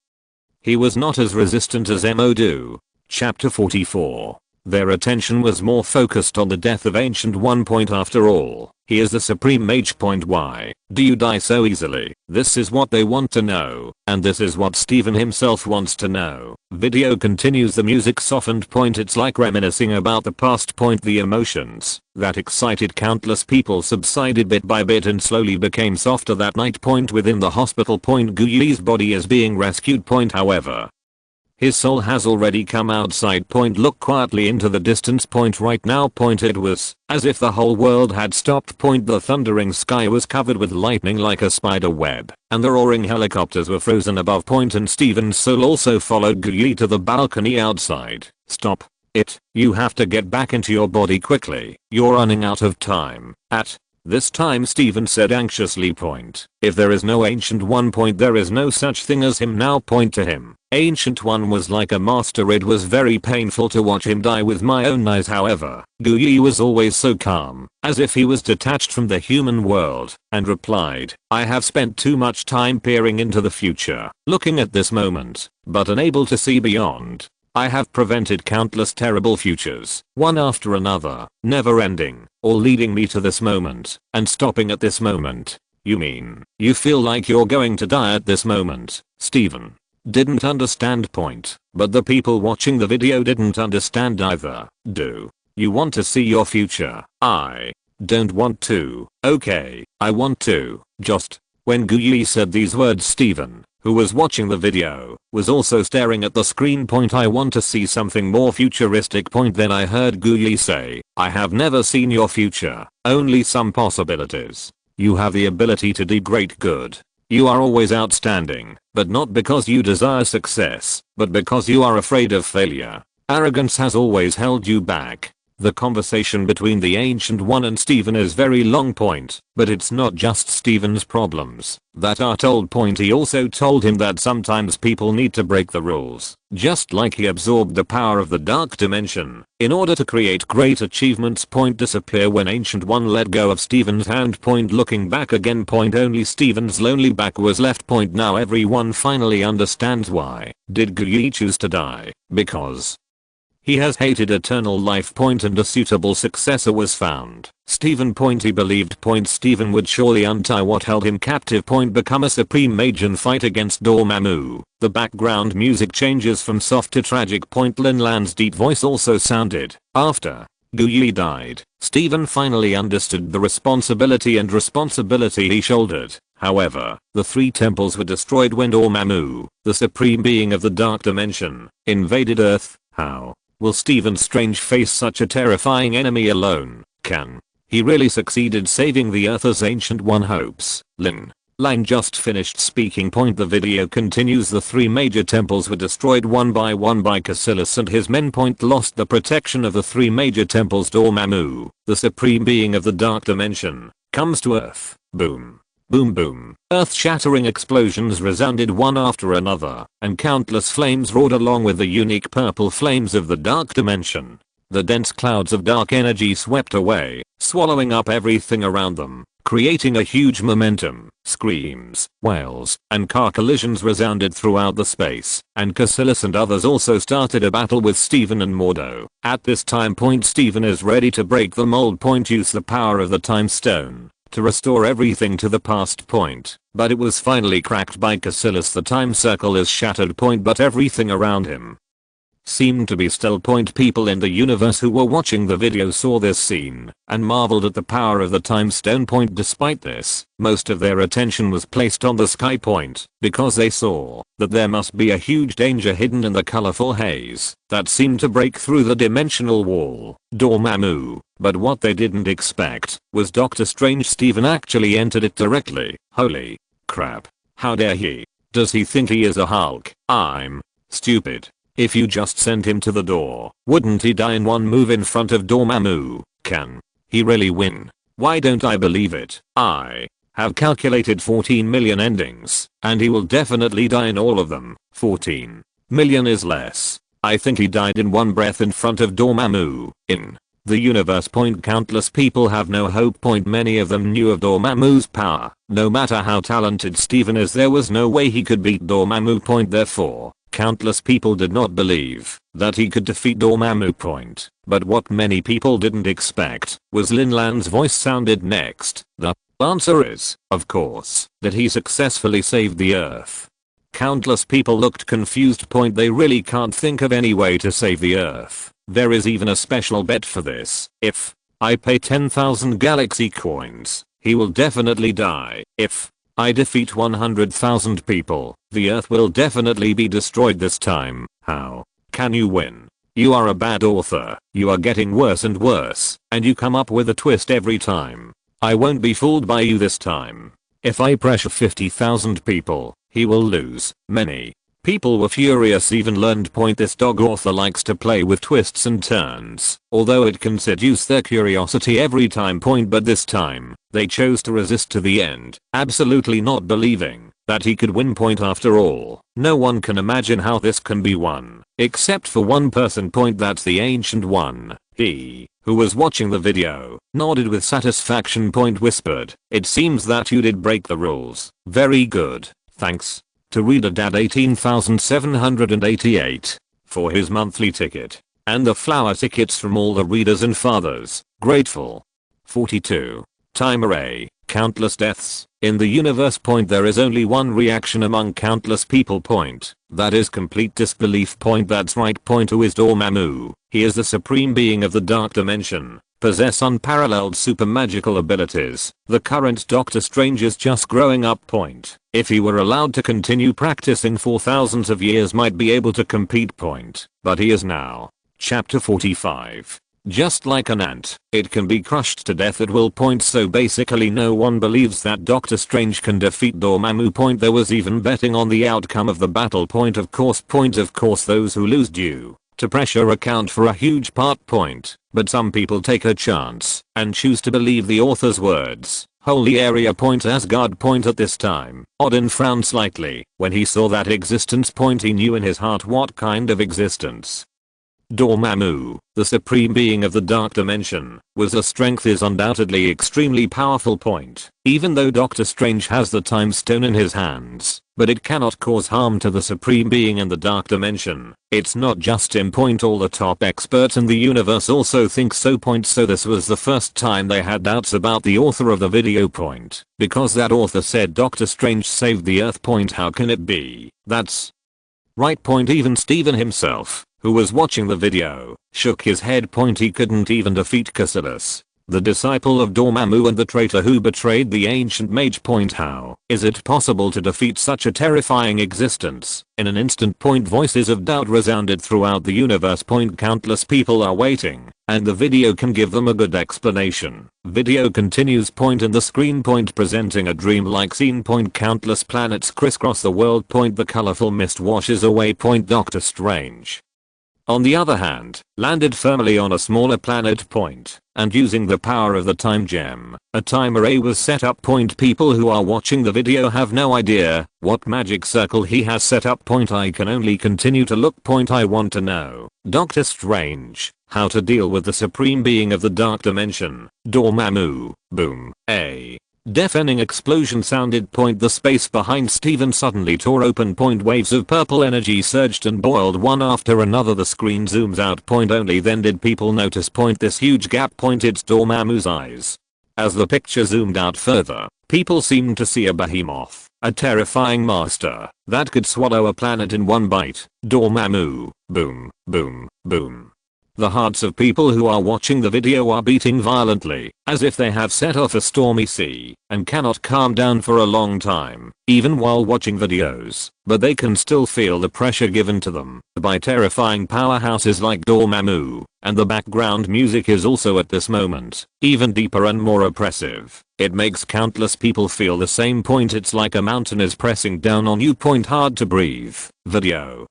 He was not as resistant as Modu. Chapter 44. Their attention was more focused on the death of Ancient One point after all. He is the supreme mage point why do you die so easily? This is what they want to know, and this is what Stephen himself wants to know. Video continues the music softened point it's like reminiscing about the past point the emotions that excited countless people subsided bit by bit and slowly became softer that night point within the hospital point Guyi's body is being rescued point however. His soul has already come outside point look quietly into the distance point right now point it was as if the whole world had stopped point the thundering sky was covered with lightning like a spider web and the roaring helicopters were frozen above point and Stephen's soul also followed Guyi to the balcony outside. Stop it, you have to get back into your body quickly, you're running out of time. At This time Steven said anxiously. Point. If there is no Ancient One. Point. There is no such thing as him now. Point to him. Ancient One was like a master. It was very painful to watch him die with my own eyes. However, Guyi was always so calm, as if he was detached from the human world, and replied, I have spent too much time peering into the future, looking at this moment, but unable to see beyond. I have prevented countless terrible futures, one after another, never ending, all leading me to this moment, and stopping at this moment. You mean, you feel like you're going to die at this moment? Steven didn't understand. Point. But the people watching the video didn't understand either. Do you want to see your future? I don't want to. Okay, I want to. Just. When Guyi said these words, Steven, who was watching the video, was also staring at the screen. Point. I want to see something more futuristic. Point. Then I heard Guyi say, I have never seen your future, only some possibilities. You have the ability to do great good. You are always outstanding, but not because you desire success, but because you are afraid of failure. Arrogance has always held you back. The conversation between the Ancient One and Steven is very long. Point. But it's not just Steven's problems that are told. Point. He also told him that sometimes people need to break the rules, just like he absorbed the power of the dark dimension in order to create great achievements. Point. Disappear when Ancient One let go of Steven's hand. Point. Looking back again. Point. Only Steven's lonely back was left. Point. Now everyone finally understands why did Guyi choose to die. Because he has hated eternal life. Point. And a suitable successor was found. Steven. Point. He believed. Point. Steven would surely untie what held him captive. Point. Become a supreme mage and fight against Dormammu. The background music changes from soft to tragic. Point. Lin Lan's deep voice also sounded. After Guyi died, Steven finally understood the responsibility he shouldered. However, the three temples were destroyed when Dormammu, the supreme being of the dark dimension, invaded Earth. How will Steven Strange face such a terrifying enemy alone? Can he really succeeded saving the Earth as Ancient One hopes? Lin Lan just finished speaking. Point. The video continues. The three major temples were destroyed one by Casillas and his men. Point. Lost the protection of the three major temples. Dormammu, the supreme being of the dark dimension, comes to Earth. Boom. Boom boom. Earth-shattering explosions resounded one after another, and countless flames roared along with the unique purple flames of the dark dimension. The dense clouds of dark energy swept away, swallowing up everything around them, creating a huge momentum. Screams, wails, and car collisions resounded throughout the space, and Casillas and others also started a battle with Steven and Mordo. At this time. Point. Steven is ready to break the mold. Point. Use the power of the time stone to restore everything to the past. Point. But it was finally cracked by Casillas. The time circle is shattered. Point. But everything around him seemed to be still. Point. People in the universe who were watching the video saw this scene and marveled at the power of the time stone. Point. Despite this, most of their attention was placed on the sky. Point. Because they saw that there must be a huge danger hidden in the colorful haze that seemed to break through the dimensional wall. Dormammu. But what they didn't expect was Doctor Strange. Steven actually entered it directly. Holy crap. How dare he? Does he think he is a Hulk? I'm stupid. If you just send him to the door, wouldn't he die in one move in front of Dormammu? Can he really win? Why don't I believe it? I have calculated 14 million endings, and he will definitely die in all of them. 14 million is less. I think he died in one breath in front of Dormammu. In the universe. Point. Countless people have no hope. Point. Many of them knew of Dormammu's power. No matter how talented Steven is, there was no way he could beat Dormammu. Point. Therefore, countless people did not believe that he could defeat Dormammu. Point. But what many people didn't expect was Lin Lan's voice sounded next. The answer is, of course, that he successfully saved the Earth. Countless people looked confused. Point. They really can't think of any way to save the Earth. There is even a special bet for this. If I pay 10,000 galaxy coins, he will definitely die. If I defeat 100,000 people, the Earth will definitely be destroyed this time. How can you win? You are a bad author. You are getting worse and worse, and you come up with a twist every time. I won't be fooled by you this time. If I pressure 50,000 people, he will lose. Many People were furious, even learned point this dog author likes to play with twists and turns, although it can seduce their curiosity every time point, but this time, they chose to resist to the end, absolutely not believing that he could win point after all. No one can imagine how this can be won, except for one person point, that's the Ancient One. He, who was watching the video, nodded with satisfaction point, whispered, "It seems that you did break the rules. Very good, thanks." To Reader Dad 18,788 for his monthly ticket, and the flower tickets from all the readers and fathers, grateful. 42. Time array, countless deaths. In the universe point there is only one reaction among countless people point, that is complete disbelief point. That's right point. Who is Dormammu? He is the supreme being of the dark dimension, possess unparalleled super magical abilities. The current Doctor Strange is just growing up point. If he were allowed to continue practicing for thousands of years might be able to compete point, but he is now. Chapter 45. Just like an ant, it can be crushed to death at will point, so basically no one believes that Doctor Strange can defeat Dormammu point. There was even betting on the outcome of the battle point. Of course those who lose due to pressure account for a huge part point, but some people take a chance and choose to believe the author's words. Holy area point, Asgard point. At this time, Odin frowned slightly when he saw that existence point. He knew in his heart what kind of existence. Dormammu, the supreme being of the dark dimension, was a strength is undoubtedly extremely powerful point, even though Doctor Strange has the time stone in his hands, but it cannot cause harm to the supreme being in the dark dimension. It's not just him point, all the top experts in the universe also think so point, so this was the first time they had doubts about the author of the video point, because that author said Doctor Strange saved the Earth point. How can it be? That's right point. Even Steven himself, who was watching the video, shook his head point. He couldn't even defeat Cassius, the disciple of Dormammu and the traitor who betrayed the ancient mage point. How is it possible to defeat such a terrifying existence? In an instant point, voices of doubt resounded throughout the universe point. Countless people are waiting, and the video can give them a good explanation. Video continues point, in the screen point, presenting a dreamlike scene point. Countless planets crisscross the world point. The colorful mist washes away point. Doctor Strange, on the other hand, landed firmly on a smaller planet point, and using the power of the time gem, a time array was set up point. People who are watching the video have no idea what magic circle he has set up point. I can only continue to look point. I want to know, Doctor Strange, how to deal with the supreme being of the dark dimension. Dormammu. Boom. A deafening explosion sounded point. The space behind Steven suddenly tore open point. Waves of purple energy surged and boiled one after another. The screen zooms out point. Only then did people notice point this huge gap point. It's Dormammu's eyes. As the picture zoomed out further, people seemed to see a behemoth, a terrifying monster that could swallow a planet in one bite. Dormammu. Boom, boom, boom. The hearts of people who are watching the video are beating violently, as if they have set off a stormy sea, and cannot calm down for a long time, even while watching videos, but they can still feel the pressure given to them by terrifying powerhouses like Dormammu, and the background music is also at this moment even deeper and more oppressive. It makes countless people feel the same point. It's like a mountain is pressing down on you point. Hard to breathe. Video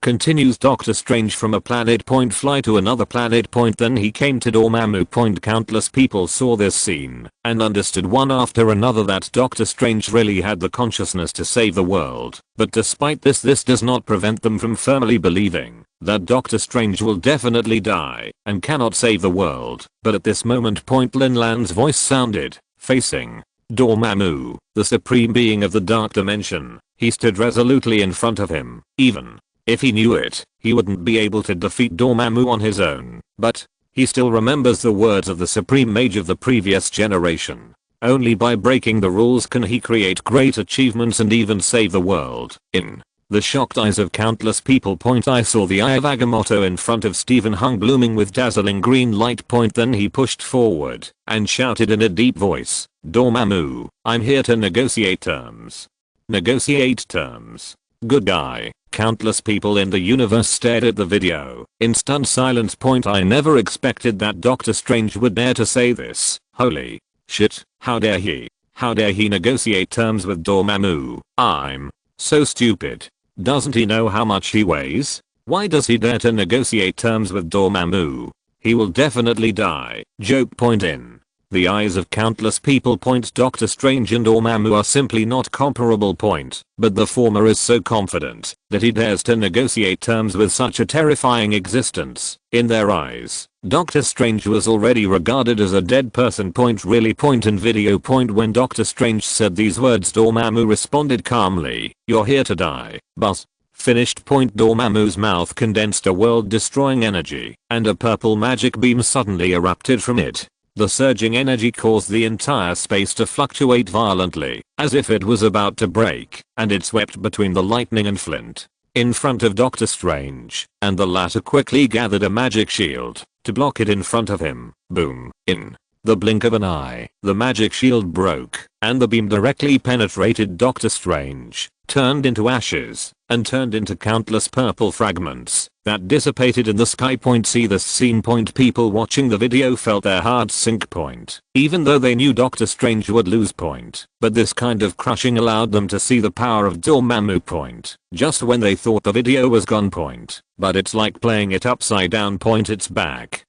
continues. Doctor Strange from a planet point fly to another planet point, then he came to Dormammu point. Countless people saw this scene and understood one after another that Doctor Strange really had the consciousness to save the world, but despite this does not prevent them from firmly believing that Doctor Strange will definitely die and cannot save the world. But at this moment point, Lin Lan's voice sounded, facing Dormammu, the supreme being of the dark dimension. He stood resolutely in front of him. Even if he knew it, he wouldn't be able to defeat Dormammu on his own, but he still remembers the words of the supreme mage of the previous generation. Only by breaking the rules can he create great achievements and even save the world. In the shocked eyes of countless people point, I saw the eye of Agamotto in front of Steven hung blooming with dazzling green light point. Then he pushed forward and shouted in a deep voice, Dormammu, I'm here to negotiate terms. Negotiate terms. Good guy. Countless people in the universe stared at the video in stunned silence point. I never expected that Doctor Strange would dare to say this. Holy shit, how dare he? How dare he negotiate terms with Dormammu? I'm so stupid. Doesn't he know how much he weighs? Why does he dare to negotiate terms with Dormammu? He will definitely die. Joke. Point in. The eyes of countless people. Point. Doctor Strange and Dormammu are simply not comparable. Point. But the former is so confident that he dares to negotiate terms with such a terrifying existence. In their eyes, Doctor Strange was already regarded as a dead person. Point. Really. Point in video. Point. When Doctor Strange said these words, Dormammu responded calmly, "You're here to die, boss." Finished. Point. Dormammu's mouth condensed a world-destroying energy, and a purple magic beam suddenly erupted from it. The surging energy caused the entire space to fluctuate violently, as if it was about to break, and it swept between the lightning and Flint in front of Doctor Strange, and the latter quickly gathered a magic shield to block it in front of him. Boom. In the blink of an eye, the magic shield broke, and the beam directly penetrated Doctor Strange, turned into ashes, and turned into countless purple fragments that dissipated in the sky. Point. See this scene. Point. People watching the video felt their hearts sink. Point. Even though they knew Doctor Strange would lose. Point. But this kind of crushing allowed them to see the power of Dormammu. Point. Just when they thought the video was gone. Point. But it's like playing it upside down. Point. It's back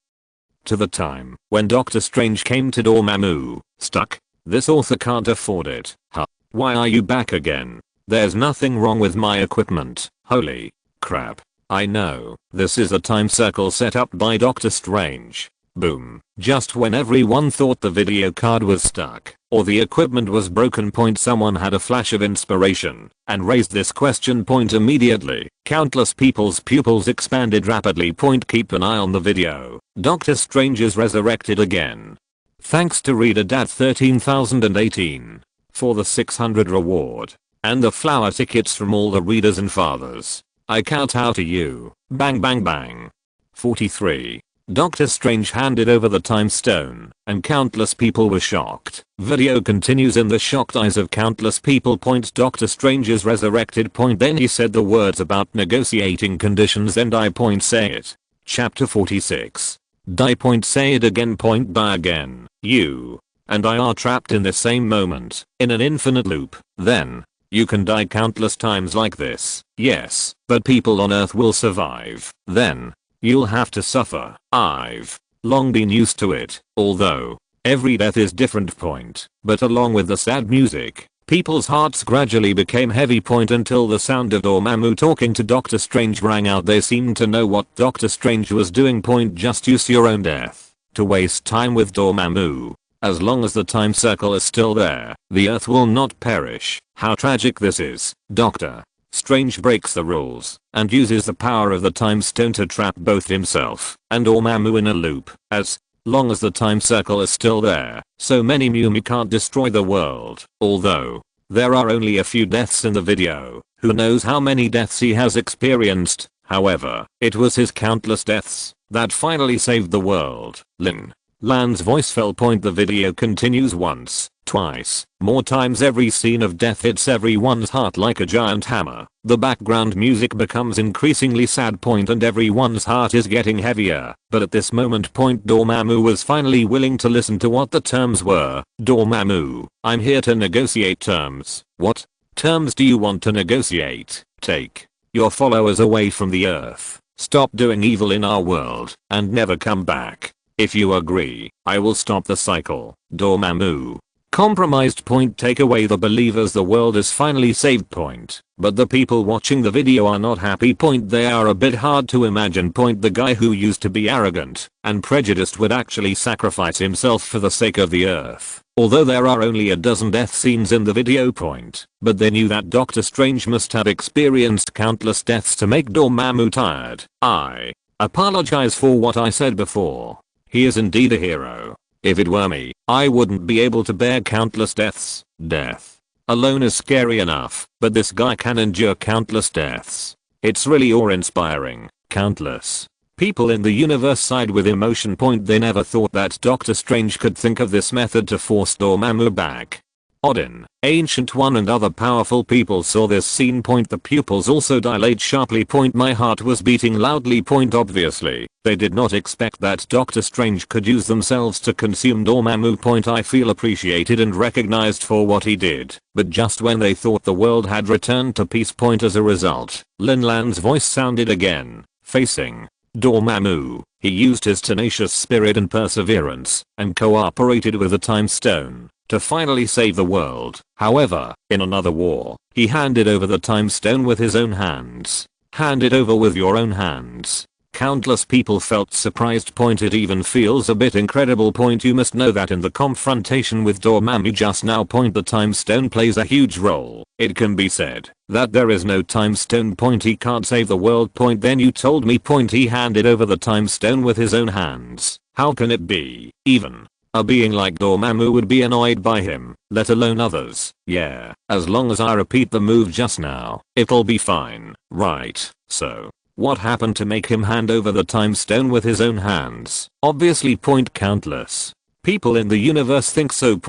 to the time when Doctor Strange came to Dormammu, stuck. This author can't afford it. Huh. Why are you back again? There's nothing wrong with my equipment. Holy crap. I know, this is a time circle set up by Doctor Strange. Boom. Just when everyone thought the video card was stuck, or the equipment was broken. Point. Someone had a flash of inspiration, and raised this question. Point. Immediately, countless people's pupils expanded rapidly. Point. Keep an eye on the video. Doctor Strange is resurrected again. Thanks to reader dat 13018 for the 600 reward, and the flower tickets from all the readers and fathers. I count out to you. Bang bang bang. 43. Doctor Strange handed over the time stone, and countless people were shocked. Video continues in the shocked eyes of countless people. Point. Doctor Strange is resurrected. Point. Then he said the words about negotiating conditions, and I. Point. Say it. Chapter 46. Die. Point. Say it again. Point. Die again. You and I are trapped in the same moment, in an infinite loop. Then you can die countless times like this. Yes, but people on Earth will survive. Then you'll have to suffer. I've long been used to it, although every death is different. Point. But along with the sad music, people's hearts gradually became heavy. Point. Until the sound of Dormammu talking to Doctor Strange rang out. They seemed to know what Doctor Strange was doing. Point. Just use your own death to waste time with Dormammu. As long as the time circle is still there, the Earth will not perish. How tragic this is. Doctor Strange breaks the rules and uses the power of the time stone to trap both himself and Dormammu in a loop. As long as the time circle is still there, so many Mumi can't destroy the world. Although there are only a few deaths in the video, who knows how many deaths he has experienced. However, it was his countless deaths that finally saved the world. Lin Lan's voice fell. Point. The video continues once, twice, more times. Every scene of death hits everyone's heart like a giant hammer. The background music becomes increasingly sad. Point. And everyone's heart is getting heavier. But at this moment. Point. Dormammu was finally willing to listen to what the terms were. Dormammu, I'm here to negotiate terms. What terms do you want to negotiate? Take your followers away from the Earth, stop doing evil in our world, and never come back. If you agree, I will stop the cycle. Dormammu compromised. Point. Take away the believers. The world is finally saved. Point. But the people watching the video are not happy. Point. They are a bit hard to imagine. Point. The guy who used to be arrogant and prejudiced would actually sacrifice himself for the sake of the Earth. Although there are only a dozen death scenes in the video. Point. But they knew that Doctor Strange must have experienced countless deaths to make Dormammu tired. I apologize for what I said before. He is indeed a hero. If it were me, I wouldn't be able to bear countless deaths. Death alone is scary enough, but this guy can endure countless deaths. It's really awe-inspiring. Countless people in the universe sighed with emotion. Point. They never thought that Doctor Strange could think of this method to force Dormammu back. Odin, Ancient One and other powerful people saw this scene. The pupils also dilate sharply. My heart was beating loudly. Obviously, they did not expect that Doctor Strange could use themselves to consume Dormammu. I feel appreciated and recognized for what he did, but just when they thought the world had returned to peace. As a result, Lin Lan's voice sounded again, facing Dormammu. He used his tenacious spirit and perseverance, and cooperated with the Time Stone to finally save the world. However, in another war, he handed over the Time Stone with his own hands. Hand it over with your own hands. Countless people felt surprised. It even feels a bit incredible. You must know that in the confrontation with Dormammu just now. The Time Stone plays a huge role. It can be said that there is no Time Stone. He can't save the world. Then you told me. He handed over the Time Stone with his own hands. How can it be? Even a being like Dormammu would be annoyed by him, let alone others. Yeah, as long as I repeat the move just now, it'll be fine, right? So, what happened to make him hand over the Time Stone with his own hands? Obviously. Countless people in the universe think so.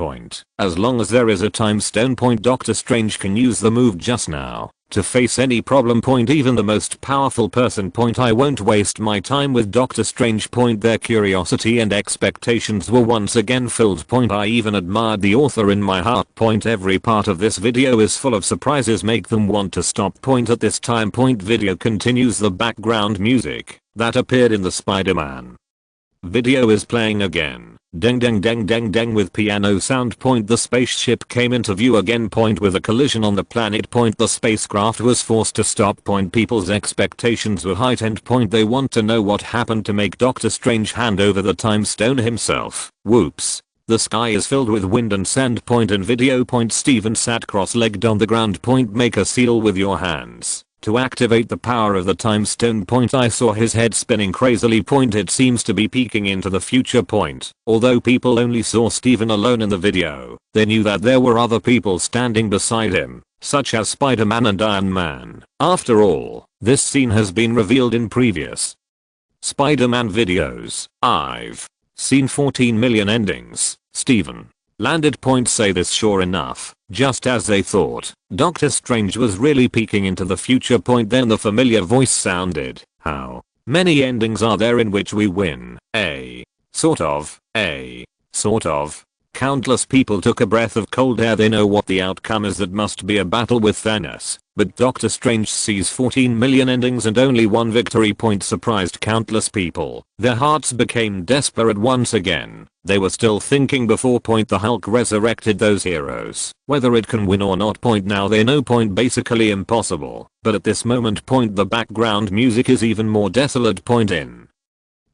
As long as there is a Time Stone. Doctor Strange can use the move just now to face any problem. Even the most powerful person. I won't waste my time with Doctor Strange. Their curiosity and expectations were once again filled. I even admired the author in my heart. Every part of this video is full of surprises make them want to stop. At this time. Video continues. The background music that appeared in the Spider-Man video is playing again. Deng deng deng deng deng with piano sound. The spaceship came into view again. With a collision on the planet. The spacecraft was forced to stop. People's expectations were heightened. They want to know what happened to make Doctor Strange hand over the Time Stone himself. Whoops. The sky is filled with wind and sand. In video. Steven sat cross-legged on the ground. Make a seal with your hands to activate the power of the Time Stone. I saw his head spinning crazily. It seems to be peeking into the future. Although people only saw Steven alone in the video, they knew that there were other people standing beside him, such as Spider-Man and Iron Man. After all, this scene has been revealed in previous Spider-Man videos. I've seen 14 million endings. Steven landed. Say this. Sure enough, just as they thought, Doctor Strange was really peeking into the future. Then the familiar voice sounded. How many endings are there in which we win? A sort of. Countless people took a breath of cold air. They know what the outcome is. That must be a battle with Thanos. But Doctor Strange sees 14 million endings and only one victory. Surprised countless people. Their hearts became desperate once again. They were still thinking before. The Hulk resurrected those heroes. Whether it can win or not. Now they know. Basically impossible. But at this moment. The background music is even more desolate. In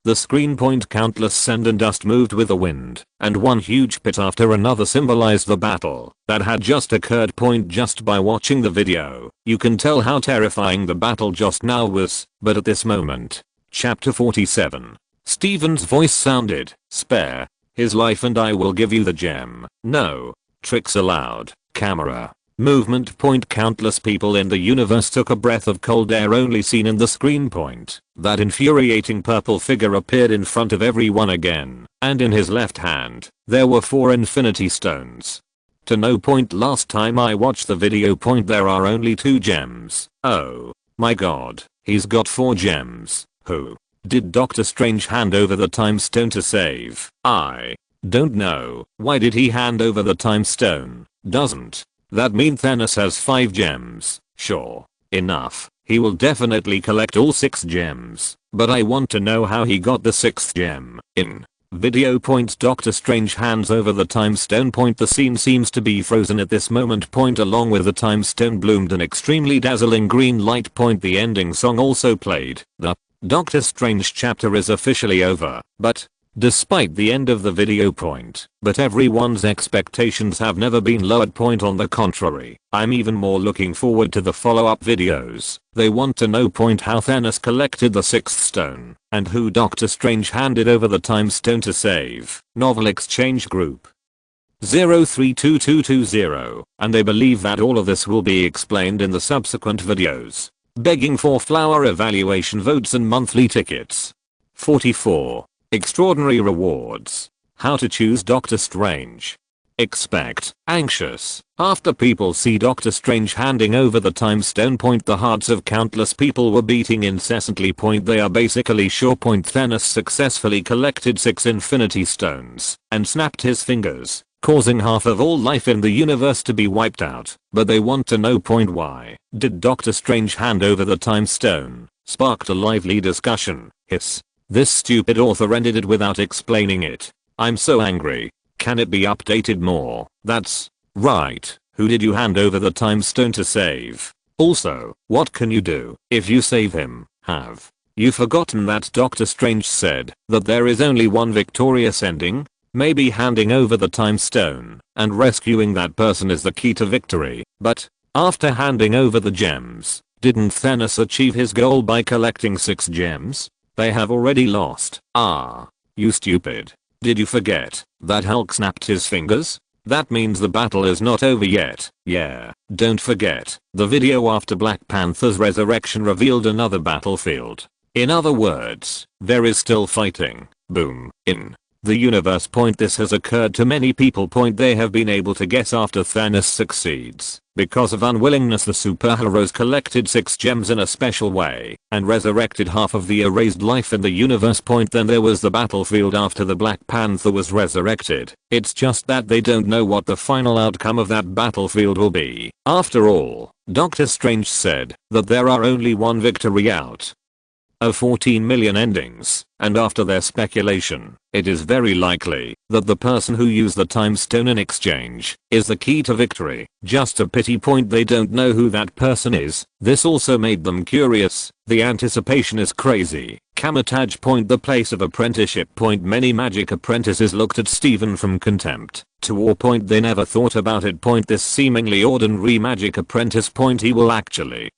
the screen. Countless sand and dust moved with the wind, and one huge pit after another symbolized the battle that had just occurred. Just by watching the video, you can tell how terrifying the battle just now was. But at this moment, chapter 47, Steven's voice sounded. Spare his life and I will give you the gem. No tricks allowed. Camera movement. Countless people in the universe took a breath of cold air. Only seen in the screen. That infuriating purple figure appeared in front of everyone again, and in his left hand, there were 4 infinity stones. To no. Last time I watched the video. There are only 2 gems. Oh my god, he's got 4 gems. Who did Doctor Strange hand over the Time Stone to save? I don't know. Why did he hand over the Time Stone? Doesn't that mean Thanos has 5 gems? Sure enough, he will definitely collect all 6 gems, but I want to know how he got the 6th gem. In video. Doctor Strange hands over the Time Stone. The scene seems to be frozen at this moment. Along with the Time Stone bloomed an extremely dazzling green light. The ending song also played. The Doctor Strange chapter is officially over, but despite the end of the video. But everyone's expectations have never been lowered. On the contrary, I'm even more looking forward to the follow-up videos. They want to know. How Thanos collected the 6th stone, and who Doctor Strange handed over the Time Stone to save. Novel Exchange Group 032220, and they believe that all of this will be explained in the subsequent videos. Begging for flower evaluation votes and monthly tickets. 44. Extraordinary rewards. How to choose Doctor Strange. expect, anxious. After people see Doctor Strange handing over the time stone. The hearts of countless people were beating incessantly. They are basically sure. Thanos successfully collected 6 Infinity Stones and snapped his fingers, causing half of all life in the universe to be wiped out. But they want to know why did Doctor Strange hand over the time stone? Sparked a lively discussion. Hiss. This stupid author ended it without explaining it. I'm so angry. Can it be updated more? That's right. Who did you hand over the time stone to save? Also, what can you do if you save him? Have you forgotten that Doctor Strange said that there is only one victorious ending? Maybe handing over the time stone and rescuing that person is the key to victory. But after handing over the gems, didn't Thanos achieve his goal by collecting 6 gems? They have already lost. Ah, you stupid. Did you forget that Hulk snapped his fingers? That means the battle is not over yet. Yeah, don't forget, the video after Black Panther's resurrection revealed another battlefield. In other words, there is still fighting. Boom. In the universe. This has occurred to many people. They have been able to guess after Thanos succeeds. Because of unwillingness, the superheroes collected 6 gems in a special way and resurrected half of the erased life in the universe. Then there was the battlefield after the Black Panther was resurrected. It's just that they don't know what the final outcome of that battlefield will be. After all, Doctor Strange said that there are only one victory out of 14 million endings, and after their speculation, it is very likely that the person who used the time stone in exchange is the key to victory. Just a pity they don't know who that person is. This also made them curious. The anticipation is crazy. Camotage. The place of apprenticeship. Many magic apprentices looked at Steven from contempt to awe. They never thought about it. This seemingly ordinary magic apprentice. He will actually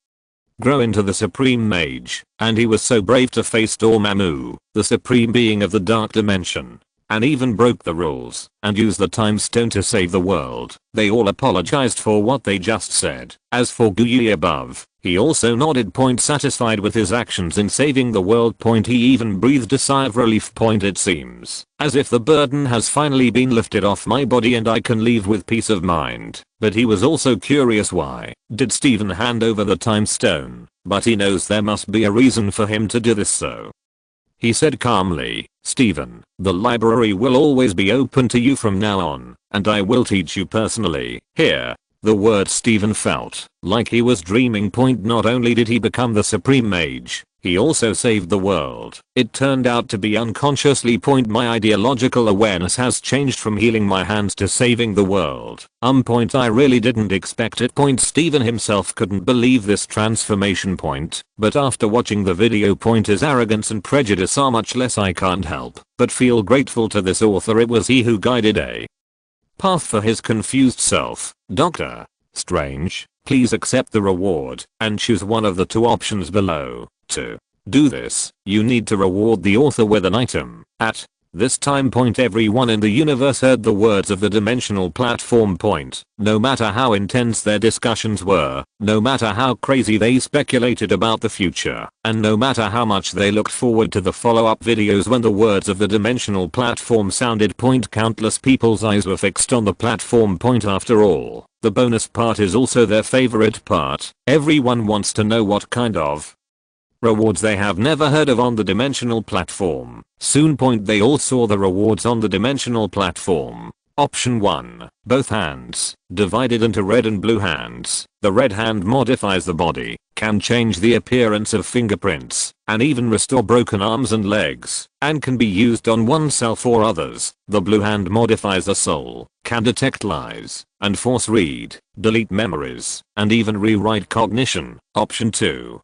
grow into the supreme mage, and he was so brave to face Dormammu, the supreme being of the dark dimension, and even broke the rules and used the time stone to save the world. They all apologized for what they just said. As for Gui above, he also nodded. Satisfied with his actions in saving the world. He even breathed a sigh of relief. It seems as if the burden has finally been lifted off my body and I can leave with peace of mind. But he was also curious, why did Steven hand over the time stone? But he knows there must be a reason for him to do this, so he said calmly, Steven, the library will always be open to you from now on, and I will teach you personally. Here. The word Steven felt like he was dreaming. Not only did he become the supreme mage, he also saved the world. It turned out to be unconsciously. My ideological awareness has changed from healing my hands to saving the world. I really didn't expect it. Steven himself couldn't believe this transformation. But after watching the video, his arrogance and prejudice are much less. I can't help but feel grateful to this author. It was he who guided a path for his confused self. Doctor Strange, please accept the reward and choose one of the 2 options below. To do this, you need to reward the author with an item. At this time, everyone in the universe heard the words of the dimensional platform. No matter how intense their discussions were, no matter how crazy they speculated about the future, and no matter how much they looked forward to the follow-up videos when the words of the dimensional platform sounded. Countless people's eyes were fixed on the platform. After all, the bonus part is also their favorite part. Everyone wants to know what kind of rewards they have never heard of on the dimensional platform. Soon. They all saw the rewards on the dimensional platform. Option 1. Both hands, divided into red and blue hands. The red hand modifies the body, can change the appearance of fingerprints, and even restore broken arms and legs, and can be used on oneself or others. The blue hand modifies the soul, can detect lies, and force read, delete memories, and even rewrite cognition. Option 2.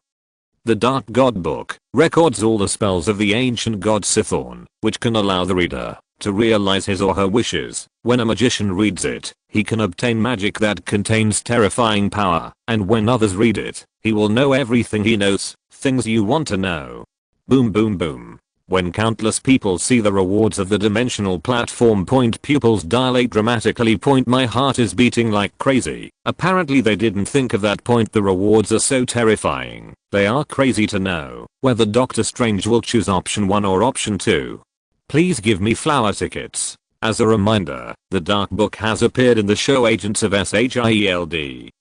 The Dark God Book records all the spells of the ancient god Sithorn, which can allow the reader to realize his or her wishes. When a magician reads it, he can obtain magic that contains terrifying power, and when others read it, he will know everything he knows, things you want to know. Boom boom boom. When countless people see the rewards of the dimensional platform, pupils dilate dramatically. My heart is beating like crazy. Apparently they didn't think of that. The rewards are so terrifying. They are crazy to know whether Doctor Strange will choose option 1 or option 2. Please give me flower tickets. As a reminder, the Dark Book has appeared in the show Agents of SHIELD,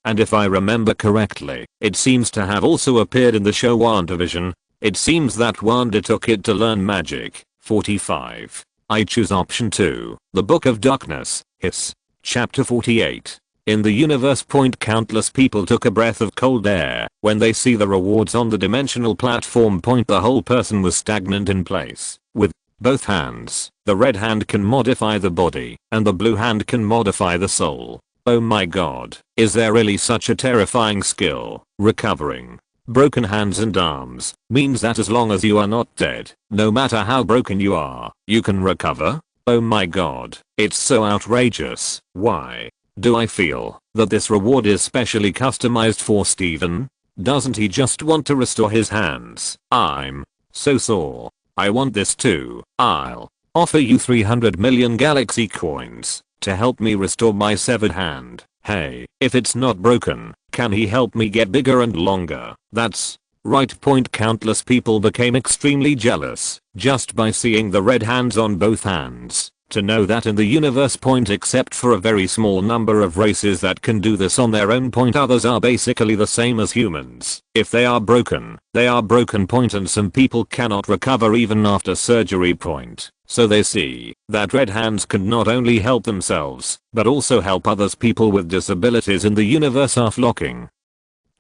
and if I remember correctly, it seems to have also appeared in the show WandaVision. It seems that Wanda took it to learn magic. 45. I choose option 2, the Book of Darkness, Hiss. Chapter 48. In the universe point, countless people took a breath of cold air when they see the rewards on the dimensional platform point. The whole person was stagnant in place. With both hands, the red hand can modify the body, and the blue hand can modify the soul. Oh my god, is there really such a terrifying skill? Recovering broken hands and arms means that as long as you are not dead, no matter how broken you are, you can recover? Oh my god, it's so outrageous. Why do I feel that this reward is specially customized for Steven? Doesn't he just want to restore his hands? I'm so sore. I want this too. I'll offer you 300 million galaxy coins to help me restore my severed hand. Hey, if it's not broken, can he help me get bigger and longer? That's right. Point, countless people became extremely jealous just by seeing the red hands on both hands. To know that in the universe point, except for a very small number of races that can do this on their own point, others are basically the same as humans. If they are broken, they are broken point, and some people cannot recover even after surgery point. So they see that red hands can not only help themselves, but also help others. People with disabilities in the universe are flocking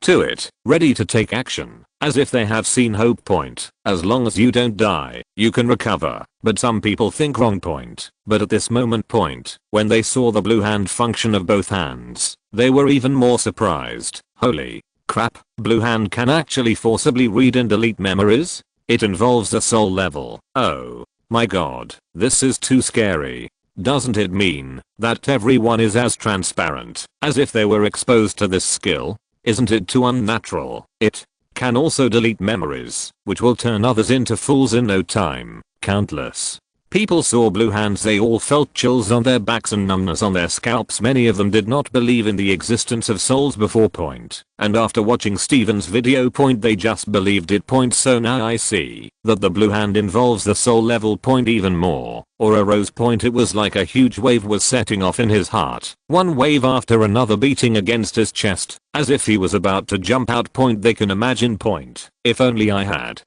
to it, ready to take action, as if they have seen hope point. As long as you don't die, you can recover. But some people think wrong point. But at this moment point, when they saw the blue hand function of both hands, they were even more surprised. Holy crap, blue hand can actually forcibly read and delete memories? It involves a soul level. Oh my god, this is too scary. Doesn't it mean that everyone is as transparent as if they were exposed to this skill? Isn't it too unnatural? It can also delete memories, which will turn others into fools in no time. Countless people saw blue hands. They all felt chills on their backs and numbness on their scalps. Many of them did not believe in the existence of souls before point, and after watching Steven's video point, they just believed it point. So now I see that the blue hand involves the soul level point even more, or a rose point. It was like a huge wave was setting off in his heart, one wave after another beating against his chest, as if he was about to jump out point. They can imagine point, if only I had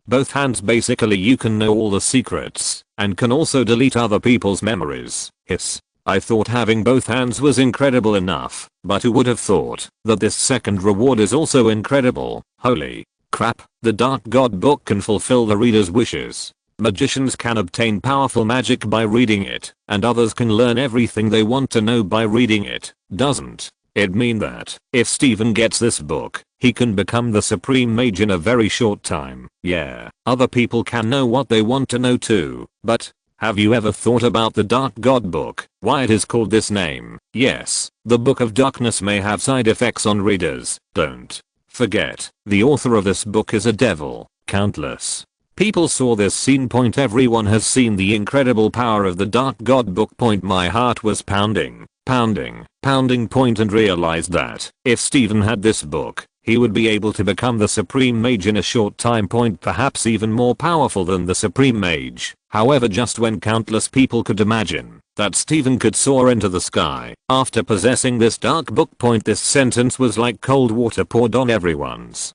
both hands. Basically you can know all the secrets, and can also delete other people's memories. Hiss. I thought having both hands was incredible enough, but who would have thought that this second reward is also incredible? Holy crap, the Dark God book can fulfill the reader's wishes. Magicians can obtain powerful magic by reading it, and others can learn everything they want to know by reading it. Doesn't it mean that if Steven gets this book, he can become the supreme mage in a very short time? Yeah, other people can know what they want to know too. But have you ever thought about the Dark God book? Why it is called this name? Yes, the Book of Darkness may have side effects on readers. Don't forget, the author of this book is a devil. Countless people saw this scene point. Everyone has seen the incredible power of the Dark God book point. My heart was pounding point, and realized that if Steven had this book, he would be able to become the supreme mage in a short time point, perhaps even more powerful than the supreme mage. However, just when countless people could imagine that Steven could soar into the sky after possessing this dark book point, this sentence was like cold water poured on everyone's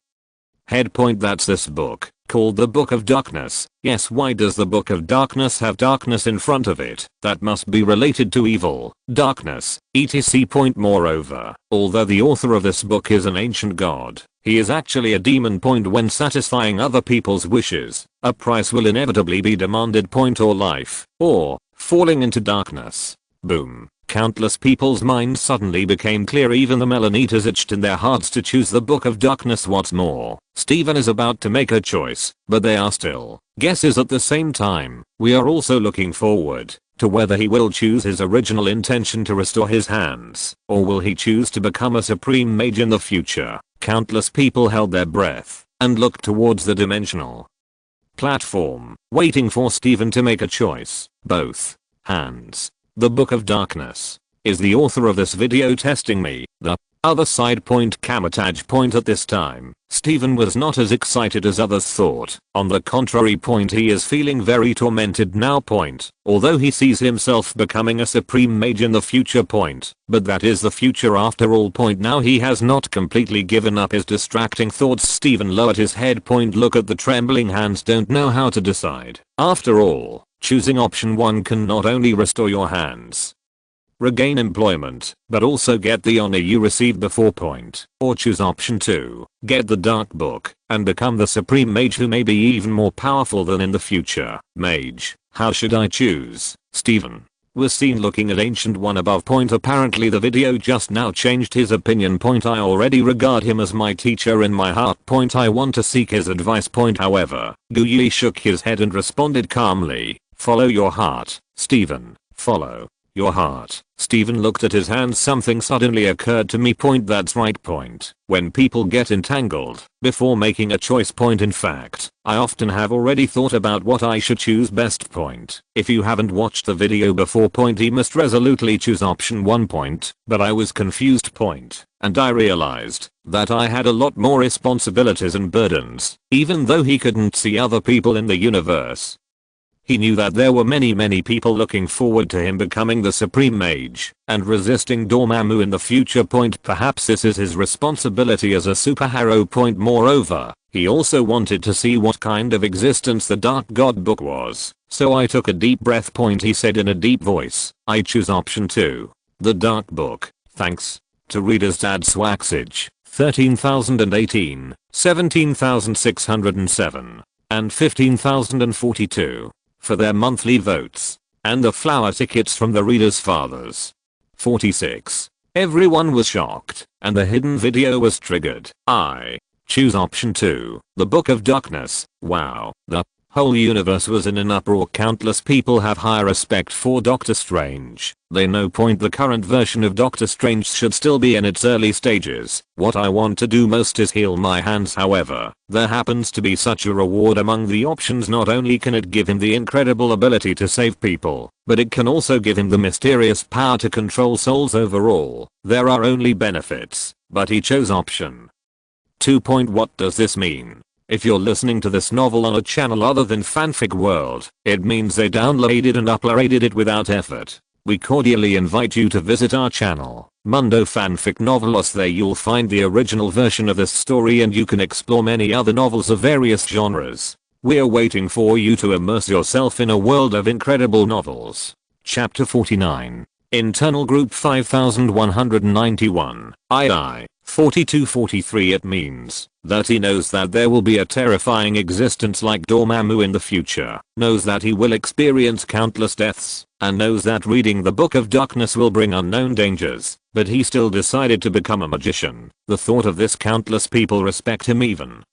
head point. That's this book, called the Book of Darkness. Yes, why does the Book of Darkness have darkness in front of it? That must be related to evil, darkness, etc. Point. Moreover, although the author of this book is an ancient god, he is actually a demon point. When satisfying other people's wishes, a price will inevitably be demanded point, or life, or falling into darkness. Boom. Countless people's minds suddenly became clear. Even the Melanitas itched in their hearts to choose the Book of Darkness. What's more, Steven is about to make a choice, but they are still guesses at the same time. We are also looking forward to whether he will choose his original intention to restore his hands, or will he choose to become a supreme mage in the future. Countless people held their breath and looked towards the dimensional platform, waiting for Steven to make a choice. Both hands. The Book of Darkness. Is the author of this video testing me? The Other side point Kamatage point at this time, Steven was not as excited as others thought. On the contrary point, he is feeling very tormented now point, although he sees himself becoming a supreme mage in the future point, but that is the future after all point. Now he has not completely given up his distracting thoughts. Steven lowered his head point, look at the trembling hands, don't know how to decide. After all, choosing option 1 can not only restore your hands, regain employment, but also get the honor you received before point. Or choose option 2, get the dark book, and become the supreme mage who may be even more powerful than in the future. Mage, how should I choose? Steven was seen looking at Ancient One above point. Apparently the video just now changed his opinion point. I already regard him as my teacher in my heart point. I want to seek his advice point. However, Guyi shook his head and responded calmly, follow your heart, Steven, follow your heart. Steven looked at his hands. Something suddenly occurred to me point. That's right point. When people get entangled before making a choice point, in fact, I often have already thought about what I should choose best point. If you haven't watched the video before point, he must resolutely choose option 1 point, but I was confused point, and I realized that I had a lot more responsibilities and burdens. Even though he couldn't see other people in the universe, he knew that there were many people looking forward to him becoming the supreme mage and resisting Dormammu in the future point. Perhaps this is his responsibility as a superhero point. Moreover, he also wanted to see what kind of existence the Dark God book was. So I took a deep breath point. He said in a deep voice, I choose option 2, the Dark Book, thanks to readers Dad Swaxage, 13,018, 17,607, and 15,042. For their monthly votes, and the flower tickets from the readers' fathers. 46. Everyone was shocked, and the hidden video was triggered. I choose option 2, the Book of Darkness. Wow, the whole universe was in an uproar. Countless people have high respect for Doctor Strange. They know point the current version of Doctor Strange should still be in its early stages. What I want to do most is heal my hands. However, there happens to be such a reward among the options. Not only can it give him the incredible ability to save people, but it can also give him the mysterious power to control souls. Overall, there are only benefits, but he chose option 2. What does this mean? If you're listening to this novel on a channel other than Fanfic World, it means they downloaded and uploaded it without effort. We cordially invite you to visit our channel, Mundo Fanfic Novelos. There you'll find the original version of this story, and you can explore many other novels of various genres. We're waiting for you to immerse yourself in a world of incredible novels. Chapter 49. Internal Group 5191. II. 4243. It means that he knows that there will be a terrifying existence like Dormammu in the future, knows that he will experience countless deaths, and knows that reading the Book of Darkness will bring unknown dangers, but he still decided to become a magician. The thought of this, countless people respect him even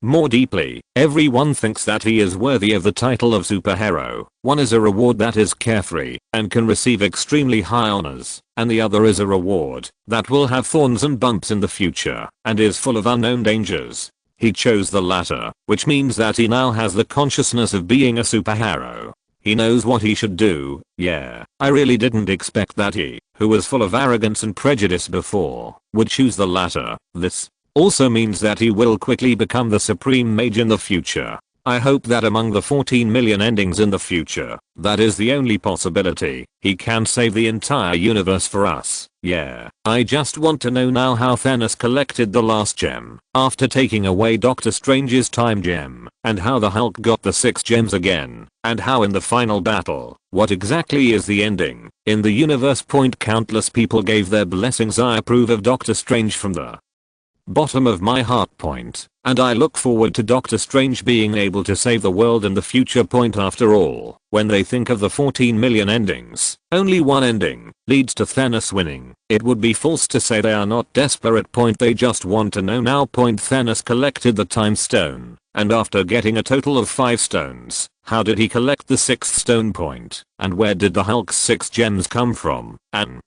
more deeply. Everyone thinks that he is worthy of the title of superhero. One is a reward that is carefree and can receive extremely high honors, and the other is a reward that will have thorns and bumps in the future and is full of unknown dangers. He chose the latter, which means that he now has the consciousness of being a superhero. He knows what he should do. Yeah, I really didn't expect that he, who was full of arrogance and prejudice before, would choose the latter. This also means that he will quickly become the supreme mage in the future. I hope that among the 14 million endings in the future, that is the only possibility, he can save the entire universe for us. Yeah, I just want to know now how Thanos collected the last gem after taking away Doctor Strange's time gem, and how the Hulk got the 6 gems again, and how in the final battle, what exactly is the ending in the universe. Countless people gave their blessings. I approve of Doctor Strange from the bottom of my heart point, and I look forward to Doctor Strange being able to save the world in the future. After all, when they think of the 14 million endings, only one ending leads to Thanos winning. It would be false to say they are not desperate. They just want to know now. Thanos collected the time stone, and after getting a total of 5 stones, how did he collect the 6th stone? And where did the Hulk's 6 gems come from? And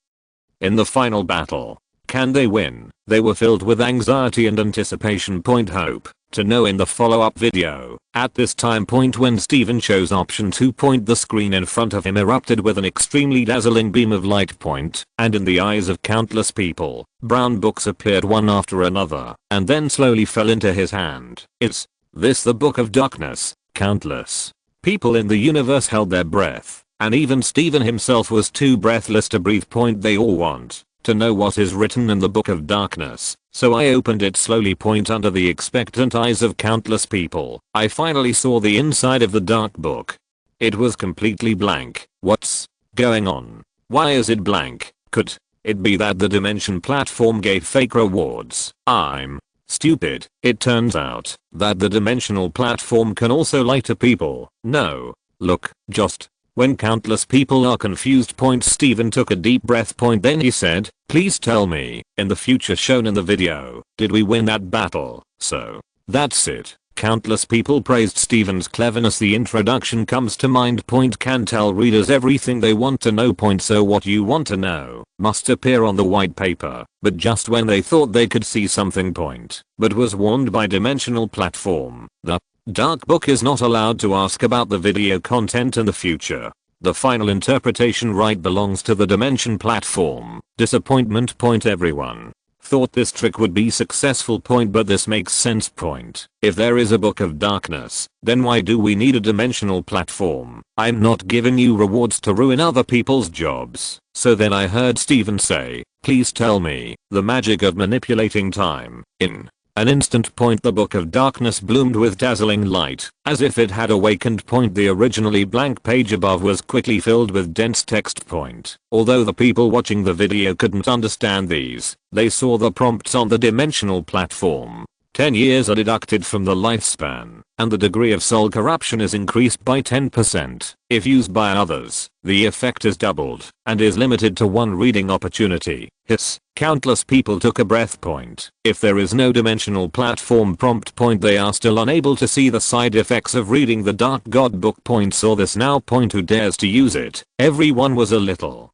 in the final battle, can they win? They were filled with anxiety and anticipation. Hope to know in the follow-up video. At this time point when Steven chose option 2 point, the screen in front of him erupted with an extremely dazzling beam of light point, and in the eyes of countless people, brown books appeared one after another, and then slowly fell into his hand. Is this the Book of Darkness? Countless people in the universe held their breath, and even Steven himself was too breathless to breathe. Point, they all want to know what is written in the Book of Darkness, so I opened it slowly. Point, under the expectant eyes of countless people, I finally saw the inside of the dark book. It was completely blank. What's going on? Why is it blank? Could it be that the dimension platform gave fake rewards? I'm stupid. It turns out that the dimensional platform can also lie to people. No. Look, just when countless people are confused. Point, Steven took a deep breath. Point, then he said, please tell me, in the future shown in the video, did we win that battle? So that's it. Countless people praised Steven's cleverness. The introduction comes to mind. Point, can tell readers everything they want to know. Point, so what you want to know must appear on the white paper, but just when they thought they could see something. Point, but was warned by dimensional platform. The dark book is not allowed to ask about the video content in the future. The final interpretation right belongs to the dimension platform. Disappointment. Point, everyone thought this trick would be successful. Point, but this makes sense. Point, if there is a Book of Darkness, then why do we need a dimensional platform? I'm not giving you rewards to ruin other people's jobs. So then I heard Steven say, please tell me the magic of manipulating time. In an instant. Point, the Book of Darkness bloomed with dazzling light, as if it had awakened. Point, the originally blank page above was quickly filled with dense text. Point, although the people watching the video couldn't understand these, they saw the prompts on the dimensional platform. 10 years are deducted from the lifespan, and the degree of soul corruption is increased by 10%. If used by others, the effect is doubled, and is limited to one reading opportunity. Hiss. Countless people took a breath. Point, if there is no dimensional platform prompt. Point, they are still unable to see the side effects of reading the Dark God book. Point, saw this now. Point, who dares to use it? Everyone was a little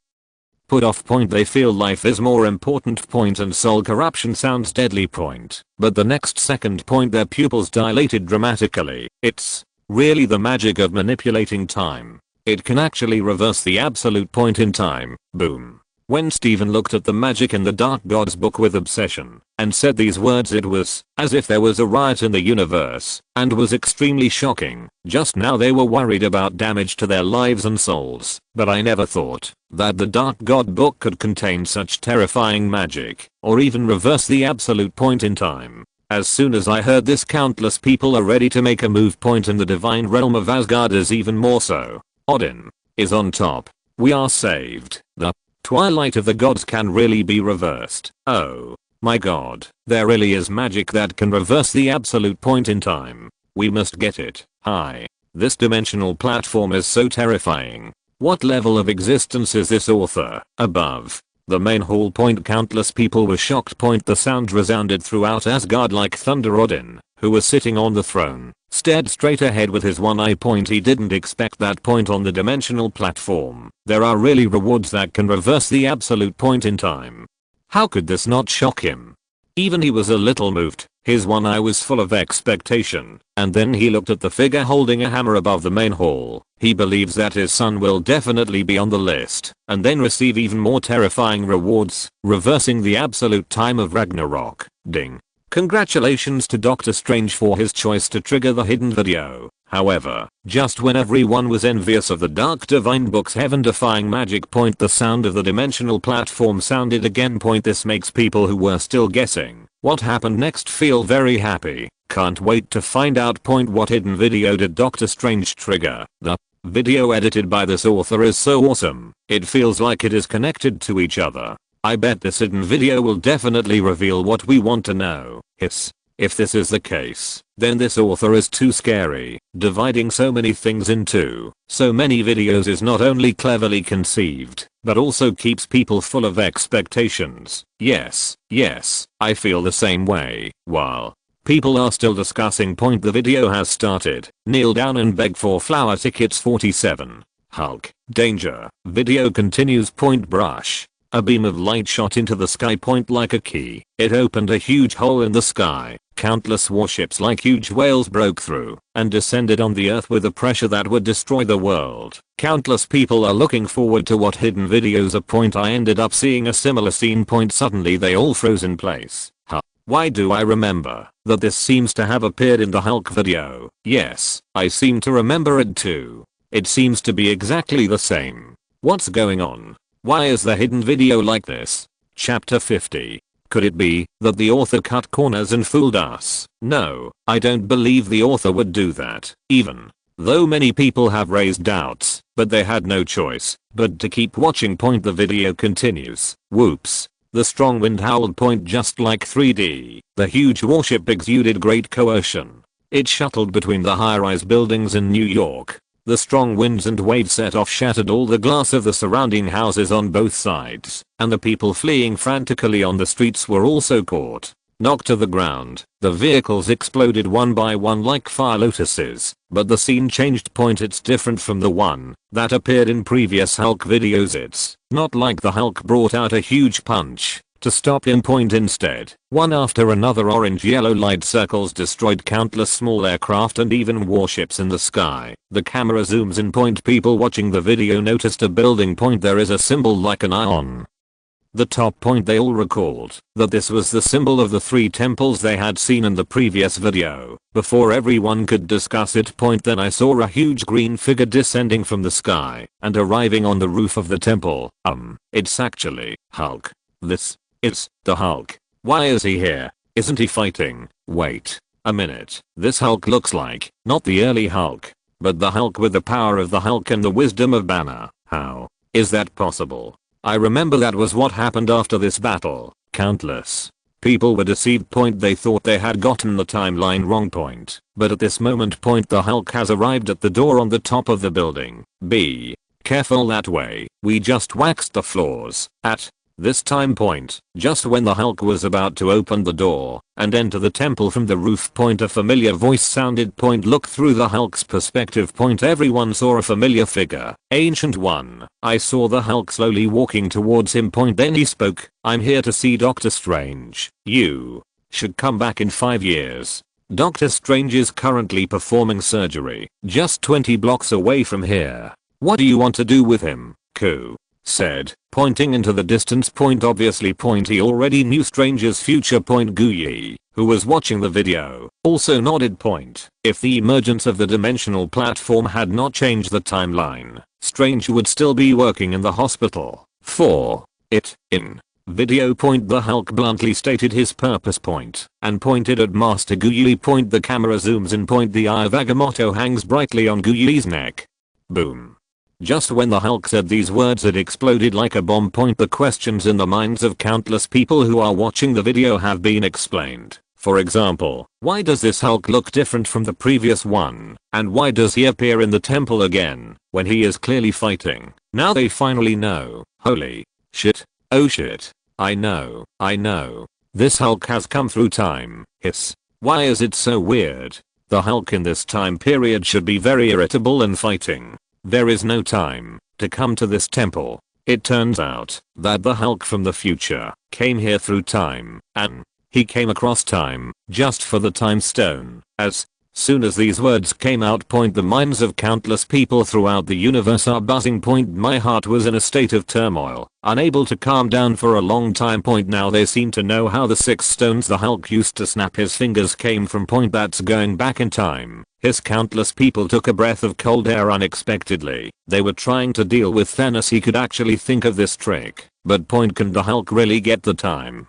put off. Point, they feel life is more important. Point, and soul corruption sounds deadly. Point, but the next second. Point, their pupils dilated dramatically. It's really the magic of manipulating time. It can actually reverse the absolute point in time. Boom. When Steven looked at the magic in the Dark God's book with obsession, and said these words, it was as if there was a riot in the universe, and was extremely shocking. Just now they were worried about damage to their lives and souls, but I never thought that the Dark God book could contain such terrifying magic, or even reverse the absolute point in time. As soon as I heard this, countless people are ready to make a move. Point, in the divine realm of Asgard is even more so. Odin is on top. We are saved. The twilight of the gods can really be reversed. Oh my god, there really is magic that can reverse the absolute point in time. We must get it. Hi. This dimensional platform is so terrifying. What level of existence is this author above? The main hall. Point, countless people were shocked. Point, the sound resounded throughout Asgard like thunder. Odin, who was sitting on the throne, stared straight ahead with his one eye. Point, he didn't expect that. Point, on the dimensional platform, there are really rewards that can reverse the absolute point in time. How could this not shock him? Even he was a little moved. His one eye was full of expectation, and then he looked at the figure holding a hammer above the main hall. He believes that his son will definitely be on the list, and then receive even more terrifying rewards, reversing the absolute time of Ragnarok. Ding. Congratulations to Doctor Strange for his choice to trigger the hidden video. However, just when everyone was envious of the Dark Divine Book's heaven-defying magic. Point, the sound of the dimensional platform sounded again. Point, this makes people who were still guessing what happened next feel very happy. Can't wait to find out. Point, what hidden video did Doctor Strange trigger? The video edited by this author is so awesome, it feels like it is connected to each other. I bet this hidden video will definitely reveal what we want to know. Hiss. If this is the case, then this author is too scary. Dividing so many things into so many videos is not only cleverly conceived, but also keeps people full of expectations. Yes, I feel the same way. While people are still discussing. Point, the video has started. Kneel down and beg for flower tickets. 47. Hulk. Danger. Video continues. Point, brush. A beam of light shot into the sky. Point, like a key, it opened a huge hole in the sky. Countless warships like huge whales broke through and descended on the earth with a pressure that would destroy the world. Countless people are looking forward to what hidden videos are. I ended up seeing a similar scene. Suddenly they all froze in place. Huh. Why do I remember that this seems to have appeared in the Hulk video? Yes, I seem to remember it too. It seems to be exactly the same. What's going on? Why is the hidden video like this? Chapter 50. Could it be that the author cut corners and fooled us? No, I don't believe the author would do that, even though many people have raised doubts, but they had no choice but to keep watching. The video continues. Whoops. The strong wind howled. Just like 3D. The huge warship exuded great coercion. It shuttled between the high-rise buildings in New York. The strong winds and waves set off shattered all the glass of the surrounding houses on both sides, and the people fleeing frantically on the streets were also caught. Knocked to the ground, the vehicles exploded one by one like fire lotuses, but the scene changed. It's different from the one that appeared in previous Hulk videos. It's not like the Hulk brought out a huge punch to stop him. Instead, one after another orange-yellow light circles destroyed countless small aircraft and even warships in the sky. The camera zooms in. People watching the video noticed a building. There is a symbol like an eye on the top. They all recalled that this was the symbol of the 3 temples they had seen in the previous video. Before everyone could discuss it. Then I saw a huge green figure descending from the sky and arriving on the roof of the temple. It's actually Hulk. This is the Hulk. Why is he here? Isn't he fighting? Wait a minute. This Hulk looks like not the early Hulk, but the Hulk with the power of the Hulk and the wisdom of Banner. How is that possible? I remember that was what happened after this battle. Countless people were deceived. They thought they had gotten the timeline wrong. But at this moment. The Hulk has arrived at the door on the top of the building. Be careful that way. We just waxed the floors. At this time. Just when the Hulk was about to open the door and enter the temple from the roof. A familiar voice sounded. Look through the Hulk's perspective. Everyone saw a familiar figure. Ancient One. I saw the Hulk slowly walking towards him. Then he spoke. I'm here to see Doctor Strange. You should come back in 5 years. Doctor Strange is currently performing surgery just 20 blocks away from here. What do you want to do with him? Ku said, pointing into the distance. Obviously. He already knew Strange's future. Guyi, who was watching the video, also nodded. If the emergence of the dimensional platform had not changed the timeline, Strange would still be working in the hospital for it. In video. The Hulk bluntly stated his purpose. And pointed at Master Guyi. The camera zooms in. The eye of Agamotto hangs brightly on Guyi's neck. Boom. Just when the Hulk said these words, it exploded like a bomb. The questions in the minds of countless people who are watching the video have been explained. For example, why does this Hulk look different from the previous one? And why does he appear in the temple again when he is clearly fighting? Now they finally know. Holy shit. Oh shit. I know. This Hulk has come through time. Hiss. Why is it so weird? The Hulk in this time period should be very irritable and fighting. There is no time to come to this temple. It turns out that the Hulk from the future came here through time, and he came across time just for the time stone. As soon as these words came out. The minds of countless people throughout the universe are buzzing. My heart was in a state of turmoil, unable to calm down for a long time. Now they seem to know how the 6 stones the Hulk used to snap his fingers came from. That's going back in time. His countless people took a breath of cold air unexpectedly. They were trying to deal with Thanos. He could actually think of this trick. But can the Hulk really get the time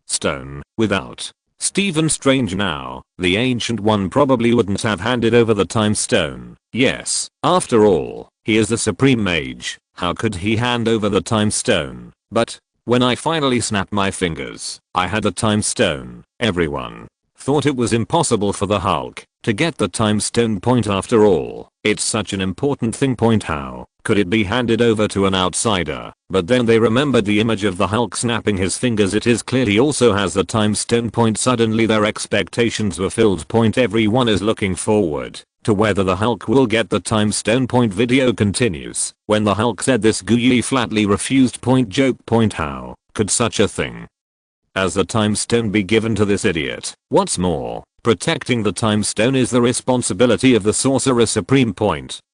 stone without Stephen Strange? Now, the Ancient One probably wouldn't have handed over the time stone. Yes, after all, he is the supreme mage. How could he hand over the time stone? But when I finally snapped my fingers, I had the time stone. Everyone thought it was impossible for the Hulk to get the time stone. After all, it's such an important thing. How could it be handed over to an outsider? But then they remembered the image of the Hulk snapping his fingers. It is clear he also has the time stone. Suddenly their expectations were filled. Everyone is looking forward to whether the Hulk will get the time stone. Video continues. When the Hulk said this, Guyi flatly refused. Joke. How could such a thing as the time stone be given to this idiot. What's more, protecting the time stone is the responsibility of the Sorcerer Supreme.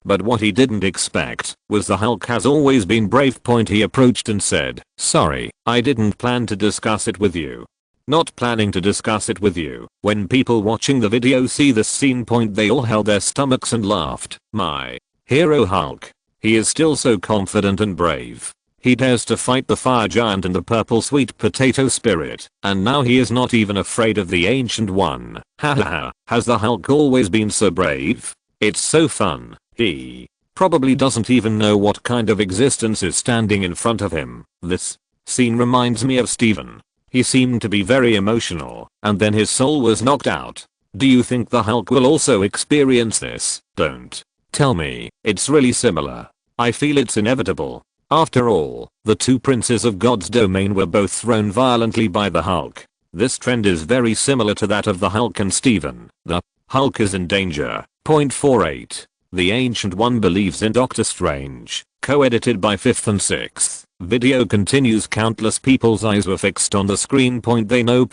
But what he didn't expect was the Hulk has always been brave. He approached and said, "Sorry, I didn't plan to discuss it with you." Not planning to discuss it with you. When people watching the video see this scene, they all held their stomachs and laughed. My hero Hulk. He is still so confident and brave. He dares to fight the fire giant and the purple sweet potato spirit, and now he is not even afraid of the ancient one. Hahaha. Has the Hulk always been so brave? It's so fun. He probably doesn't even know what kind of existence is standing in front of him. This scene reminds me of Steven. He seemed to be very emotional, and then his soul was knocked out. Do you think the Hulk will also experience this? Don't tell me. It's really similar. I feel it's inevitable. After all, the two princes of God's domain were both thrown violently by the Hulk. This trend is very similar to that of the Hulk and Steven. The Hulk is in danger. Point 48. The Ancient One believes in Doctor Strange. Co-edited by 5th and 6th. Video continues. Countless people's eyes were fixed on the screen. They know.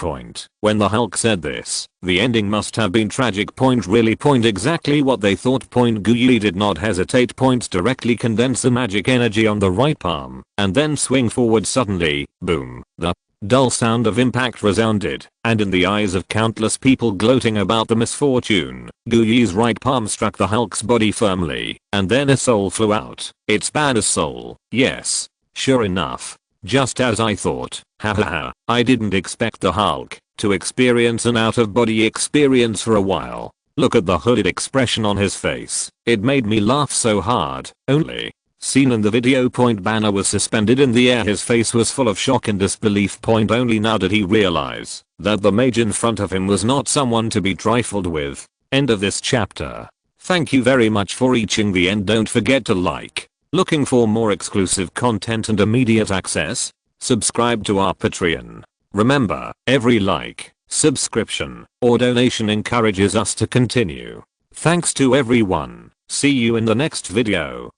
When the Hulk said this, the ending must have been tragic. Really. Exactly what they thought. Gooey did not hesitate. Directly condense the magic energy on the right palm, and then swing forward. Suddenly, boom, the dull sound of impact resounded, and in the eyes of countless people gloating about the misfortune, Gooey's right palm struck the Hulk's body firmly, and then a soul flew out. It's Banner's soul. Yes. Sure enough. Just as I thought. Hahaha. I didn't expect the Hulk to experience an out-of-body experience for a while. Look at the hooded expression on his face. It made me laugh so hard. Only seen in the video. Banner was suspended in the air. His face was full of shock and disbelief. Only now did he realize that the mage in front of him was not someone to be trifled with. End of this chapter. Thank you very much for reaching the end. Don't forget to like. Looking for more exclusive content and immediate access? Subscribe to our Patreon. Remember, every like, subscription, or donation encourages us to continue. Thanks to everyone. See you in the next video.